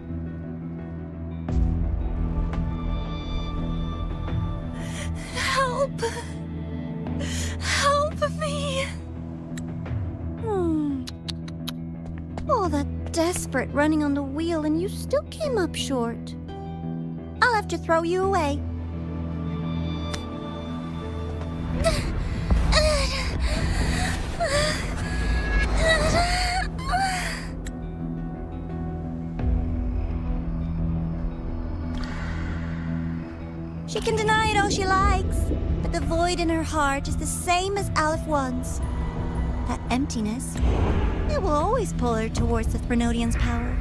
Help! Help me! All that desperate running on the wheel and you still came up short. I'll have to throw you away. She can deny it all she likes, but the void in her heart is the same as Aleph One's. That emptiness, it will always pull her towards the Threnodian's power.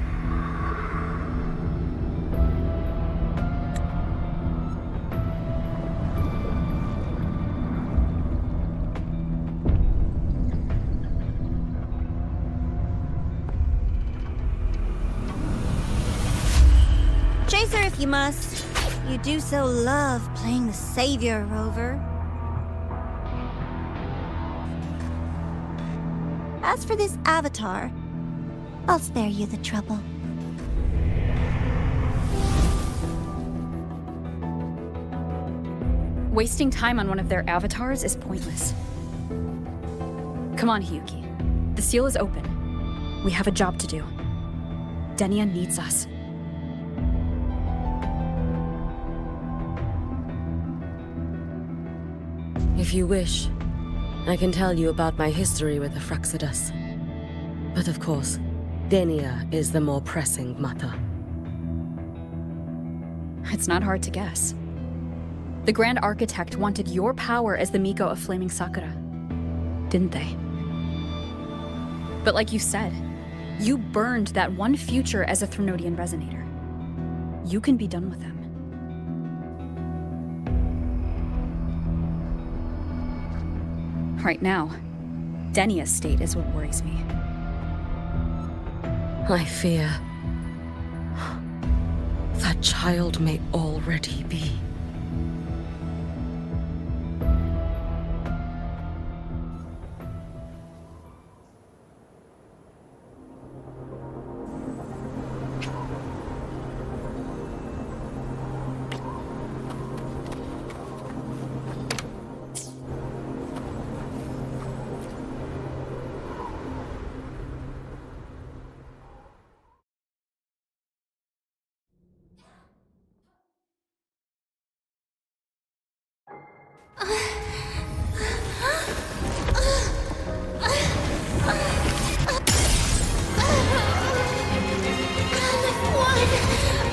Chase her if you must. You do so love playing the savior, Rover. As for this avatar, I'll spare you the trouble. Wasting time on one of their avatars is pointless. Come on, Hiyuki. The seal is open. We have a job to do. Denia needs us. If you wish, I can tell you about my history with the Fractidus. But of course, Denia is the more pressing matter. It's not hard to guess. The Grand Architect wanted your power as the Miko of Flaming Sakura, didn't they? But like you said, you burned that one future as a Threnodian Resonator. You can be done with them. Right now, Denia's state is what worries me. I fear that child may already be.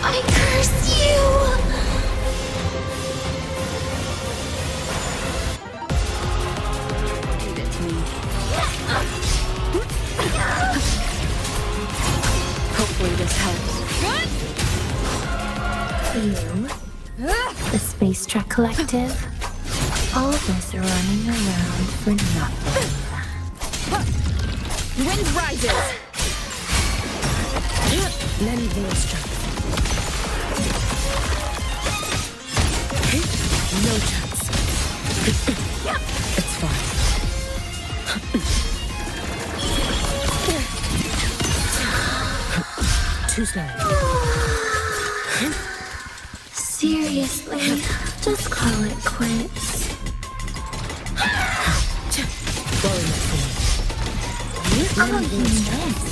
I curse you! Leave it to me. Hopefully this helps. You, the Space Truck Collective, all this running around for nothing. Wind rises! Lend me your strength. No chance. It's fine. Too slow. Seriously, just call it quits. Worry not for me. Lend me your strength.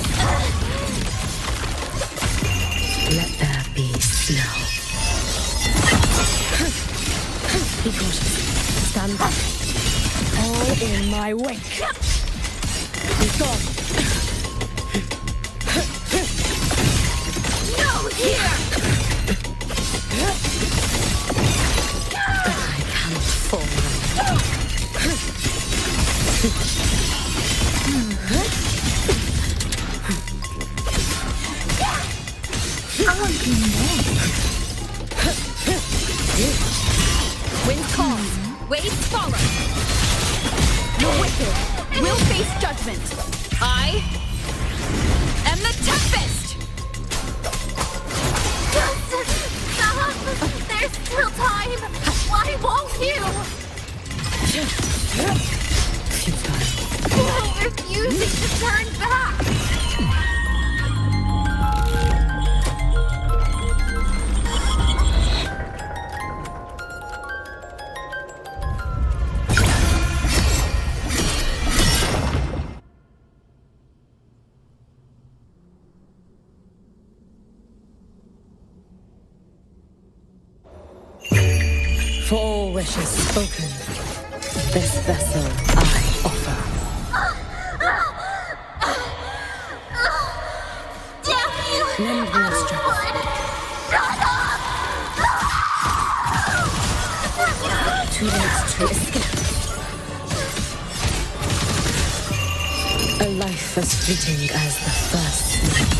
Let there be snow. Be cautious. Stand back. All in my wake. Be gone. No, here! I cannot fall. Wind calm. Waves follow. The wicked will face judgment. I am the Tempest! Stop! There's still time! Why won't you? You're refusing to turn back! For all wishes spoken, this vessel I offer. Damn you! Lend me your strength. Shut up! Too late to escape. A life as fleeting as the first night.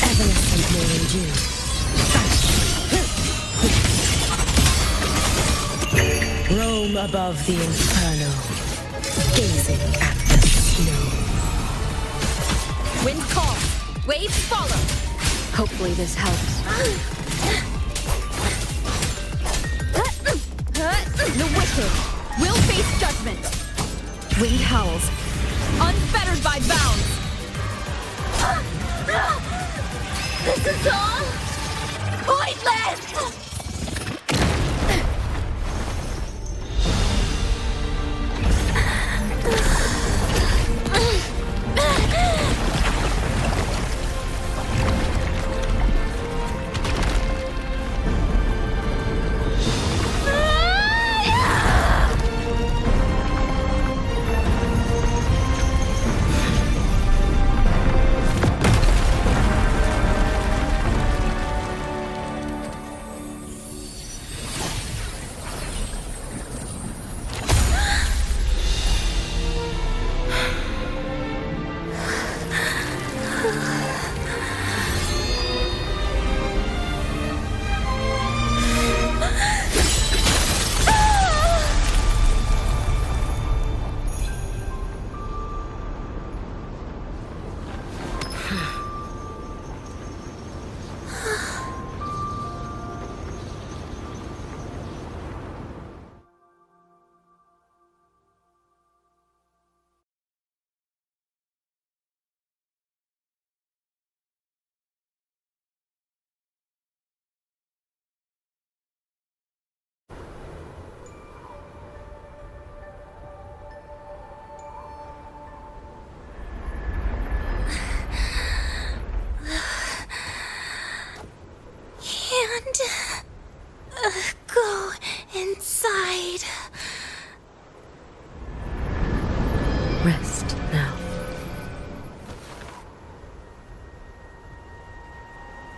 Evanescently endued. Roam above the inferno, gazing at the snow. Wind calm. Waves follow. Hopefully this helps. The wicked will face judgment. Wind howls, unfettered by bounds. This is all pointless!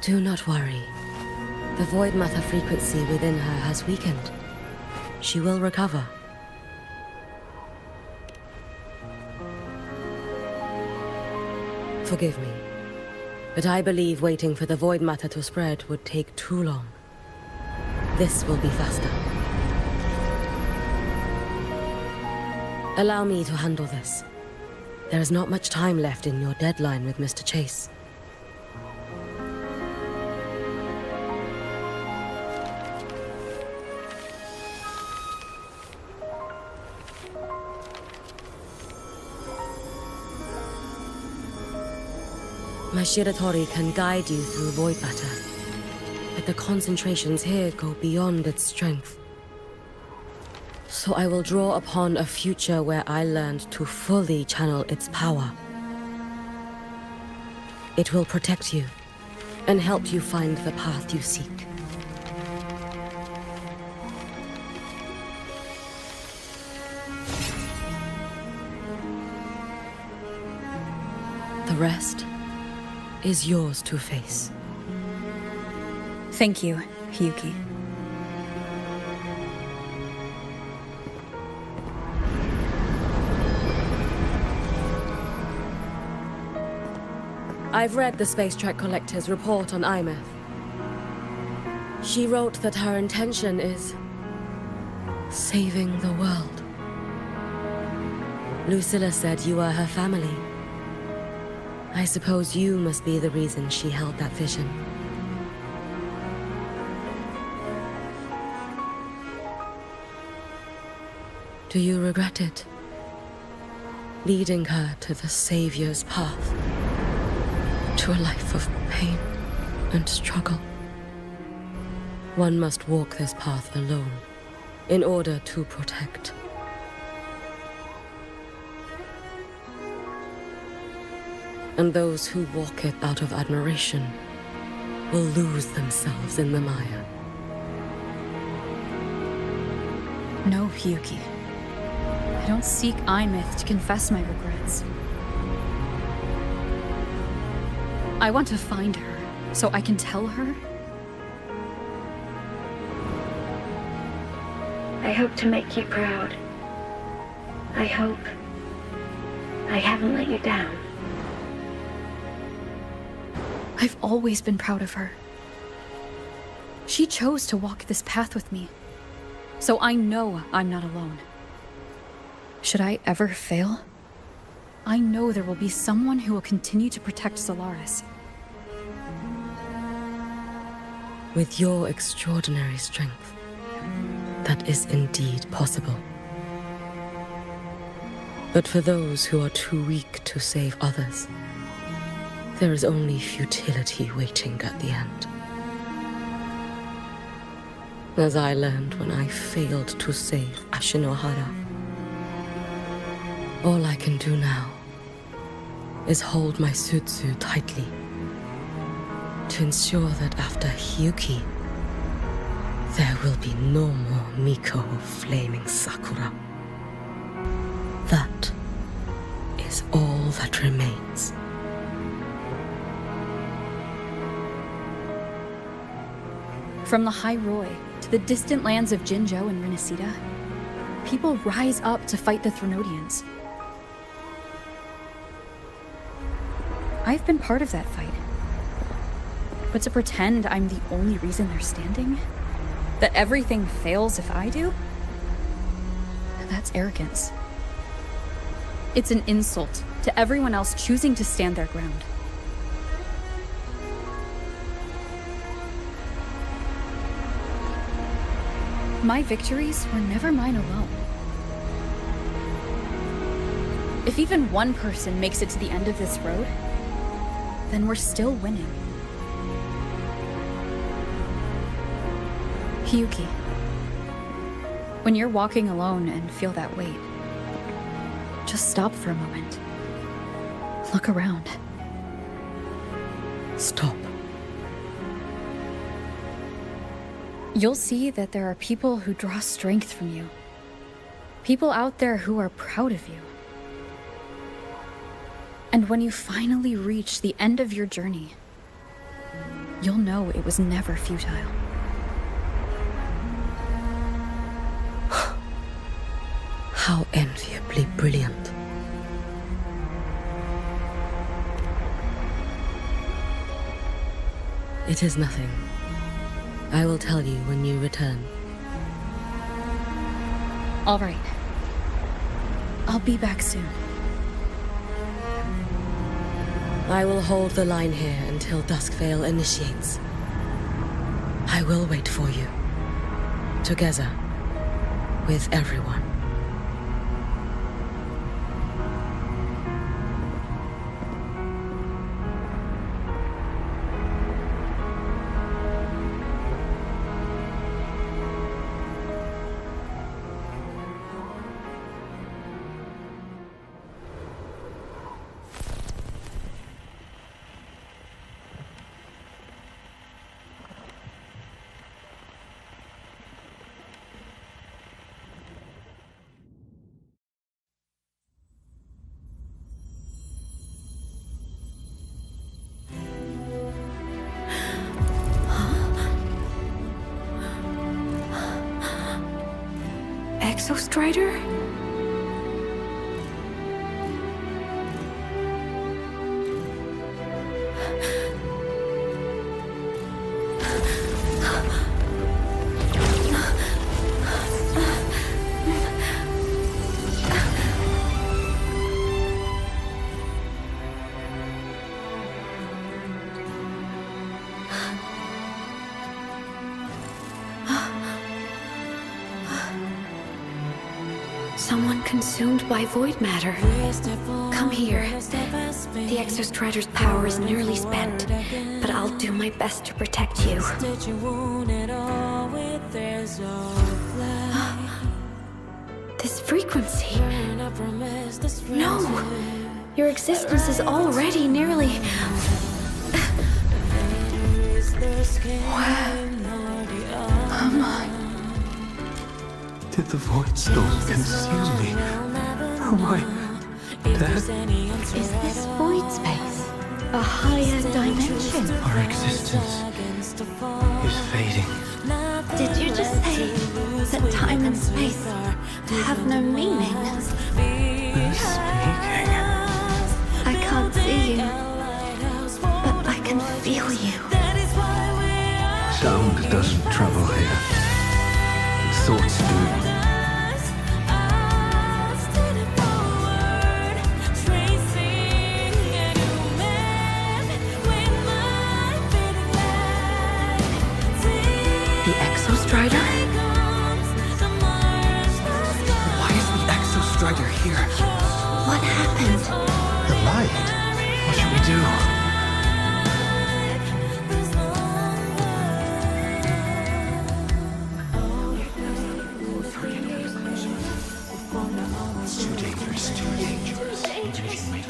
Do not worry. The Void Matter frequency within her has weakened. She will recover. Forgive me, but I believe waiting for the Void Matter to spread would take too long. This will be faster. Allow me to handle this. There is not much time left in your deadline with Mr. Chase. My Shiratori can guide you through Void Matter, but the concentrations here go beyond its strength. So I will draw upon a future where I learned to fully channel its power. It will protect you and help you find the path you seek. The rest is yours to face. Thank you, Hiyuki. I've read the Space Trek Collector's report on Imeth. She wrote that her intention is saving the world. Lucilla said you are her family. I suppose you must be the reason she held that vision. Do you regret it? Leading her to the Savior's path? To a life of pain and struggle? One must walk this path alone in order to protect. And those who walk it out of admiration will lose themselves in the mire. No, Hiyuki. I don't seek Imeth to confess my regrets. I want to find her, so I can tell her. I hope to make you proud. I hope I haven't let you down. I've always been proud of her. She chose to walk this path with me, so I know I'm not alone. Should I ever fail, I know there will be someone who will continue to protect Solaris. With your extraordinary strength, that is indeed possible. But for those who are too weak to save others, there is only futility waiting at the end. As I learned when I failed to save Ashinohara. All I can do now is hold my Sutsu tightly to ensure that after Hiyuki, there will be no more Miko of Flaming Sakura. That is all that remains. From the High Roy to the distant lands of Jinzhou and Rinasida, people rise up to fight the Threnodians. I've been part of that fight. But to pretend I'm the only reason they're standing? That everything fails if I do? That's arrogance. It's an insult to everyone else choosing to stand their ground. My victories were never mine alone. If even one person makes it to the end of this road, then we're still winning. Hiyuki, when you're walking alone and feel that weight, just stop for a moment. Look around. Stop. You'll see that there are people who draw strength from you. People out there who are proud of you. And when you finally reach the end of your journey, you'll know it was never futile. How enviably brilliant. It is nothing. I will tell you when you return. All right. I'll be back soon. I will hold the line here until Duskvale initiates. I will wait for you. Together. With everyone. Exostrider? Someone consumed by void matter. Come here. The Exostrider's power is nearly spent, but I'll do my best to protect you. This frequency. No! Your existence is already nearly... Where am I? Did the void storm consume me? Am I dead? Is this void space a higher dimension? Our existence is fading. Did you just say that time and space have no meaning? Who's speaking? I can't see you, but I can feel you. Sound doesn't travel here. Thoughts do. The Exostrider? Why is the Exostrider here? What happened? The light. What should we do?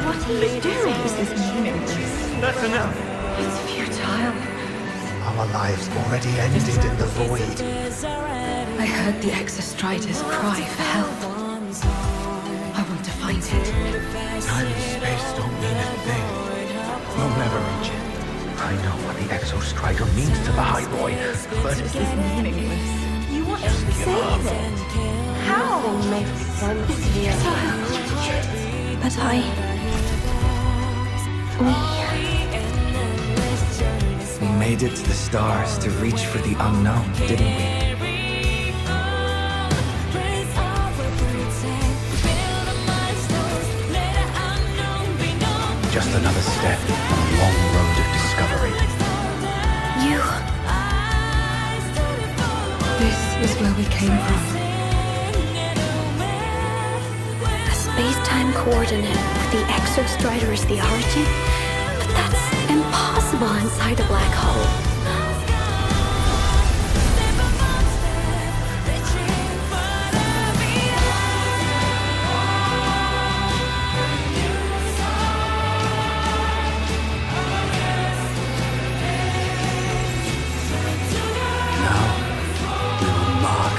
What are you doing? This is meaningless. That's enough. It's futile. Our lives already ended in the void. I heard the Exostrider's cry for help. I want to find it. Time and space don't mean a thing. We'll never reach it. I know what the Exostrider means to the High Boy, but This is meaningless. You want to save it? How? It's futile. But we made it to the stars to reach for the unknown, didn't we? Just another step on a long road of discovery. You... This is where we came from. A space-time coordinate with the Exostrider as the origin? But that's impossible inside a black hole.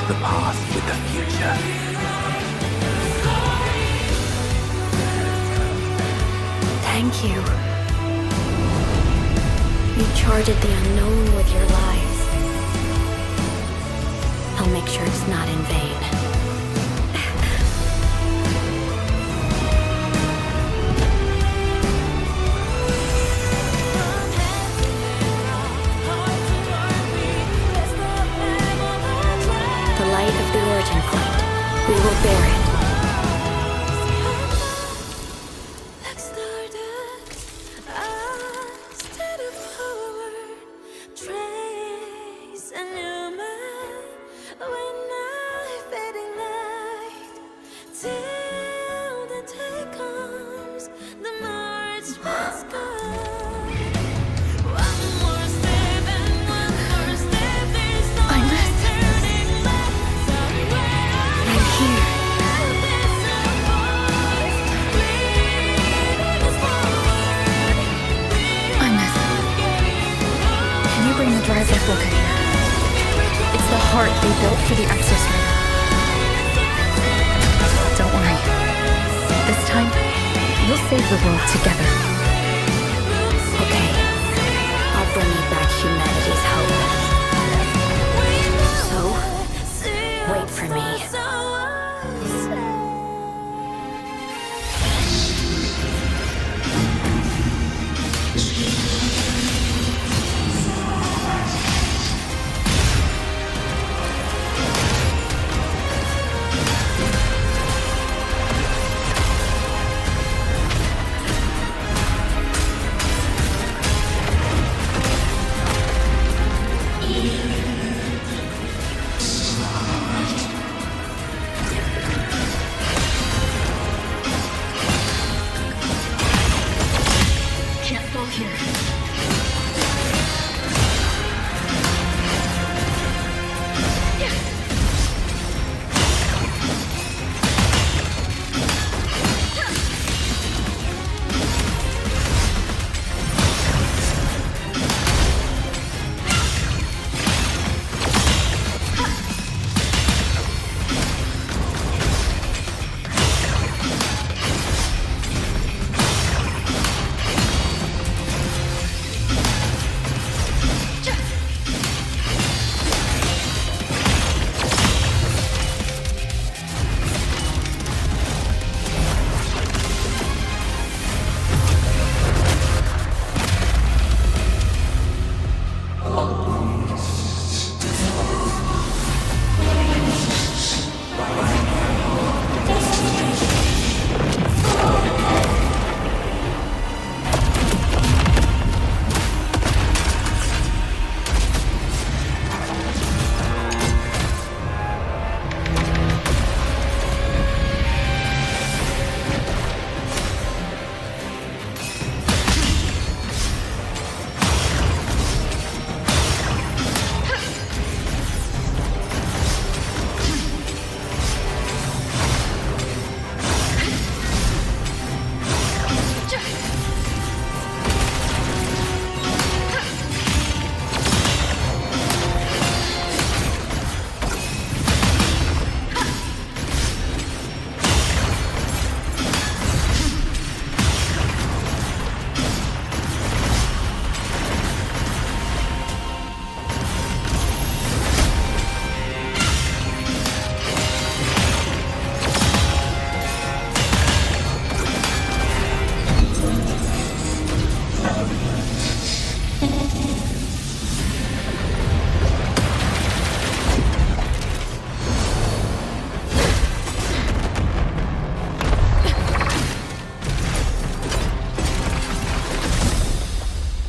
The path with the future. Thank you. You charted the unknown with your lives. I'll make sure it's not in vain. The light of the origin point. We will bear it. Drive replica here. It's the heart they built for the exostrider. Don't worry. This time, we'll save the world together. Okay. I'll bring you back humanity's hope. So, wait for me.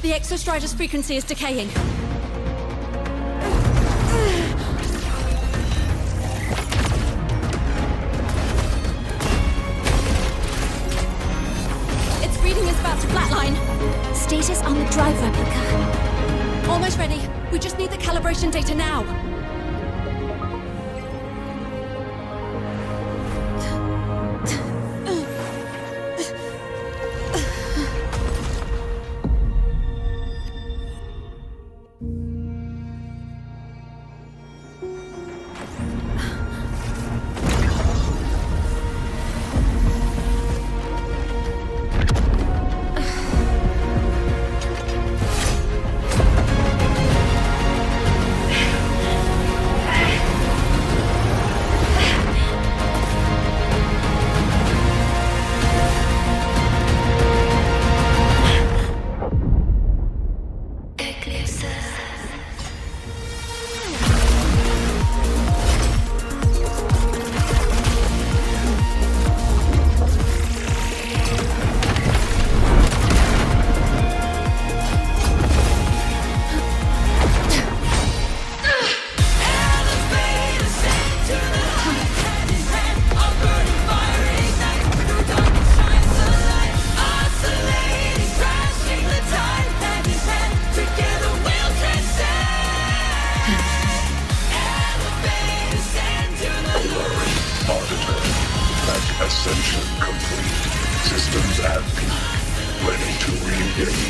The exostrider's frequency is decaying. Its reading is about to flatline. Status on the drive replica. Almost ready. We just need the calibration data now.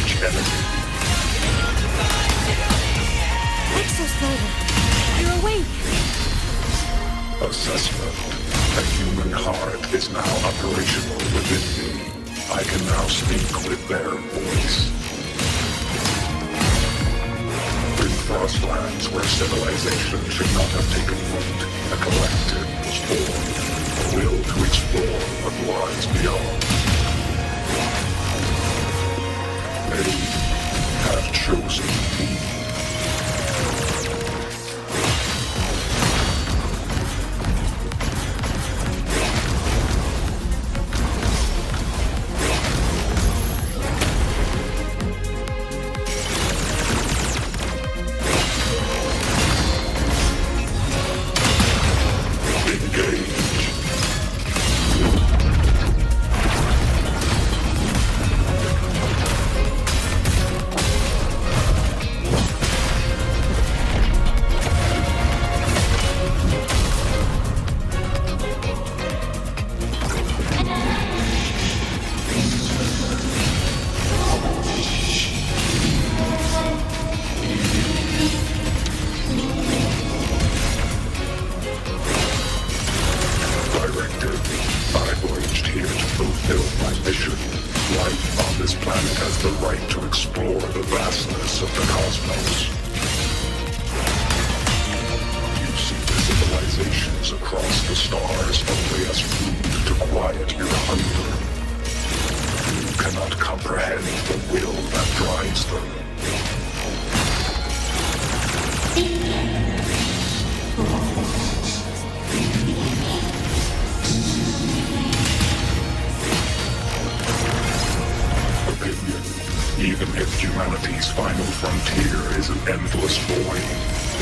Engage enemy. Exostrider, you're awake. Assessment. A human heart is now operational within me. I can now speak with their voice. In Frostlands, where civilization should not have taken root, a collective was formed, a will to explore what lies beyond. They have chosen me. Even if humanity's final frontier is an endless void,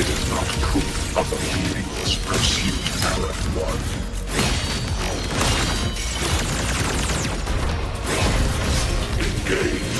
it is not proof of a meaningless pursuit, Aleph One. Engage.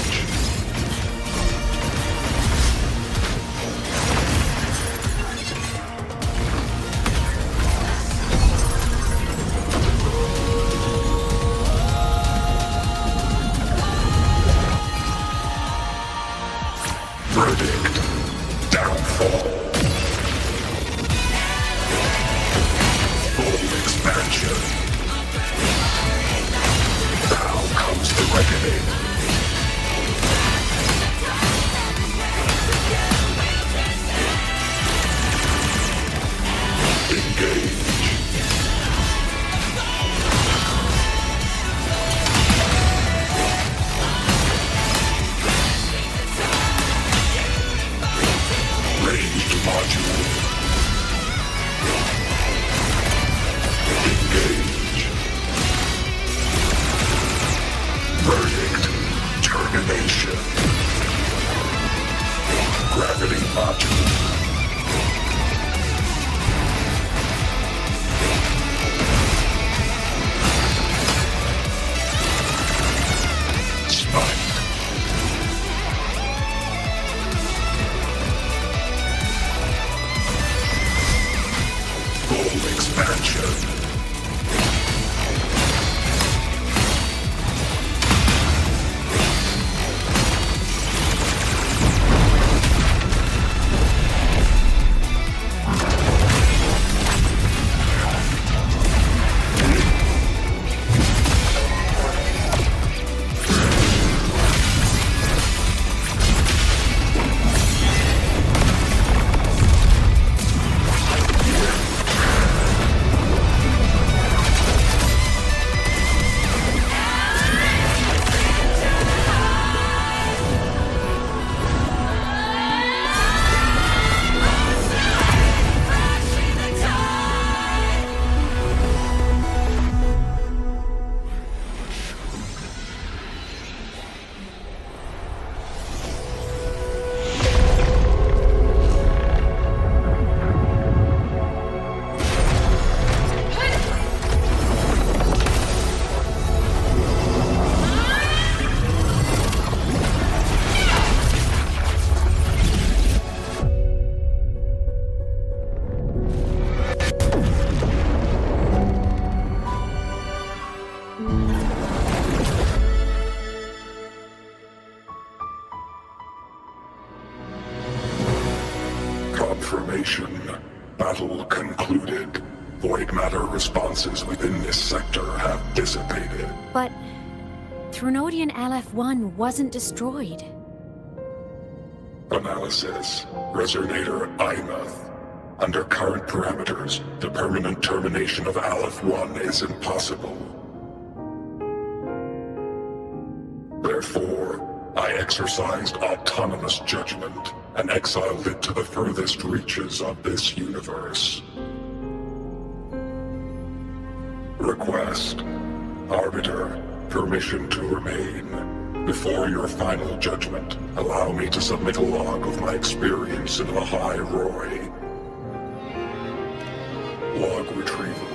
confirmation. Battle concluded. Void matter responses within this sector have dissipated. But Threnodian LF-1 wasn't destroyed. Analysis. Resonator Imeth. Under current parameters, the permanent termination of Aleph-1 is impossible. Therefore, I exercised autonomous judgment and exiled it to the furthest reaches of this universe. Request. Arbiter, permission to remain. Before your final judgment, allow me to submit a log of my experience in Lahai Roy. Log retrieval.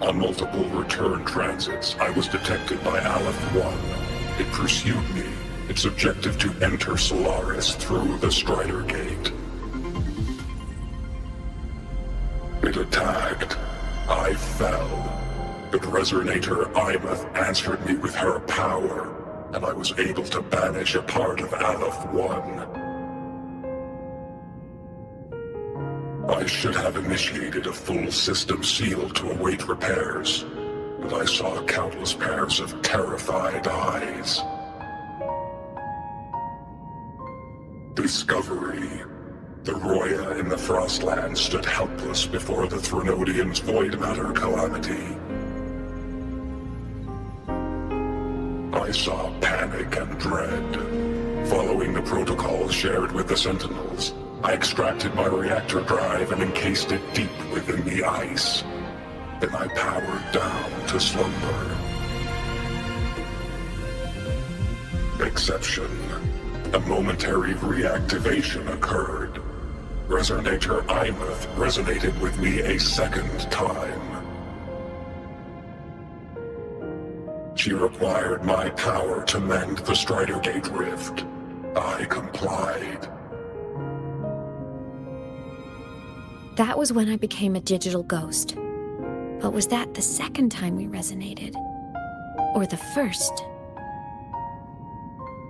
On multiple return transits, I was detected by Aleph-1. It pursued me, its objective to enter Solaris through the Strider Gate. It attacked. I fell. But Resonator Imeth answered me with her power, and I was able to banish a part of Aleph-1. I should have initiated a full system seal to await repairs, but I saw countless pairs of terrified eyes. Discovery. The Roya in the Frostland stood helpless before the Threnodians' void matter calamity. I saw panic and dread. Following the protocols shared with the Sentinels, I extracted my reactor drive and encased it deep within the ice. Then I powered down to slumber. Exception. A momentary reactivation occurred. Resonator Imeth resonated with me a second time. She required my power to mend the Strider Gate rift. I complied. That was when I became a digital ghost. But was that the second time we resonated? Or the first?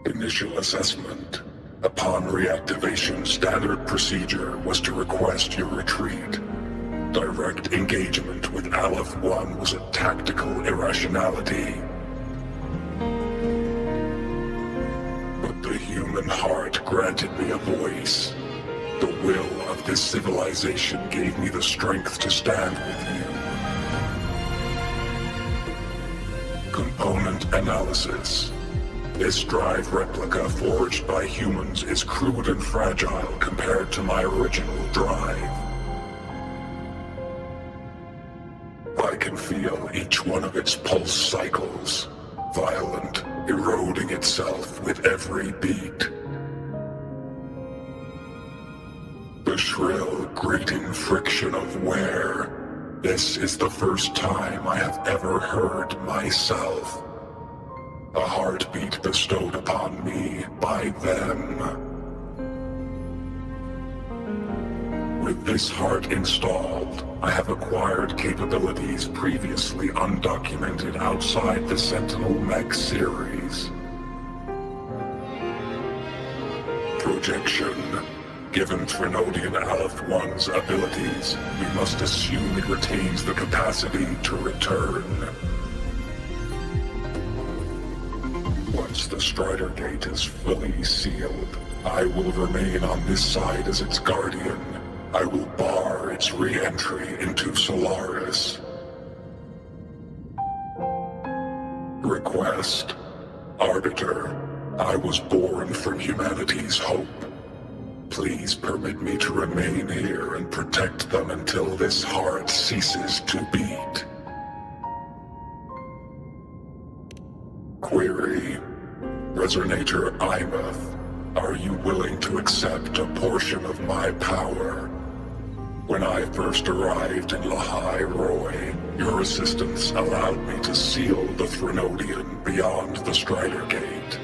Initial assessment. Upon reactivation, standard procedure was to request your retreat. Direct engagement with Aleph-1 was a tactical irrationality. But the human heart granted me a voice. The will of this civilization gave me the strength to stand with you. Component analysis. This drive replica forged by humans is crude and fragile compared to my original drive. I can feel each one of its pulse cycles, violent, eroding itself with every beat. The shrill, grating friction of wear. This is the first time I have ever heard myself. A heartbeat bestowed upon me by them. With this heart installed, I have acquired capabilities previously undocumented outside the Sentinel Mech series. Projection. Given Threnodian Aleph-1's abilities, we must assume it retains the capacity to return. Once the Strider Gate is fully sealed, I will remain on this side as its guardian. I will bar its re-entry into Solaris. Request. Arbiter, I was born from humanity's hope. Please permit me to remain here and protect them until this heart ceases to beat. Query. Resonator Imeth, are you willing to accept a portion of my power? When I first arrived in Lahai Roy, your assistance allowed me to seal the Threnodian beyond the Strider Gate.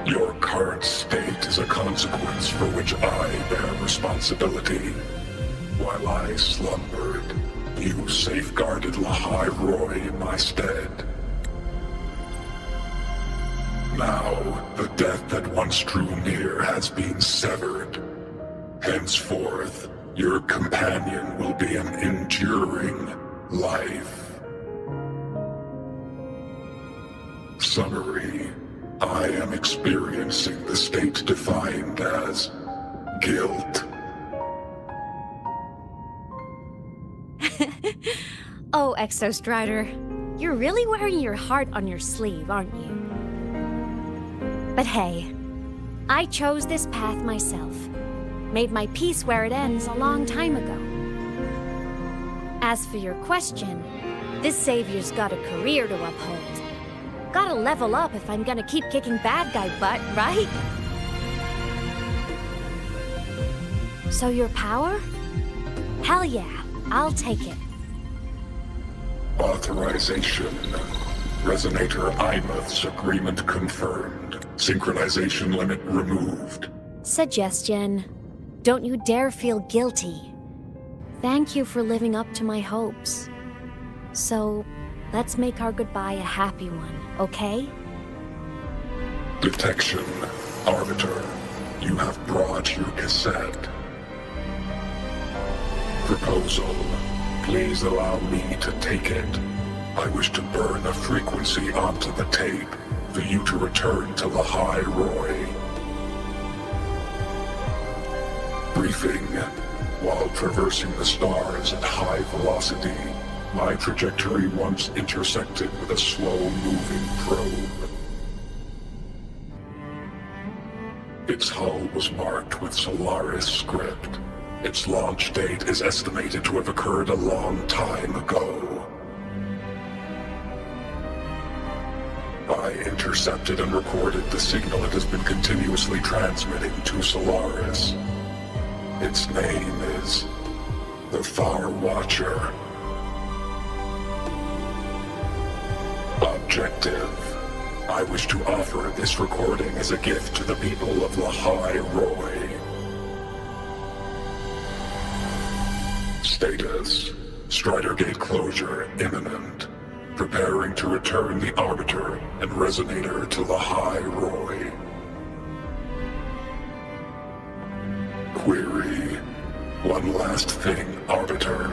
Your current state is a consequence for which I bear responsibility. While I slumbered, you safeguarded Lahai Roy in my stead. Now, the death that once drew near has been severed. Henceforth, your companion will be an enduring life. Summary. I am experiencing the state defined as guilt. Oh, Exostrider, you're really wearing your heart on your sleeve, aren't you? But hey, I chose this path myself. Made my peace where it ends a long time ago. As for your question, this savior's got a career to uphold. Gotta level up if I'm gonna keep kicking bad guy butt, right? So your power? Hell yeah, I'll take it. Authorization. Resonator Imeth's agreement confirmed. Synchronization limit removed. Suggestion. Don't you dare feel guilty. Thank you for living up to my hopes. So, let's make our goodbye a happy one, okay? Detection. Arbiter, you have brought your cassette. Proposal. Please allow me to take it. I wish to burn a frequency onto the tape for you to return to Lahai Roy. Briefing. While traversing the stars at high velocity, my trajectory once intersected with a slow-moving probe. Its hull was marked with Solaris script. Its launch date is estimated to have occurred a long time ago. I intercepted and recorded the signal it has been continuously transmitting to Solaris. Its name is the Far Watcher. Objective. I wish to offer this recording as a gift to the people of Lahai Roy. Status. Strider Gate closure imminent. Preparing to return the Arbiter and Resonator to Lahai Roy. Query. One last thing, Arbiter.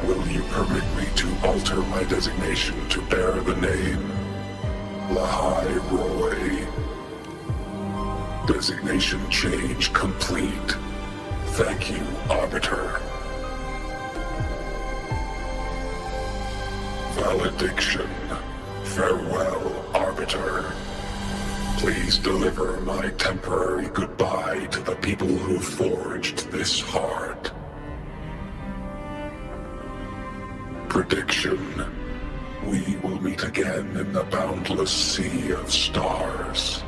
Will you permit me to alter my designation to bear the name Lahai Roy? Designation change complete. Thank you, Arbiter. Valediction. Farewell, Arbiter. Please deliver my temporary goodbye to the people who forged this heart. Prediction. We will meet again in the boundless sea of stars.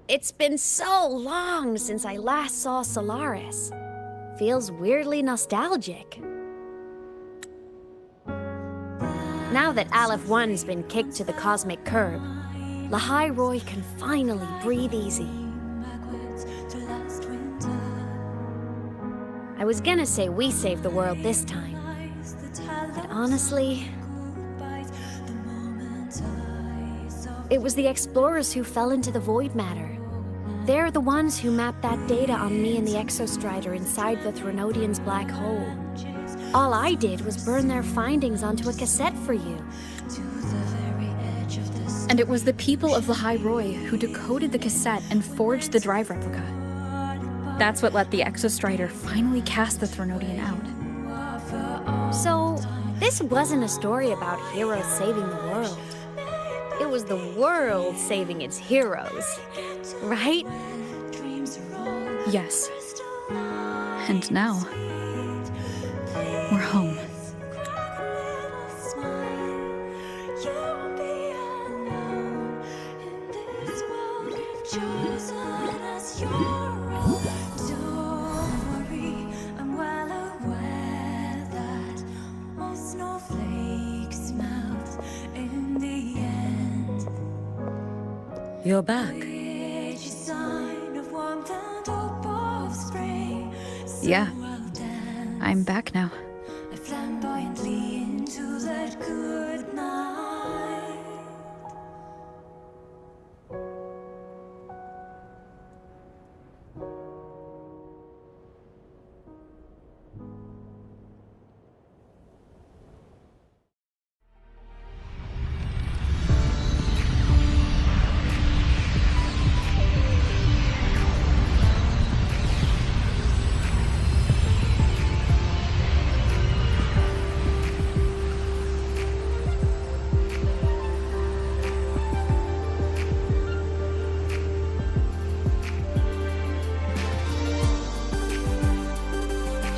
It's been so long since I last saw Solaris. Feels weirdly nostalgic. Now that Aleph 1's been kicked to the cosmic curb, Lahai Roy can finally breathe easy. I was gonna say we saved the world this time, but honestly, it was the explorers who fell into the void matter. They're the ones who mapped that data on me and the Exostrider inside the Threnodian's black hole. All I did was burn their findings onto a cassette for you. And it was the people of Lahai Roy who decoded the cassette and forged the drive replica. That's what let the Exostrider finally cast the Threnodian out. So, this wasn't a story about heroes saving the world. It was the world saving its heroes, right? Yes. And now, we're home. Chosen as your You're back. Yeah, I'm back now.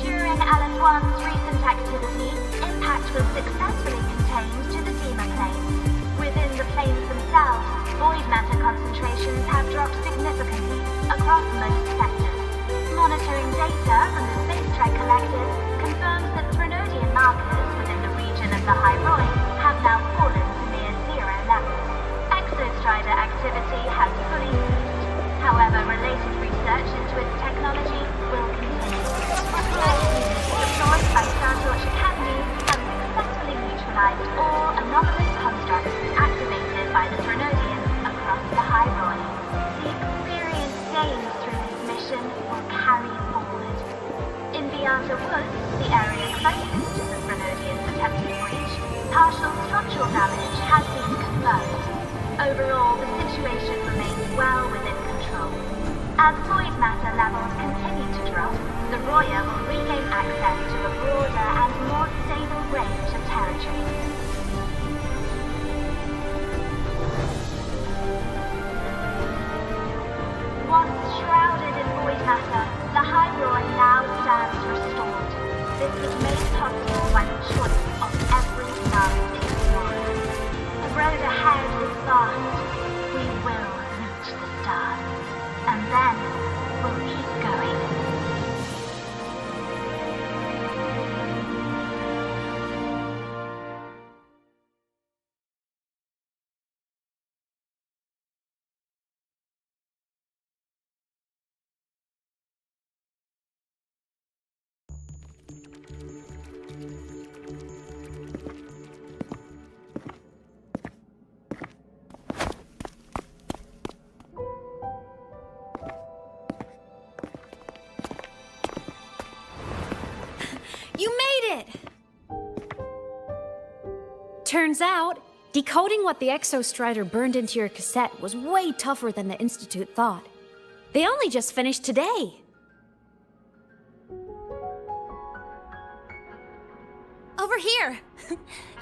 During LS1's recent activity, impact was successfully contained to the Dema planes. Within the planes themselves, void matter concentrations have dropped significantly across most sectors. Monitoring data from the space track collected confirms that Threnodian markers within the region of the High Roy have now fallen to near zero levels. Exostrider activity has fully ceased. However, related research into its technology will continue. Deployed by Startorch Academy have successfully neutralized all anomalous constructs activated by the Threnodians across the High Roy. The experience gained through this mission will carry forward. In Beata Woods, the area closest to the Threnodians' attempted breach, partial structural damage has been confirmed. Overall, the situation remains well within control. As void matter levels continue to drop, the Roya will regain access to a broader and more stable range of territory. Once shrouded in void matter, the High Roy now stands restored. This was made possible by the choice of every last explorer. The road ahead is vast. We will reach the stars. And then we'll keep going. You made it! Turns out, decoding what the Exostrider burned into your cassette was way tougher than the Institute thought. They only just finished today. Over here!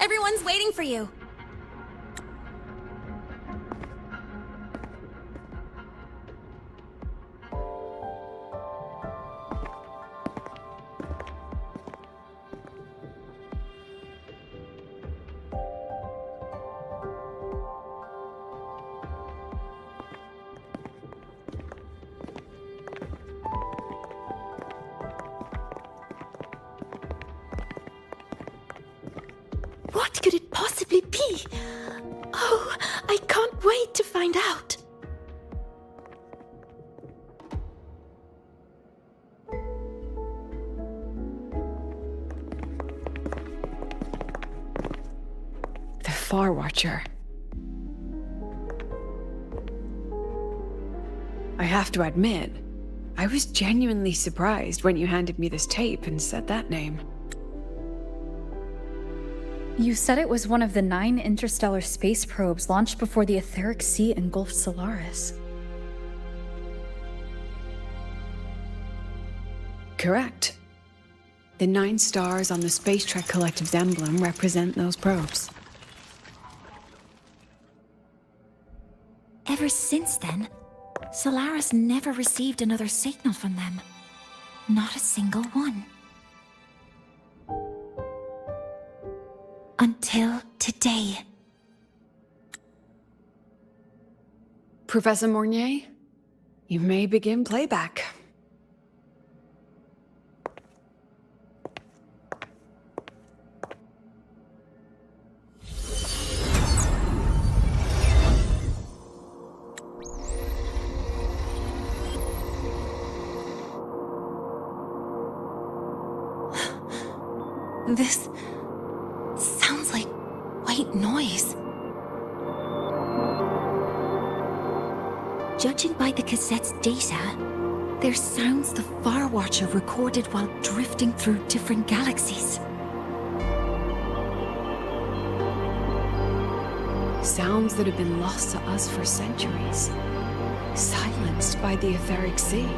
Everyone's waiting for you. What could it possibly be? Oh, I can't wait to find out. The Far Watcher. I have to admit, I was genuinely surprised when you handed me this tape and said that name. You said it was one of the 9 interstellar space probes launched before the etheric sea engulfed Solaris. Correct. The 9 stars on the Space Trek Collective's emblem represent those probes. Ever since then, Solaris never received another signal from them. Not a single one. Until today. Professor Mornier, you may begin playback. This sounds like white noise. Judging by the cassette's data, they're sounds the Far Watcher recorded while drifting through different galaxies. Sounds that have been lost to us for centuries. Silenced by the etheric sea.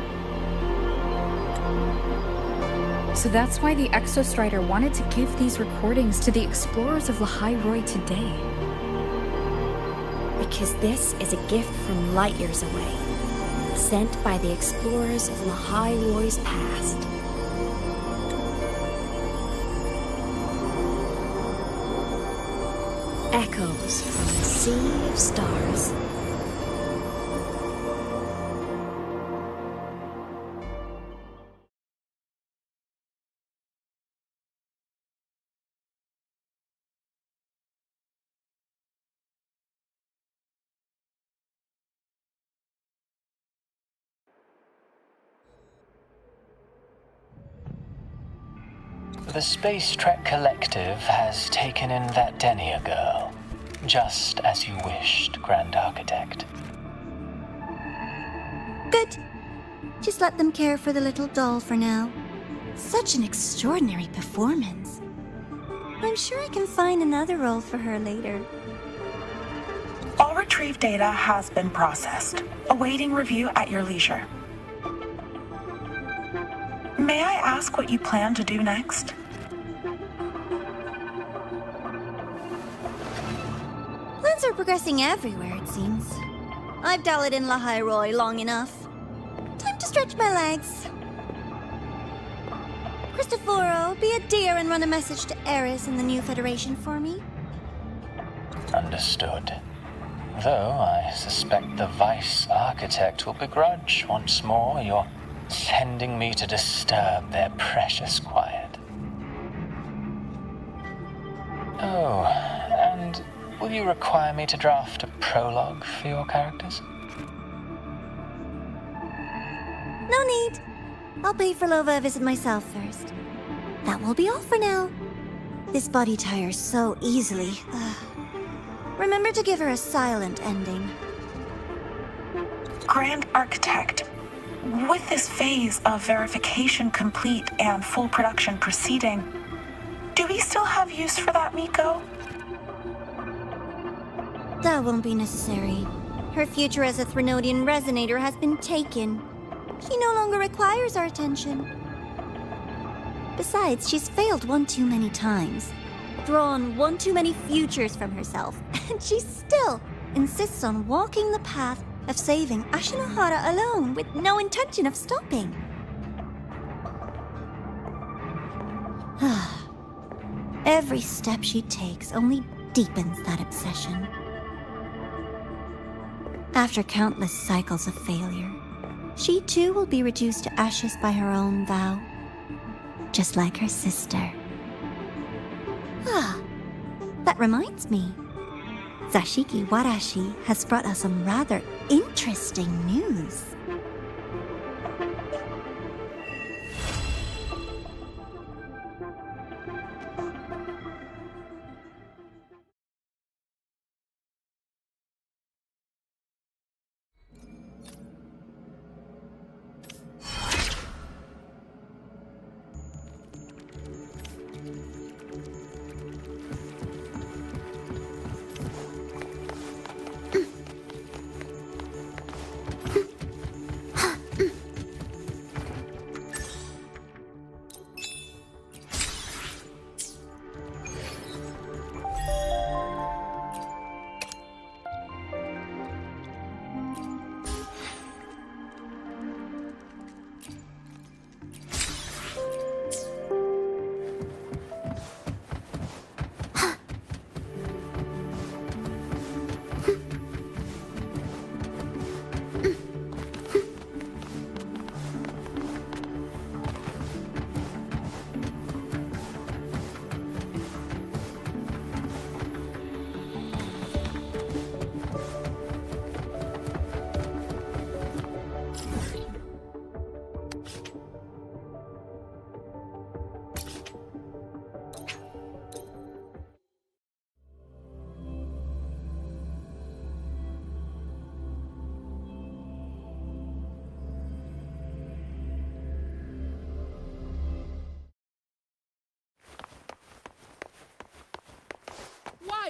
So that's why the Exostrider wanted to give these recordings to the explorers of Lahai-Roi today. Because this is a gift from light years away, sent by the explorers of Lahai-Roi's past. Echoes from a sea of stars. The Space Trek Collective has taken in that Denia girl, just as you wished, Grand Architect. Good. Just let them care for the little doll for now. Such an extraordinary performance. I'm sure I can find another role for her later. All retrieved data has been processed, awaiting review at your leisure. May I ask what you plan to do next? Plans are progressing everywhere, it seems. I've dallied in Lahai-Roi long enough. Time to stretch my legs. Cristoforo, be a dear and run a message to Eris and the new Federation for me. Understood. Though I suspect the Vice Architect will begrudge once more your sending me to disturb their precious quiet. Oh, and will you require me to draft a prologue for your characters? No need. I'll pay for Lova a visit myself first. That will be all for now. This body tires so easily. Remember to give her a silent ending. Grand Architect, with this phase of verification complete and full production proceeding, do we still have use for that Miko? That won't be necessary. Her future as a Threnodian resonator has been taken. She no longer requires our attention. Besides, she's failed one too many times, drawn one too many futures from herself, and she still insists on walking the path of saving Ashinohara alone with no intention of stopping. Every step she takes only deepens that obsession. After countless cycles of failure, she too will be reduced to ashes by her own vow, just like her sister. That reminds me. Zashiki Warashi has brought us some rather interesting news.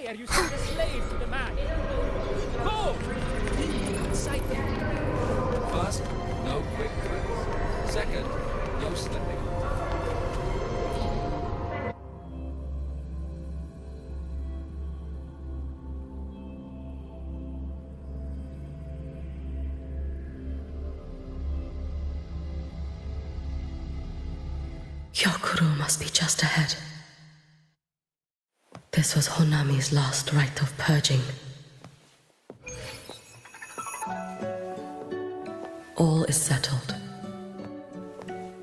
dare you send a slave to the man? Go! Outside there. First, no quick cuts. Second, no slipping. Hyokuro must be just ahead. This was Honami's last rite of purging. All is settled.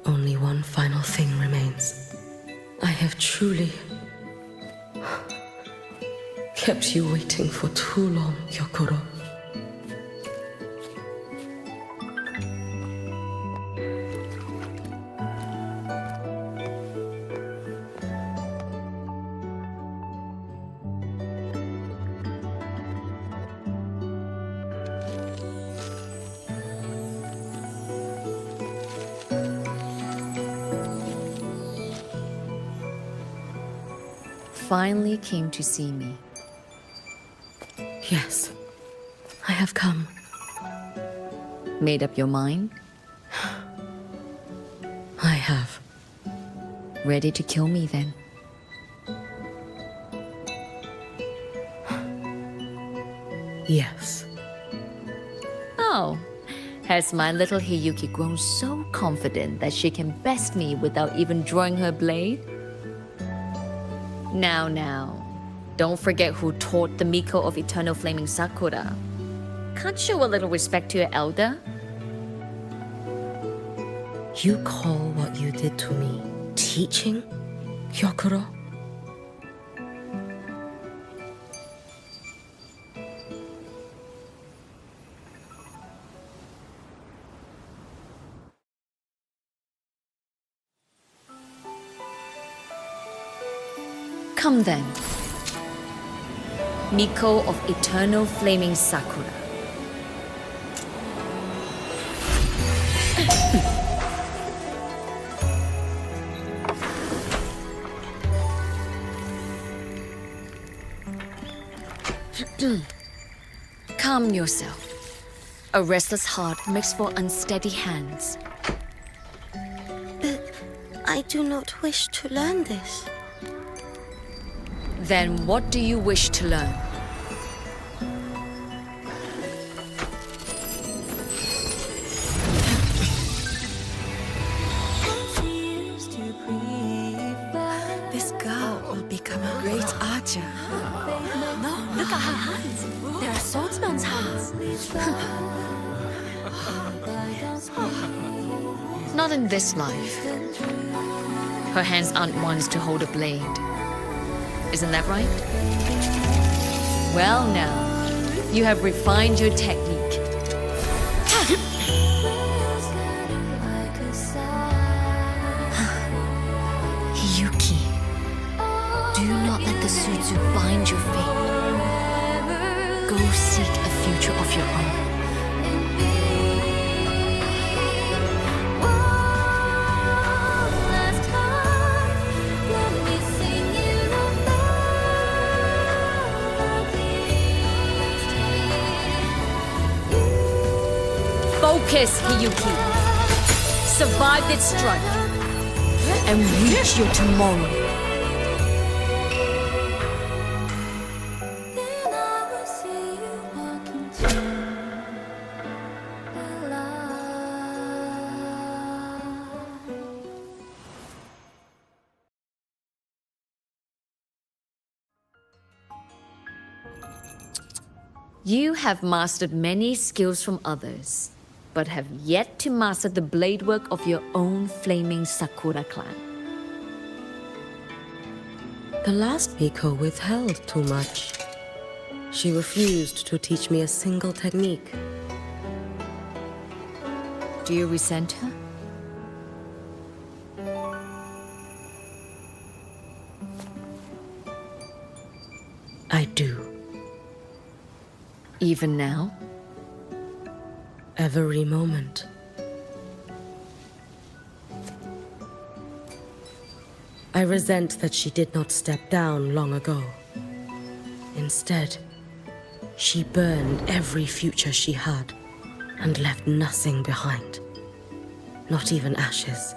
Only one final thing remains. I have truly kept you waiting for too long, Hyokuro. Finally came to see me. Yes, I have come. Made up your mind? I have. Ready to kill me then? Yes. Oh, has my little Hiyuki grown so confident that she can best me without even drawing her blade? Now, don't forget who taught the Miko of Eternal Flaming Sakura. Can't show a little respect to your elder? You call what you did to me teaching, Hyokuro? Come then. Miko of Eternal Flaming Sakura. Calm yourself. A restless heart makes for unsteady hands. But I do not wish to learn this. Then what do you wish to learn? This girl will become a great archer. No, look at her hands. They are swordsman's hands. Not in this life. Her hands aren't ones to hold a blade. Isn't that right? Well now, you have refined your technique. Hiyuki, do not let the Suzu bind your fate. Go seek a future of your own. Focus, Hiyuki. Survive this strike and reach your tomorrow. You have mastered many skills from others, but have yet to master the blade work of your own flaming Sakura clan. The last Miko withheld too much. She refused to teach me a single technique. Do you resent her? I do. Even now? Every moment. I resent that she did not step down long ago. Instead, she burned every future she had and left nothing behind. Not even ashes.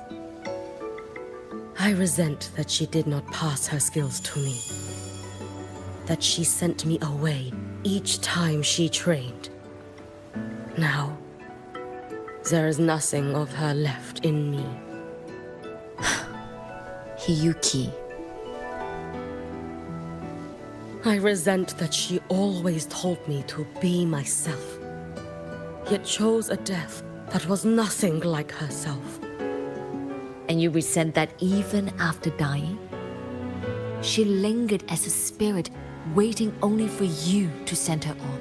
I resent that she did not pass her skills to me. That she sent me away each time she trained. Now, there is nothing of her left in me. Hiyuki. I resent that she always told me to be myself, yet chose a death that was nothing like herself. And you resent that even after dying? She lingered as a spirit, waiting only for you to send her on.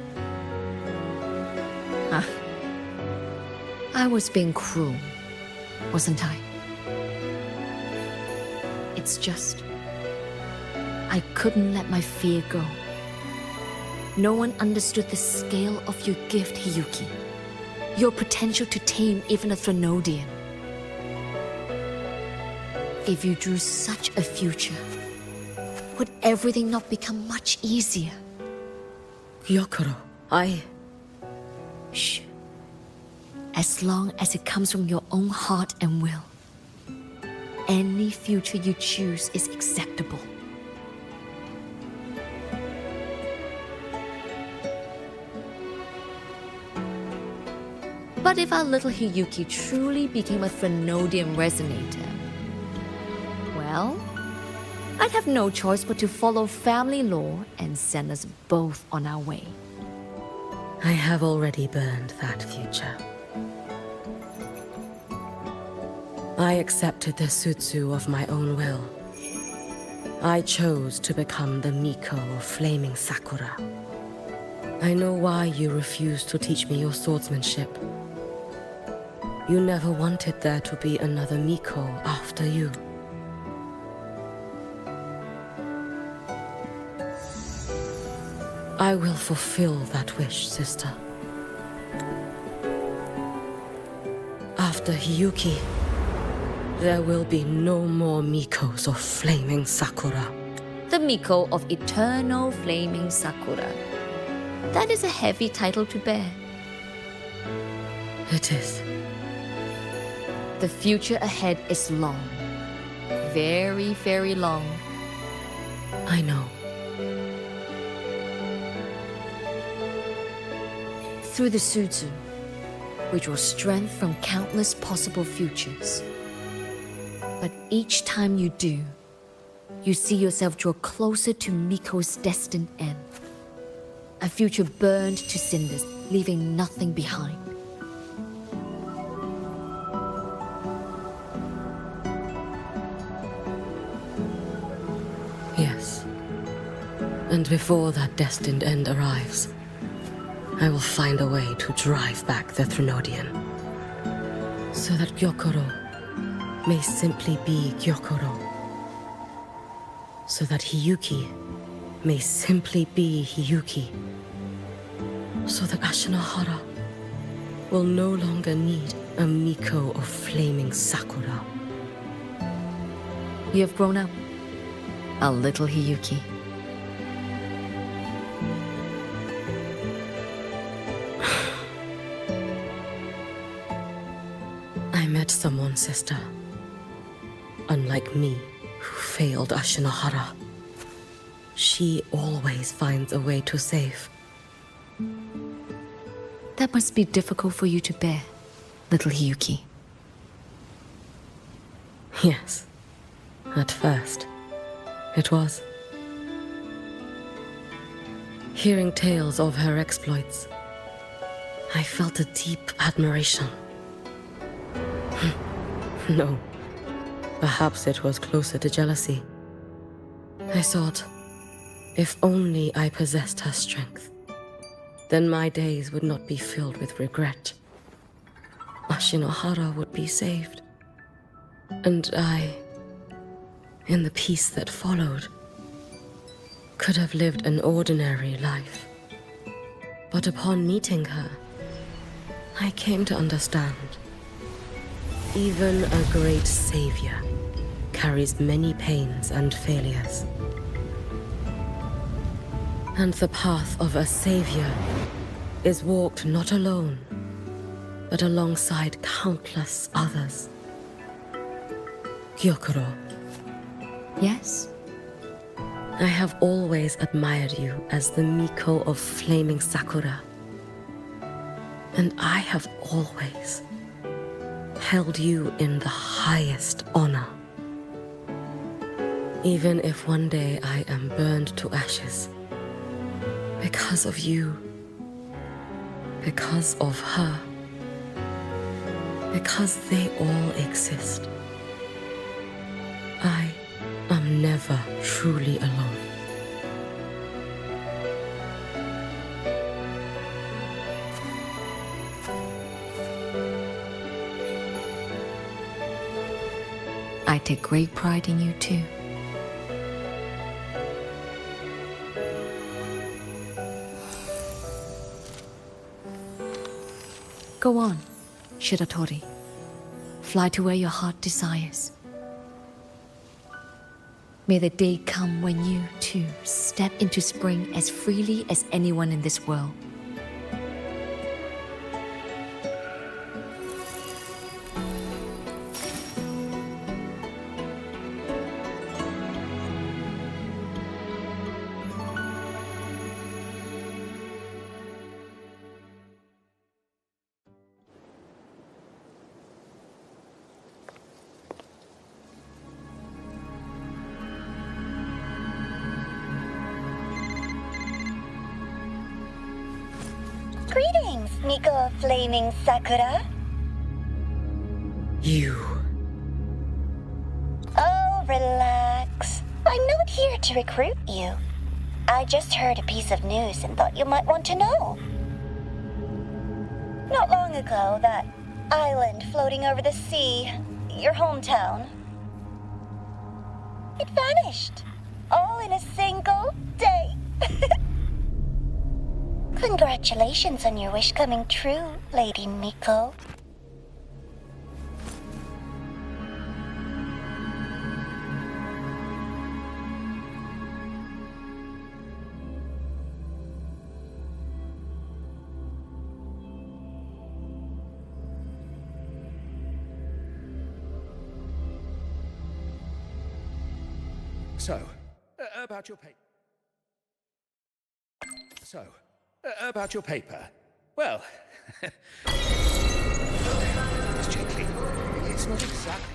I was being cruel, wasn't I? It's just, I couldn't let my fear go. No one understood the scale of your gift, Hiyuki. Your potential to tame even a Threnodian. If you drew such a future, would everything not become much easier? Gyokuro, Shh. As long as it comes from your own heart and will, any future you choose is acceptable. But if our little Hiyuki truly became a Threnodian resonator, well, I'd have no choice but to follow family law and send us both on our way. I have already burned that future. I accepted the Sutsu of my own will. I chose to become the Miko of Flaming Sakura. I know why you refused to teach me your swordsmanship. You never wanted there to be another Miko after you. I will fulfill that wish, sister. After Hiyuki, there will be no more Mikos of Flaming Sakura. The Miko of Eternal Flaming Sakura. That is a heavy title to bear. It is. The future ahead is long. Very, very long. I know. Through the Sutsu, we draw strength from countless possible futures. But each time you do, you see yourself draw closer to Miko's destined end. A future burned to cinders, leaving nothing behind. Yes. And before that destined end arrives, I will find a way to drive back the Threnodian. So that Gyokuro may simply be Gyokuro. So that Hiyuki may simply be Hiyuki. So that Ashinohara will no longer need a Miko of Flaming Sakura. You have grown up, a little Hiyuki. I met someone, sister. Unlike me, who failed Ashinohara. She always finds a way to save. That must be difficult for you to bear, little Hiyuki. Yes. At first, it was. Hearing tales of her exploits, I felt a deep admiration. No. Perhaps it was closer to jealousy. I thought, if only I possessed her strength, then my days would not be filled with regret. Ashinohara would be saved. And I, in the peace that followed, could have lived an ordinary life. But upon meeting her, I came to understand. Even a great savior carries many pains and failures. And the path of a savior is walked not alone, but alongside countless others. Gyokuro. Yes? I have always admired you as the Miko of flaming Sakura. And I have always held you in the highest honor. Even if one day I am burned to ashes, because of you, because of her, because they all exist, I am never truly alone. I take great pride in you too. Go on, Shiratori. Fly to where your heart desires. May the day come when you, too, step into spring as freely as anyone in this world. Greetings, Miko of Flaming Sakura. You. Oh, relax. I'm not here to recruit you. I just heard a piece of news and thought you might want to know. Not long ago, that island floating over the sea, your hometown, it vanished. All in a single day. Congratulations on your wish coming true, Lady Miko. So, about your paper. Well, it's gently. It's not exactly.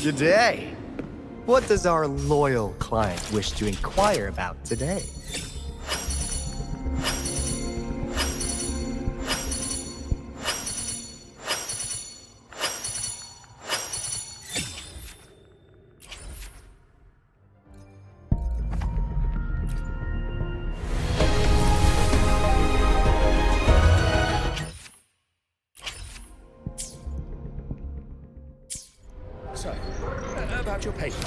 Good day. What does our loyal client wish to inquire about today? So, about your paper.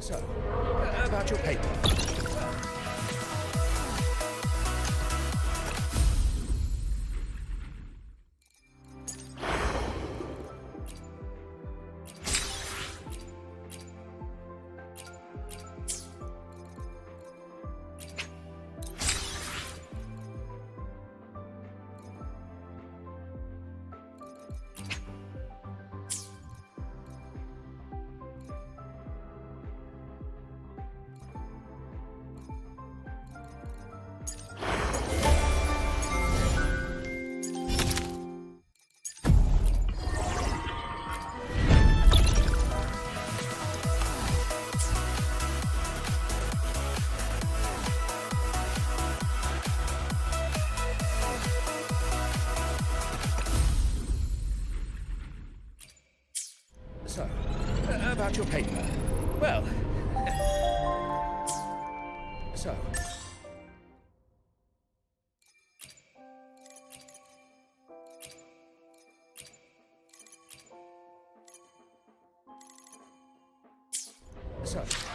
So, about your paper. about your paper? Well... So... So...